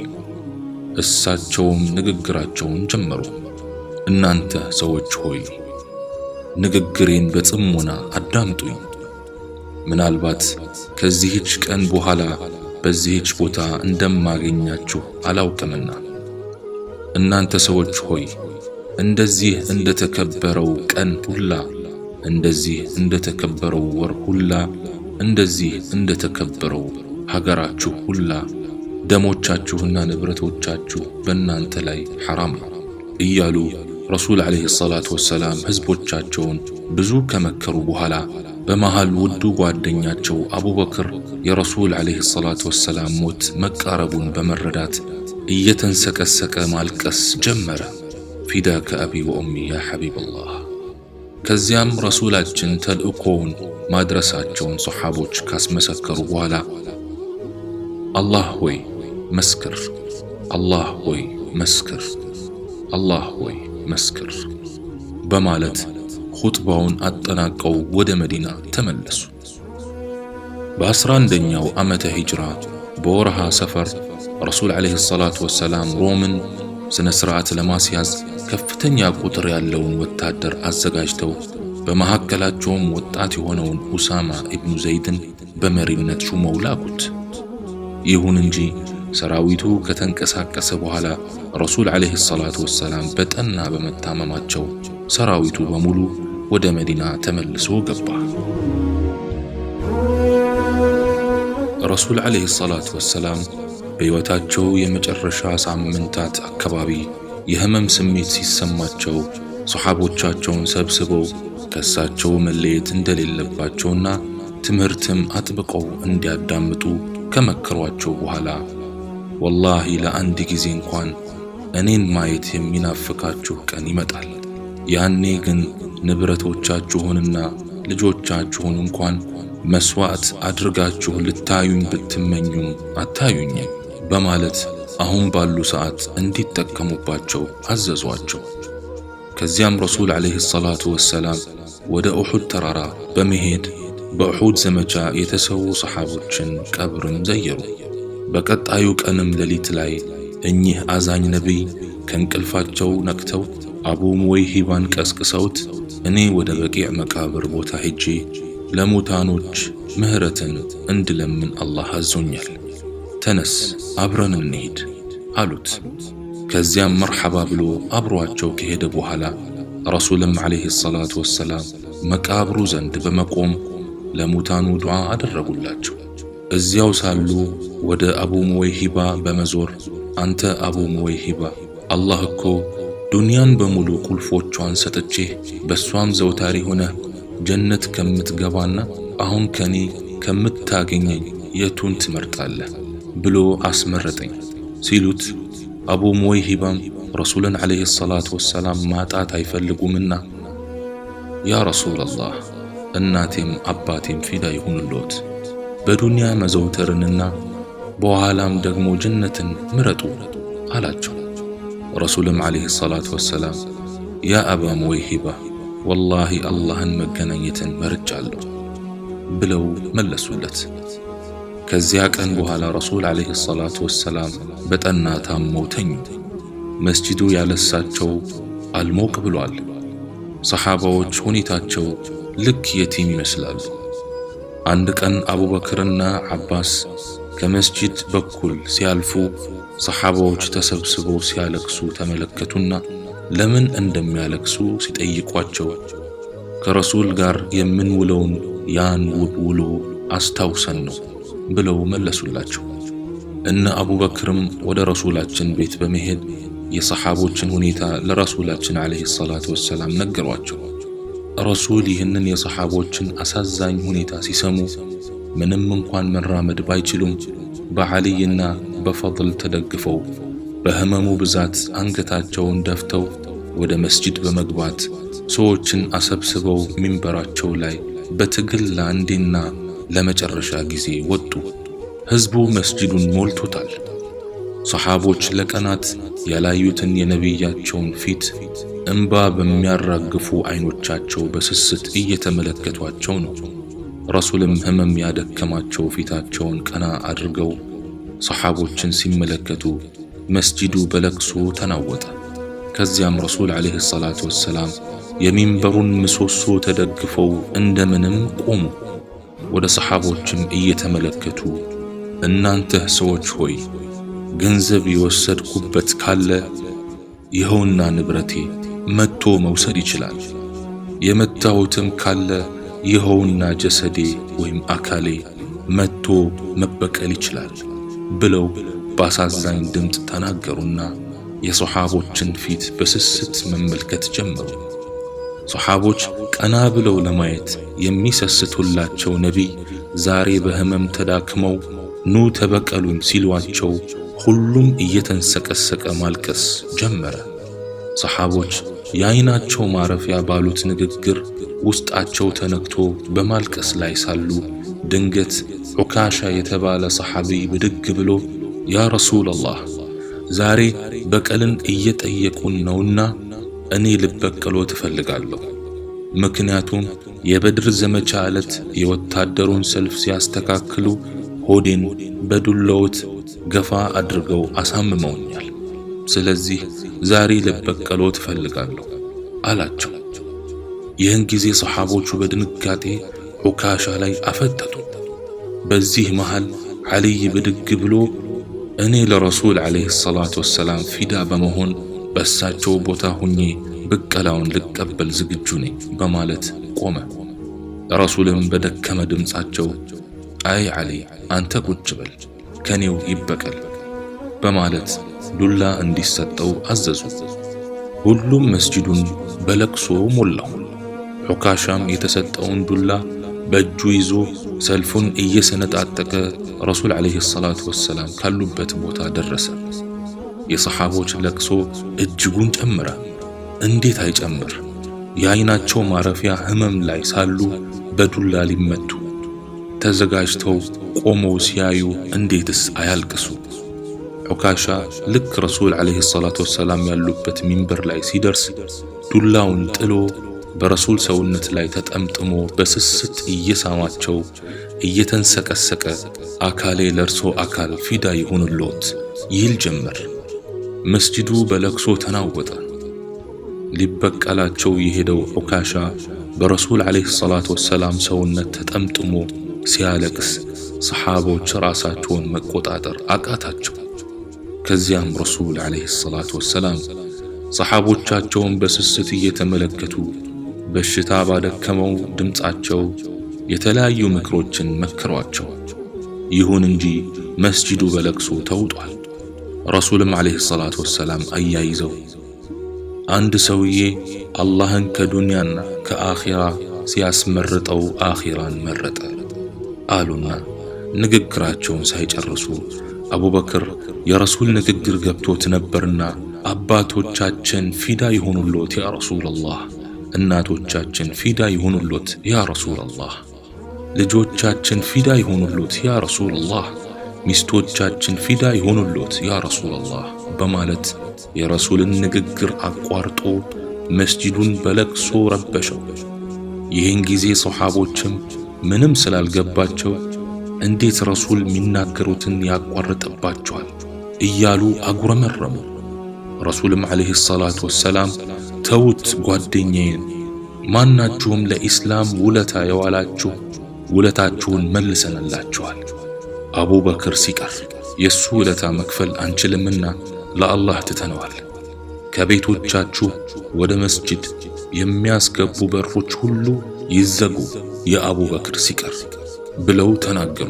እሳቸውም ንግግራቸውን ጀመሩ። እናንተ ሰዎች ሆይ ንግግሬን በጽሞና አዳምጡኝ። ምናልባት ከዚህች ቀን በኋላ በዚህች ቦታ እንደማገኛችሁ አላውቅምና። እናንተ ሰዎች ሆይ እንደዚህ እንደተከበረው ቀን ሁላ፣ እንደዚህ እንደተከበረው ወር ሁላ፣ እንደዚህ እንደተከበረው ሀገራችሁ ሁላ ደሞቻችሁና ንብረቶቻችሁ በእናንተ ላይ ሐራም ነው እያሉ ረሱል ዓለይሂ ሰላቱ ወሰላም ህዝቦቻቸውን ብዙ ከመከሩ በኋላ በመሃል ውዱ ጓደኛቸው አቡበክር የረሱል ዓለይሂ ሰላቱ ወሰላም ሞት መቃረቡን በመረዳት እየተንሰቀሰቀ ማልቀስ ጀመረ። ፊዳከ አቢ ወኡሚ ያ ሐቢበላህ። ከዚያም ረሱላችን ተልእኮውን ማድረሳቸውን ሰሓቦች ካስመሰከሩ በኋላ አላህ ሆይ መስክር፣ አላህ ሆይ መስክር፣ አላህ ሆይ መስክር በማለት ኹጥባውን አጠናቀው ወደ መዲና ተመለሱ። በ11ኛው ዓመተ ሂጅራ በወርሃ ሰፈር ረሱል ዓለይሂ ሰላቱ ወሰላም ሮምን ስነ ስርዓት ለማስያዝ ከፍተኛ ቁጥር ያለውን ወታደር አዘጋጅተው በመካከላቸውም ወጣት የሆነውን ኡሳማ ኢብኑ ዘይድን በመሪነት ሹመው ላኩት። ይሁን እንጂ ሰራዊቱ ከተንቀሳቀሰ በኋላ ረሱል ዓለይሂ ሰላቱ ወሰላም በጠና በመታመማቸው ሰራዊቱ በሙሉ ወደ መዲና ተመልሶ ገባ። ረሱል ዓለይሂ ሰላቱ ወሰላም በሕይወታቸው የመጨረሻ ሳምንታት አካባቢ የህመም ስሜት ሲሰማቸው ሶሐቦቻቸውን ሰብስበው ከእሳቸው መለየት እንደሌለባቸውና ትምህርትም አጥብቀው እንዲያዳምጡ ከመከሯቸው በኋላ ወላሂ ለአንድ ጊዜ እንኳን እኔን ማየት የሚናፍቃችሁ ቀን ይመጣል። ያኔ ግን ንብረቶቻችሁንና ልጆቻችሁን እንኳን መስዋዕት አድርጋችሁ ልታዩኝ ብትመኙም አታዩኝም በማለት አሁን ባሉ ሰዓት እንዲጠቀሙባቸው አዘዟቸው። ከዚያም ረሱል ዓለይሂ ሰላቱ ወሰላም ወደ ኡሑድ ተራራ በመሄድ በኡሑድ ዘመቻ የተሰዉ ሰሓቦችን ቀብርም ዘየሩ። በቀጣዩ ቀንም ሌሊት ላይ እኚህ አዛኝ ነቢይ ከእንቅልፋቸው ነቅተው አቡ ሙወይሂባን ቀስቅሰውት እኔ ወደ በቂዕ መቃብር ቦታ ሄጄ ለሙታኖች ምህረትን እንድለምን አላህ አዞኛል፣ ተነስ አብረን እንሂድ አሉት። ከዚያም መርሐባ ብሎ አብሯቸው ከሄደ በኋላ ረሱልም ዓለይሂ ሰላቱ ወሰላም መቃብሩ ዘንድ በመቆም ለሙታኑ ዱዓ አደረጉላቸው። እዚያው ሳሉ ወደ አቡ ሙወይሂባ በመዞር አንተ አቡ ሙወይሂባ አላህ እኮ ዱንያን በሙሉ ቁልፎቿን ሰጥቼ በሷም ዘውታሪ ሆነህ ጀነት ከምትገባና አሁን ከኔ ከምታገኘኝ የቱን ትመርጣለህ ብሎ አስመረጠኝ ሲሉት አቡ ሙወይሂባም ረሱልን ዓለይሂ ሰላቱ ወሰላም ማጣት አይፈልጉምና ያ ረሱለላህ እናቴም አባቴም ፊዳ ይሁንልዎት በዱንያ መዘውተርንና በኋላም ደግሞ ጀነትን ምረጡ አላቸው። ረሱልም ዓለይሂ ሰላቱ ወሰላም ያ አባ ሙወይሂባ ወላሂ አላህን መገናኘትን መርጫለሁ ብለው መለሱለት። ከዚያ ቀን በኋላ ረሱል ዓለይሂ ሰላቱ ወሰላም በጠና ታመው ተኙ። መስጂዱ ያለሳቸው አልሞቅ ብሏል። ሰሓባዎች ሁኔታቸው ልክ የቲም ይመስላሉ። አንድ ቀን አቡበክርና ዓባስ ከመስጂድ በኩል ሲያልፉ ሰሓባዎች ተሰብስበው ሲያለቅሱ ተመለከቱና ለምን እንደሚያለቅሱ ሲጠይቋቸው ከረሱል ጋር የምንውለውን ያን ውብ ውሎ አስታውሰን ነው ብለው መለሱላቸው። እነ አቡበክርም ወደ ረሱላችን ቤት በመሄድ የሰሓቦችን ሁኔታ ለረሱላችን ዓለይሂ ሰላቱ ወሰላም ነገሯቸው። ረሱል ይህንን የሰሓቦችን አሳዛኝ ሁኔታ ሲሰሙ ምንም እንኳን መራመድ ባይችሉም በዓልይና በፈድል ተደግፈው በህመሙ ብዛት አንገታቸውን ደፍተው ወደ መስጂድ በመግባት ሰዎችን አሰብስበው ሚንበራቸው ላይ በትግል ለአንዴና ለመጨረሻ ጊዜ ወጡ። ህዝቡ መስጂዱን ሞልቶታል። ሰሓቦች ለቀናት ያላዩትን የነቢያቸውን ፊት እንባ በሚያራግፉ አይኖቻቸው በስስት እየተመለከቷቸው ነው። ረሱልም ህመም ያደከማቸው ፊታቸውን ቀና አድርገው ሰሓቦችን ሲመለከቱ መስጂዱ በለቅሶ ተናወጠ። ከዚያም ረሱል ዓለይሂ ሰላቱ ወሰላም የሚንበሩን ምሰሶ ተደግፈው እንደምንም ቆሙ። ወደ ሰሓቦችም እየተመለከቱ እናንተ ሰዎች ሆይ ገንዘብ የወሰድኩበት ካለ ይኸውና ንብረቴ መጥቶ መውሰድ ይችላል፣ የመታሁትም ካለ ይኸውና ጀሰዴ ወይም አካሌ መጥቶ መበቀል ይችላል ብለው በአሳዛኝ ድምፅ ተናገሩና የሰሓቦችን ፊት በስስት መመልከት ጀመሩ። ሰሓቦች ቀና ብለው ለማየት የሚሰስቱላቸው ነቢይ ዛሬ በህመም ተዳክመው ኑ ተበቀሉን ሲሏቸው ሁሉም እየተንሰቀሰቀ ማልቀስ ጀመረ። ሰሓቦች የዓይናቸው ማረፊያ ባሉት ንግግር ውስጣቸው ተነክቶ በማልቀስ ላይ ሳሉ ድንገት ዑካሻ የተባለ ሰሓቢይ ብድግ ብሎ ያ ረሱለላህ ዛሬ በቀልን እየጠየቁን ነውና እኔ ልበቀሎ ትፈልጋለሁ። ምክንያቱም የበድር ዘመቻ ዕለት የወታደሩን ሰልፍ ሲያስተካክሉ ሆዴን በዱላዎት ገፋ አድርገው አሳምመውኛል። ስለዚህ ዛሬ ልበቀሎ ትፈልጋለሁ አላቸው። ይህን ጊዜ ሰሓቦቹ በድንጋጤ ዑካሻ ላይ አፈጠጡ። በዚህ መሃል ዓልይ ብድግ ብሎ እኔ ለረሱል ዓለይሂ ሰላቱ ወሰላም ፊዳ በመሆን በእሳቸው ቦታ ሁኜ ብቀላውን ልቀበል ዝግጁ ነኝ በማለት ቆመ። ረሱልም በደከመ ድምፃቸው አይ ዓሊ አንተ ቁጭ በል ከኔው ይበቀል በማለት ዱላ እንዲሰጠው አዘዙ። ሁሉም መስጂዱን በለቅሶ ሞላው። ዑካሻም የተሰጠውን ዱላ በእጁ ይዞ ሰልፉን እየሰነጣጠቀ ረሱል ዓለይሂ ሰላቱ ወሰላም ካሉበት ቦታ ደረሰ። የሰሓቦች ለቅሶ እጅጉን ጨመረ። እንዴት አይጨምር? የዓይናቸው ማረፊያ ህመም ላይ ሳሉ በዱላ ሊመቱ ተዘጋጅተው ቆመው ሲያዩ እንዴትስ አያልቅሱ? ዑካሻ ልክ ረሱል ዓለይሂ ሰላቱ ወሰላም ያሉበት ሚንበር ላይ ሲደርስ ዱላውን ጥሎ በረሱል ሰውነት ላይ ተጠምጥሞ በስስት እየሳማቸው እየተንሰቀሰቀ አካሌ ለርሶ አካል ፊዳ ይሁንልዎት ይል ጀመር። መስጂዱ በለቅሶ ተናወጠ። ሊበቀላቸው የሄደው ዑካሻ በረሱል ዓለይሂ ሰላቱ ወሰላም ሰውነት ተጠምጥሞ ሲያለቅስ ሰሓቦች ራሳቸውን መቆጣጠር አቃታቸው። ከዚያም ረሱል ዓለይሂ ሰላቱ ወሰላም ሰሓቦቻቸውን በስስት እየተመለከቱ በሽታ ባደከመው ድምፃቸው የተለያዩ ምክሮችን መከሯቸው። ይሁን እንጂ መስጂዱ በለቅሶ ተውጧል። ረሱልም ዓለይሂ ሰላቱ ወሰላም አያይዘው አንድ ሰውዬ አላህን ከዱንያና ከአኺራ ሲያስመርጠው አኺራን መረጠ አሉና ንግግራቸውን ሳይጨርሱ አቡበክር የረሱል ንግግር ገብቶት ነበርና አባቶቻችን ፊዳ ይሆኑልዎት ያ ረሱላላህ፣ እናቶቻችን ፊዳ ይሆኑልዎት ያ ረሱላላህ፣ ልጆቻችን ፊዳ ይሆኑልዎት ያ ረሱላላህ፣ ሚስቶቻችን ፊዳ ይሆኑልዎት ያ ረሱላላህ በማለት የረሱልን ንግግር አቋርጦ መስጂዱን በለቅሶ ረበሸው። ይህን ጊዜ ሰሓቦችም ምንም ስላልገባቸው እንዴት ረሱል የሚናገሩትን ያቋርጥባቸዋል እያሉ አጉረመረሙ። ረሱልም ዓለይሂ ሰላቱ ወሰላም ተውት ጓደኛዬን፣ ማናችሁም ለኢስላም ውለታ የዋላችሁ ውለታችሁን መልሰንላችኋል። አቡበክር ሲቀር የሱ ውለታ መክፈል አንችልምና ለአላህ ትተነዋል። ከቤቶቻችሁ ወደ መስጂድ የሚያስገቡ በሮች ሁሉ ይዘጉ የአቡበክር ሲቀር ብለው ተናገሩ።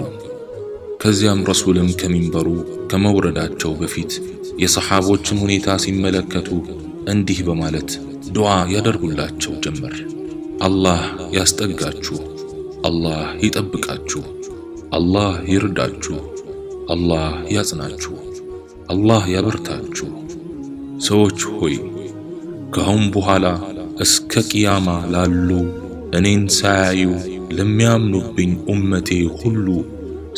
ከዚያም ረሱልም ከሚንበሩ ከመውረዳቸው በፊት የሰሓቦችን ሁኔታ ሲመለከቱ እንዲህ በማለት ዱዓ ያደርጉላቸው ጀመር። አላህ ያስጠጋችሁ፣ አላህ ይጠብቃችሁ፣ አላህ ይርዳችሁ፣ አላህ ያጽናችሁ፣ አላህ ያበርታችሁ። ሰዎች ሆይ ከአሁን በኋላ እስከ ቅያማ ላሉ እኔን ሳያዩ ለሚያምኑብኝ ኡመቴ ሁሉ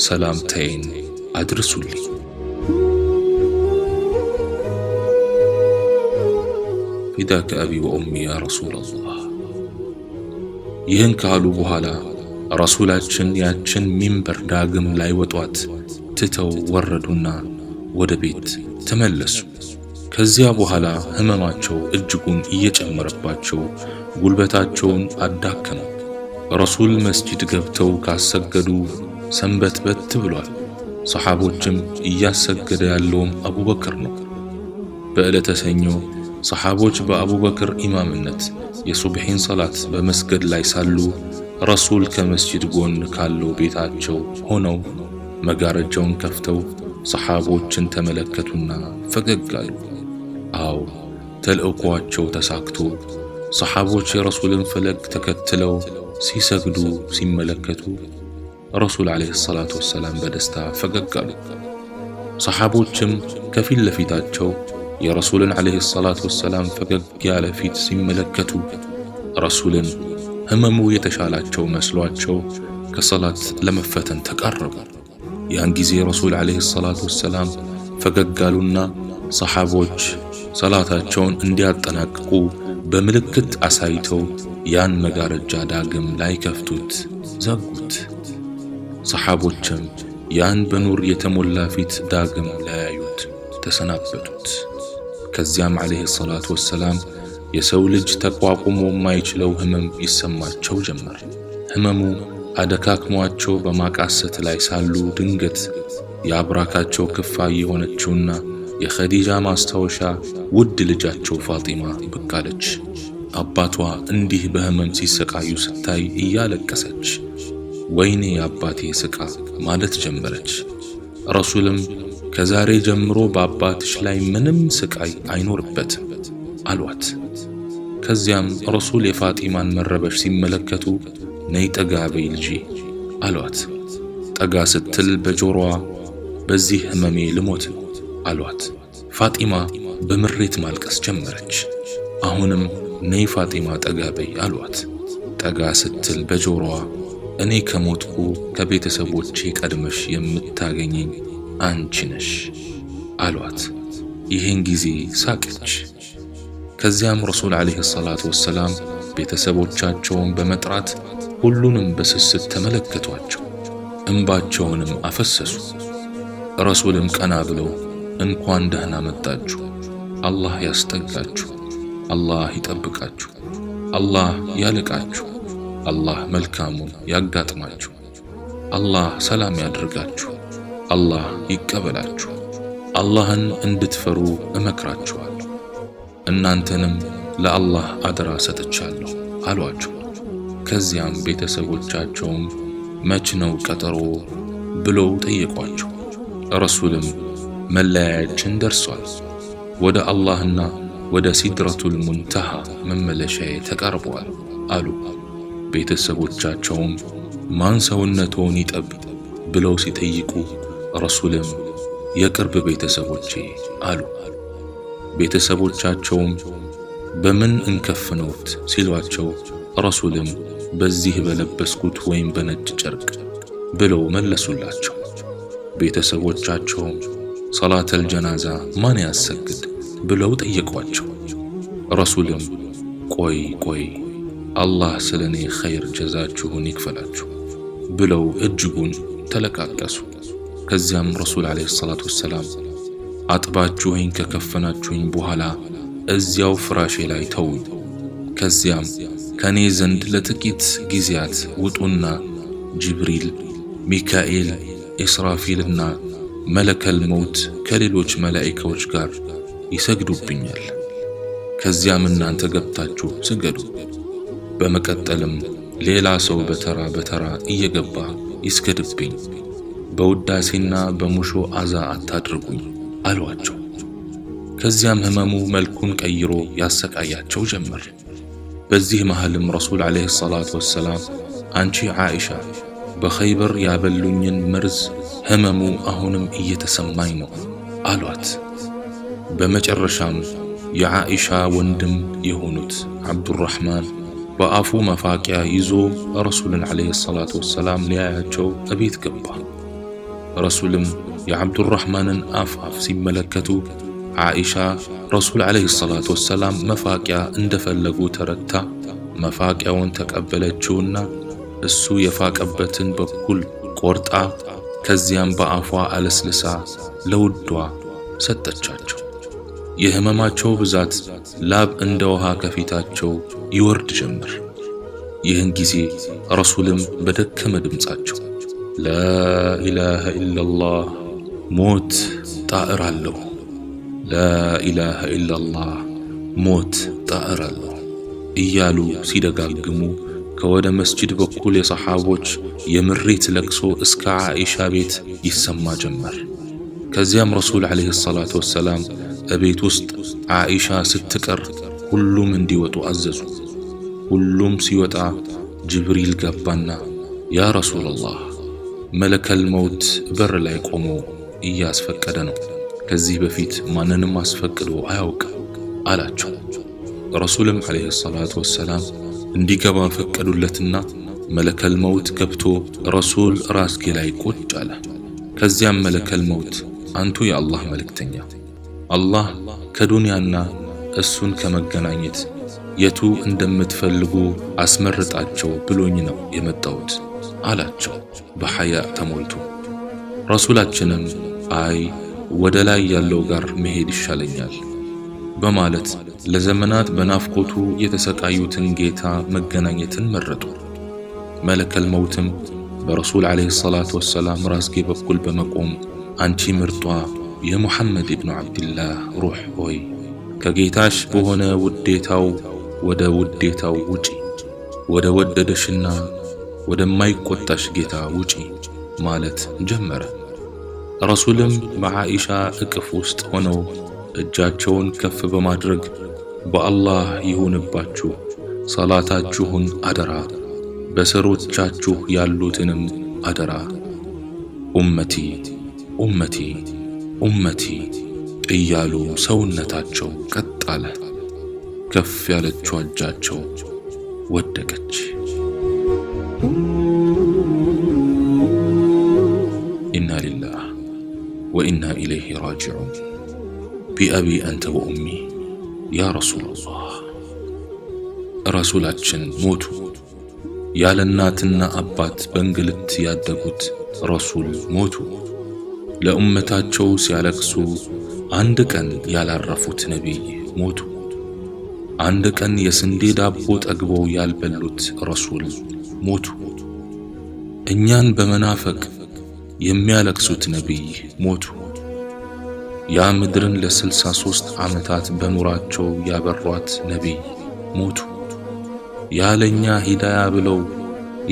ሰላምታዬን አድርሱልኝ። ፊዳከ አቢ ወኡሚ ያ ረሱላላህ። ይህን ካሉ በኋላ ረሱላችን ያችን ሚንበር ዳግም ላይ ወጧት ትተው ወረዱና ወደ ቤት ተመለሱ። ከዚያ በኋላ ህመማቸው እጅጉን እየጨመረባቸው ጉልበታቸውን አዳከሙ። ረሱል መስጂድ ገብተው ካሰገዱ ሰንበትበት ብሏል። ሰሓቦችም እያሰገደ ያለውም አቡበክር ነው። በዕለተ ሰኞ ሰሓቦች በአቡበክር ኢማምነት የሱብሒን ሰላት በመስገድ ላይ ሳሉ ረሱል ከመስጂድ ጎን ካለው ቤታቸው ሆነው መጋረጃውን ከፍተው ሰሓቦችን ተመለከቱና ፈገግ አሉ። አዎ ተልእኮአቸው ተሳክቶ ሰሓቦች የረሱልን ፈለግ ተከትለው ሲሰግዱ ሲመለከቱ ረሱል ዓለይሂ ሰላቱ ወሰላም በደስታ ፈገግ አሉ። ሰሓቦችም ከፊት ለፊታቸው የረሱልን ዓለይሂ ሰላቱ ወሰላም ፈገግ ያለ ፊት ሲመለከቱ ረሱልን ህመሙ የተሻላቸው መስሏቸው ከሰላት ለመፈተን ተቃረቡ። ያን ጊዜ ረሱል ዓለይሂ ሰላቱ ወሰላም ፈገግ አሉና ሰሓቦች ሰላታቸውን እንዲያጠናቅቁ በምልክት አሳይተው ያን መጋረጃ ዳግም ላይ ከፍቱት ዘጉት። ሰሓቦችም ያን በኑር የተሞላ ፊት ዳግም ለያዩት ተሰናበቱት። ከዚያም ዓለይሂ ሰላቱ ወሰላም የሰው ልጅ ተቋቁሞ የማይችለው ህመም ይሰማቸው ጀመር። ህመሙ አደካክሟቸው በማቃሰት ላይ ሳሉ ድንገት የአብራካቸው ክፋይ የሆነችውና የኸዲጃ ማስታወሻ ውድ ልጃቸው ፋጢማ ብቅ አለች። አባቷ እንዲህ በህመም ሲሰቃዩ ስታይ እያለቀሰች ወይኔ አባቴ ስቃ ማለት ጀመረች። ረሱልም ከዛሬ ጀምሮ በአባትሽ ላይ ምንም ስቃይ አይኖርበትም አሏት። ከዚያም ረሱል የፋጢማን መረበሽ ሲመለከቱ ነይ ጠጋ በይ ልጄ አሏት። ጠጋ ስትል በጆሮዋ በዚህ ህመሜ ልሞት ነው አሏት። ፋጢማ በምሬት ማልቀስ ጀመረች። አሁንም ነይ ፋጢማ ጠጋ በይ አሏት። ጠጋ ስትል በጆሮዋ እኔ ከሞትኩ ከቤተሰቦቼ ቀድመሽ የምታገኘኝ አንቺ ነሽ አሏት። ይህን ጊዜ ሳቀች። ከዚያም ረሱል ዓለይሂ ሰላቱ ወሰላም ቤተሰቦቻቸውን በመጥራት ሁሉንም በስስት ተመለከቷቸው፣ እንባቸውንም አፈሰሱ። ረሱልም ቀና ብለው እንኳን ደህና መጣችሁ፣ አላህ ያስጠጋችሁ፣ አላህ ይጠብቃችሁ፣ አላህ ያልቃችሁ፣ አላህ መልካሙን ያጋጥማችሁ፣ አላህ ሰላም ያድርጋችሁ፣ አላህ ይቀበላችሁ፣ አላህን እንድትፈሩ እመክራችኋለሁ፣ እናንተንም ለአላህ አደራ ሰጥቻለሁ አሏቸው። ከዚያም ቤተሰቦቻቸውም መች ነው ቀጠሮ ብለው ጠየቋቸው። ረሱልም መለያያችን ደርሷል፣ ወደ አላህና ወደ ሲድረቱል ሙንተሃ መመለሻዬ ተቃርቧል አሉ። ቤተሰቦቻቸውም ማን ሰውነቶን ይጠብ ብለው ሲጠይቁ ረሱልም የቅርብ ቤተሰቦቼ አሉ። ቤተሰቦቻቸውም በምን እንከፍነውት ሲሏቸው ረሱልም በዚህ በለበስኩት ወይም በነጭ ጨርቅ ብለው መለሱላቸው። ቤተሰቦቻቸውም ሰላተል ጀናዛ ማን ያሰግድ ብለው ጠየቋቸው። ረሱልም ቆይ አላህ ስለኔ ኸይር ጀዛችሁን ይክፈላችሁ ብለው እጅጉን ተለቃቀሱ። ከዚያም ረሱል ዓለይሂ ሰላቱ ወሰላም አጥባችሁኝ ከከፈናችሁኝ በኋላ እዚያው ፍራሼ ላይ ተውኝ፣ ከዚያም ከኔ ዘንድ ለጥቂት ጊዜያት ውጡና ጅብሪል፣ ሚካኤል፣ ኢስራፊልና መለከል መውት ከሌሎች መላኢካዎች ጋር ይሰግዱብኛል። ከዚያም እናንተ ገብታችሁ ስገዱ። በመቀጠልም ሌላ ሰው በተራ በተራ እየገባ ይስገድብኝ፣ በውዳሴና በሙሾ አዛ አታድርጉኝ አሏቸው። ከዚያም ህመሙ መልኩን ቀይሮ ያሰቃያቸው ጀመር። በዚህ መሃልም ረሱል ዓለይሂ ሰላቱ ወሰላም አንቺ ዓኢሻ በኸይበር ያበሉኝን መርዝ ህመሙ አሁንም እየተሰማኝ ነው አሏት። በመጨረሻም የዓኢሻ ወንድም የሆኑት አብዱራህማን በአፉ መፋቂያ ይዞ ረሱልን ዓለይሂ ሰላቱ ወሰላም ሊያያቸው እቤት ገባ። ረሱልም የአብዱራህማንን አፍ ሲመለከቱ ዓኢሻ ረሱል ዓለይሂ ሰላቱ ወሰላም መፋቂያ እንደፈለጉ ተረድታ መፋቂያውን ተቀበለችውና እሱ የፋቀበትን በኩል ቆርጣ ከዚያም በአፏ አለስልሳ ለውዷ ሰጠቻቸው። የህመማቸው ብዛት ላብ እንደ ውሃ ከፊታቸው ይወርድ ጀመር። ይህን ጊዜ ረሱልም በደከመ ድምፃቸው ላኢላሃ ኢላላህ ሞት ጣዕር አለው፣ ላኢላሃ ኢላላህ ሞት ጣዕር አለው እያሉ ሲደጋግሙ ከወደ መስጂድ በኩል የሰሓቦች የምሬት ለቅሶ እስከ ዓኢሻ ቤት ይሰማ ጀመር። ከዚያም ረሱል ዓለይሂ ሰላቱ ወሰላም እቤት ውስጥ ዓኢሻ ስትቀር ሁሉም እንዲወጡ አዘዙ። ሁሉም ሲወጣ ጅብሪል ገባና ያ ረሱላላህ መለከል መውት በር ላይ ቆሞ እያስፈቀደ ነው፣ ከዚህ በፊት ማንንም አስፈቅዶ አያውቅም አላቸው። ረሱልም ዓለይሂ ሰላቱ ወሰላም እንዲገባ ፈቀዱለትና መለከል መውት ገብቶ ረሱል ራስጌ ላይ ቁጭ አለ። ከዚያም መለከል መውት አንቱ የአላህ መልእክተኛ፣ አላህ ከዱንያና እሱን ከመገናኘት የቱ እንደምትፈልጉ አስመርጣቸው ብሎኝ ነው የመጣሁት አላቸው በሐያ ተሞልቶ። ረሱላችንም አይ ወደ ላይ ያለው ጋር መሄድ ይሻለኛል በማለት ለዘመናት በናፍቆቱ የተሰቃዩትን ጌታ መገናኘትን መረጡ። መለከል መውትም በረሱል ዓለይሂ ሰላቱ ወሰላም ራስጌ በኩል በመቆም አንቺ ምርጧ የሙሐመድ ኢብኑ ዓብድላህ ሩህ ሆይ ከጌታሽ በሆነ ውዴታው ወደ ውዴታው ውጪ፣ ወደ ወደደሽና ወደማይቆጣሽ ጌታ ውጪ ማለት ጀመረ። ረሱልም በዓኢሻ እቅፍ ውስጥ ሆነው እጃቸውን ከፍ በማድረግ በአላህ ይሁንባችሁ፣ ሰላታችሁን አደራ፣ በስሮቻችሁ ያሉትንም አደራ፣ ኡመቲ ኡመቲ ኡመቲ እያሉ ሰውነታቸው ቀጥ አለ። ከፍ ያለችው እጃቸው ወደቀች። ኢና ሊላህ ወኢና ኢለይሂ ራጂዑን ቢአቢ አንተ ወኡሚ ያ ረሱለላህ። ረሱላችን ሞቱ። ያለ እናትና አባት በእንግልት ያደጉት ረሱል ሞቱ። ለኡመታቸው ሲያለቅሱ አንድ ቀን ያላረፉት ነቢይ ሞቱ። አንድ ቀን የስንዴ ዳቦ ጠግበው ያልበሉት ረሱል ሞቱ። እኛን በመናፈቅ የሚያለቅሱት ነቢይ ሞቱ። ያ ምድርን ለ63 ዓመታት በኑራቸው ያበሯት ነቢይ ሞቱ። ያለኛ ሂዳያ ብለው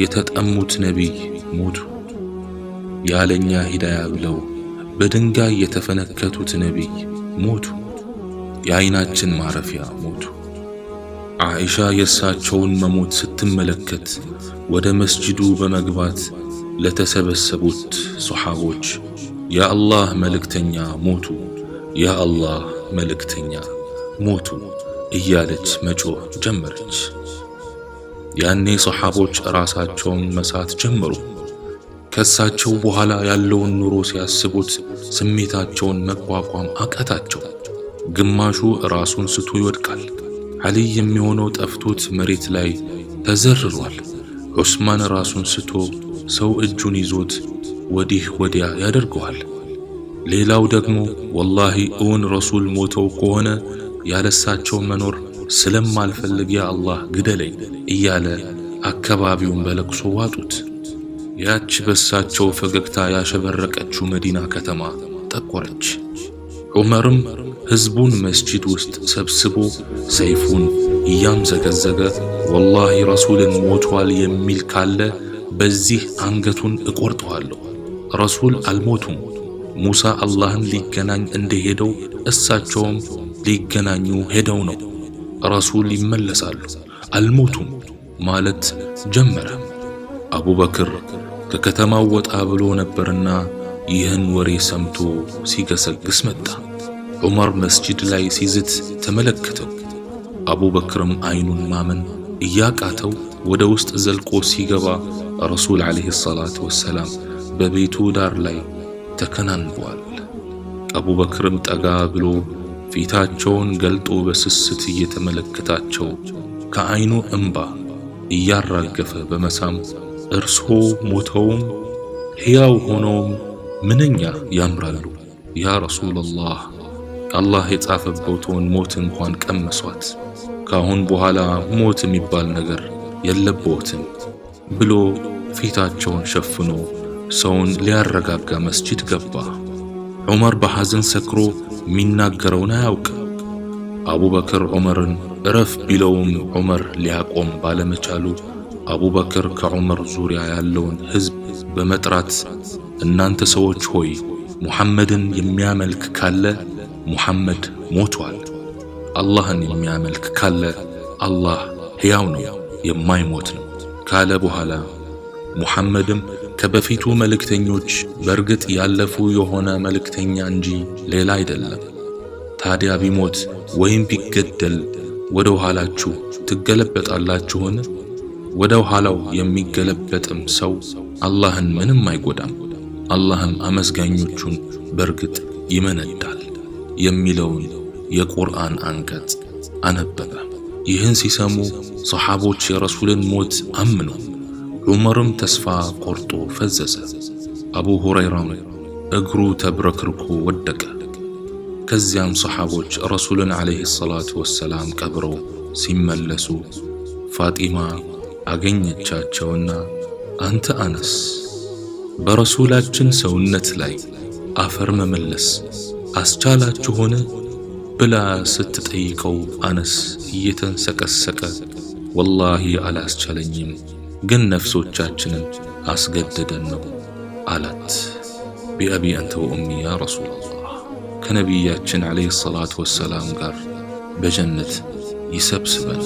የተጠሙት ነቢይ ሞቱ። ያለኛ ሂዳያ ብለው በድንጋይ የተፈነከቱት ነቢይ ሞቱ። የዓይናችን ማረፊያ ሞቱ። ዓኢሻ የእሳቸውን መሞት ስትመለከት ወደ መስጂዱ በመግባት ለተሰበሰቡት ሶሓቦች ያ አላህ መልእክተኛ ሞቱ፣ ያ አላህ መልእክተኛ ሞቱ እያለች መጮህ ጀመረች። ያኔ ሶሓቦች ራሳቸውን መሳት ጀመሩ። ከእሳቸው በኋላ ያለውን ኑሮ ሲያስቡት ስሜታቸውን መቋቋም አቃታቸው። ግማሹ ራሱን ስቶ ይወድቃል። ዓሊይ የሚሆነው ጠፍቶት መሬት ላይ ተዘርሯል። ዑስማን ራሱን ስቶ ሰው እጁን ይዞት ወዲህ ወዲያ ያደርገዋል። ሌላው ደግሞ ወላሂ እውን ረሱል ሞተው ከሆነ ያለሳቸው መኖር ስለማልፈልግ ያ አላህ ግደለኝ እያለ አካባቢውን በለቅሶ ዋጡት። ያች በሳቸው ፈገግታ ያሸበረቀችው መዲና ከተማ ጠቆረች። ዑመርም ሕዝቡን መስጂድ ውስጥ ሰብስቦ ሰይፉን እያምዘገዘገ ወላሂ ረሱልን ሞቷል የሚል ካለ በዚህ አንገቱን እቆርጠዋለሁ። ረሱል አልሞቱም። ሙሳ አላህን ሊገናኝ እንደሄደው እሳቸውም ሊገናኙ ሄደው ነው። ረሱል ይመለሳሉ፣ አልሞቱም ማለት ጀመረ። አቡበክር ከከተማው ወጣ ብሎ ነበርና ይህን ወሬ ሰምቶ ሲገሰግስ መጣ። ዑመር መስጂድ ላይ ሲዝት ተመለከተው። አቡበክርም አይኑን ማመን እያቃተው ወደ ውስጥ ዘልቆ ሲገባ ረሱል ዓለይሂ ሰላቱ ወሰላም በቤቱ ዳር ላይ ተከናንበዋል። አቡበክርም ጠጋ ብሎ ፊታቸውን ገልጦ በስስት እየተመለከታቸው ከአይኑ እንባ እያራገፈ በመሳም እርሶ ሞተውም ሕያው ሆነውም ምንኛ ያምራሉ ያ ረሱለላህ፣ አላህ የጻፈበትን ሞት እንኳን ቀመሷት፣ ካሁን በኋላ ሞት የሚባል ነገር የለበትም ብሎ ፊታቸውን ሸፍኖ ሰውን ሊያረጋጋ መስጂድ ገባ። ዑመር በሐዘን ሰክሮ የሚናገረውን አያውቅም። አቡበክር ዑመርን እረፍ ቢለውም ዑመር ሊያቆም ባለመቻሉ አቡበክር ከዑመር ዙሪያ ያለውን ሕዝብ በመጥራት እናንተ ሰዎች ሆይ ሙሐመድን የሚያመልክ ካለ ሙሐመድ ሞቷል፣ አላህን የሚያመልክ ካለ አላህ ሕያው ነው የማይሞት ነው ካለ በኋላ ሙሐመድም ከበፊቱ መልእክተኞች በርግጥ ያለፉ የሆነ መልእክተኛ እንጂ ሌላ አይደለም። ታዲያ ቢሞት ወይም ቢገደል ወደ ኋላችሁ ትገለበጣላችሁን? ወደ ኋላው የሚገለበጥም ሰው አላህን ምንም አይጎዳም፣ አላህም አመስጋኞቹን በርግጥ ይመነዳል የሚለውን የቁርአን አንቀጽ አነበበ። ይህን ሲሰሙ ሰሓቦች የረሱልን ሞት አምኑ። ዑመርም ተስፋ ቆርጦ ፈዘዘ። አቡ ሁረይራም እግሩ ተብረክርኮ ወደቀ። ከዚያም ሰሓቦች ረሱልን ዓለይሂ ሰላቱ ወሰላም ቀብረው ሲመለሱ ፋጢማ አገኘቻቸውና አንተ አነስ በረሱላችን ሰውነት ላይ አፈር መመለስ አስቻላችሁን ብላ ስትጠይቀው አነስ እየተንሰቀሰቀ ወላሂ አላስቻለኝም ግን ነፍሶቻችንን አስገደደን ነው አላት። ቢአቢ አንተ ወኡሚ ያ ረሱላላህ ከነቢያችን ዓለይሂ ሰላቱ ወሰላም ጋር በጀነት ይሰብስበን።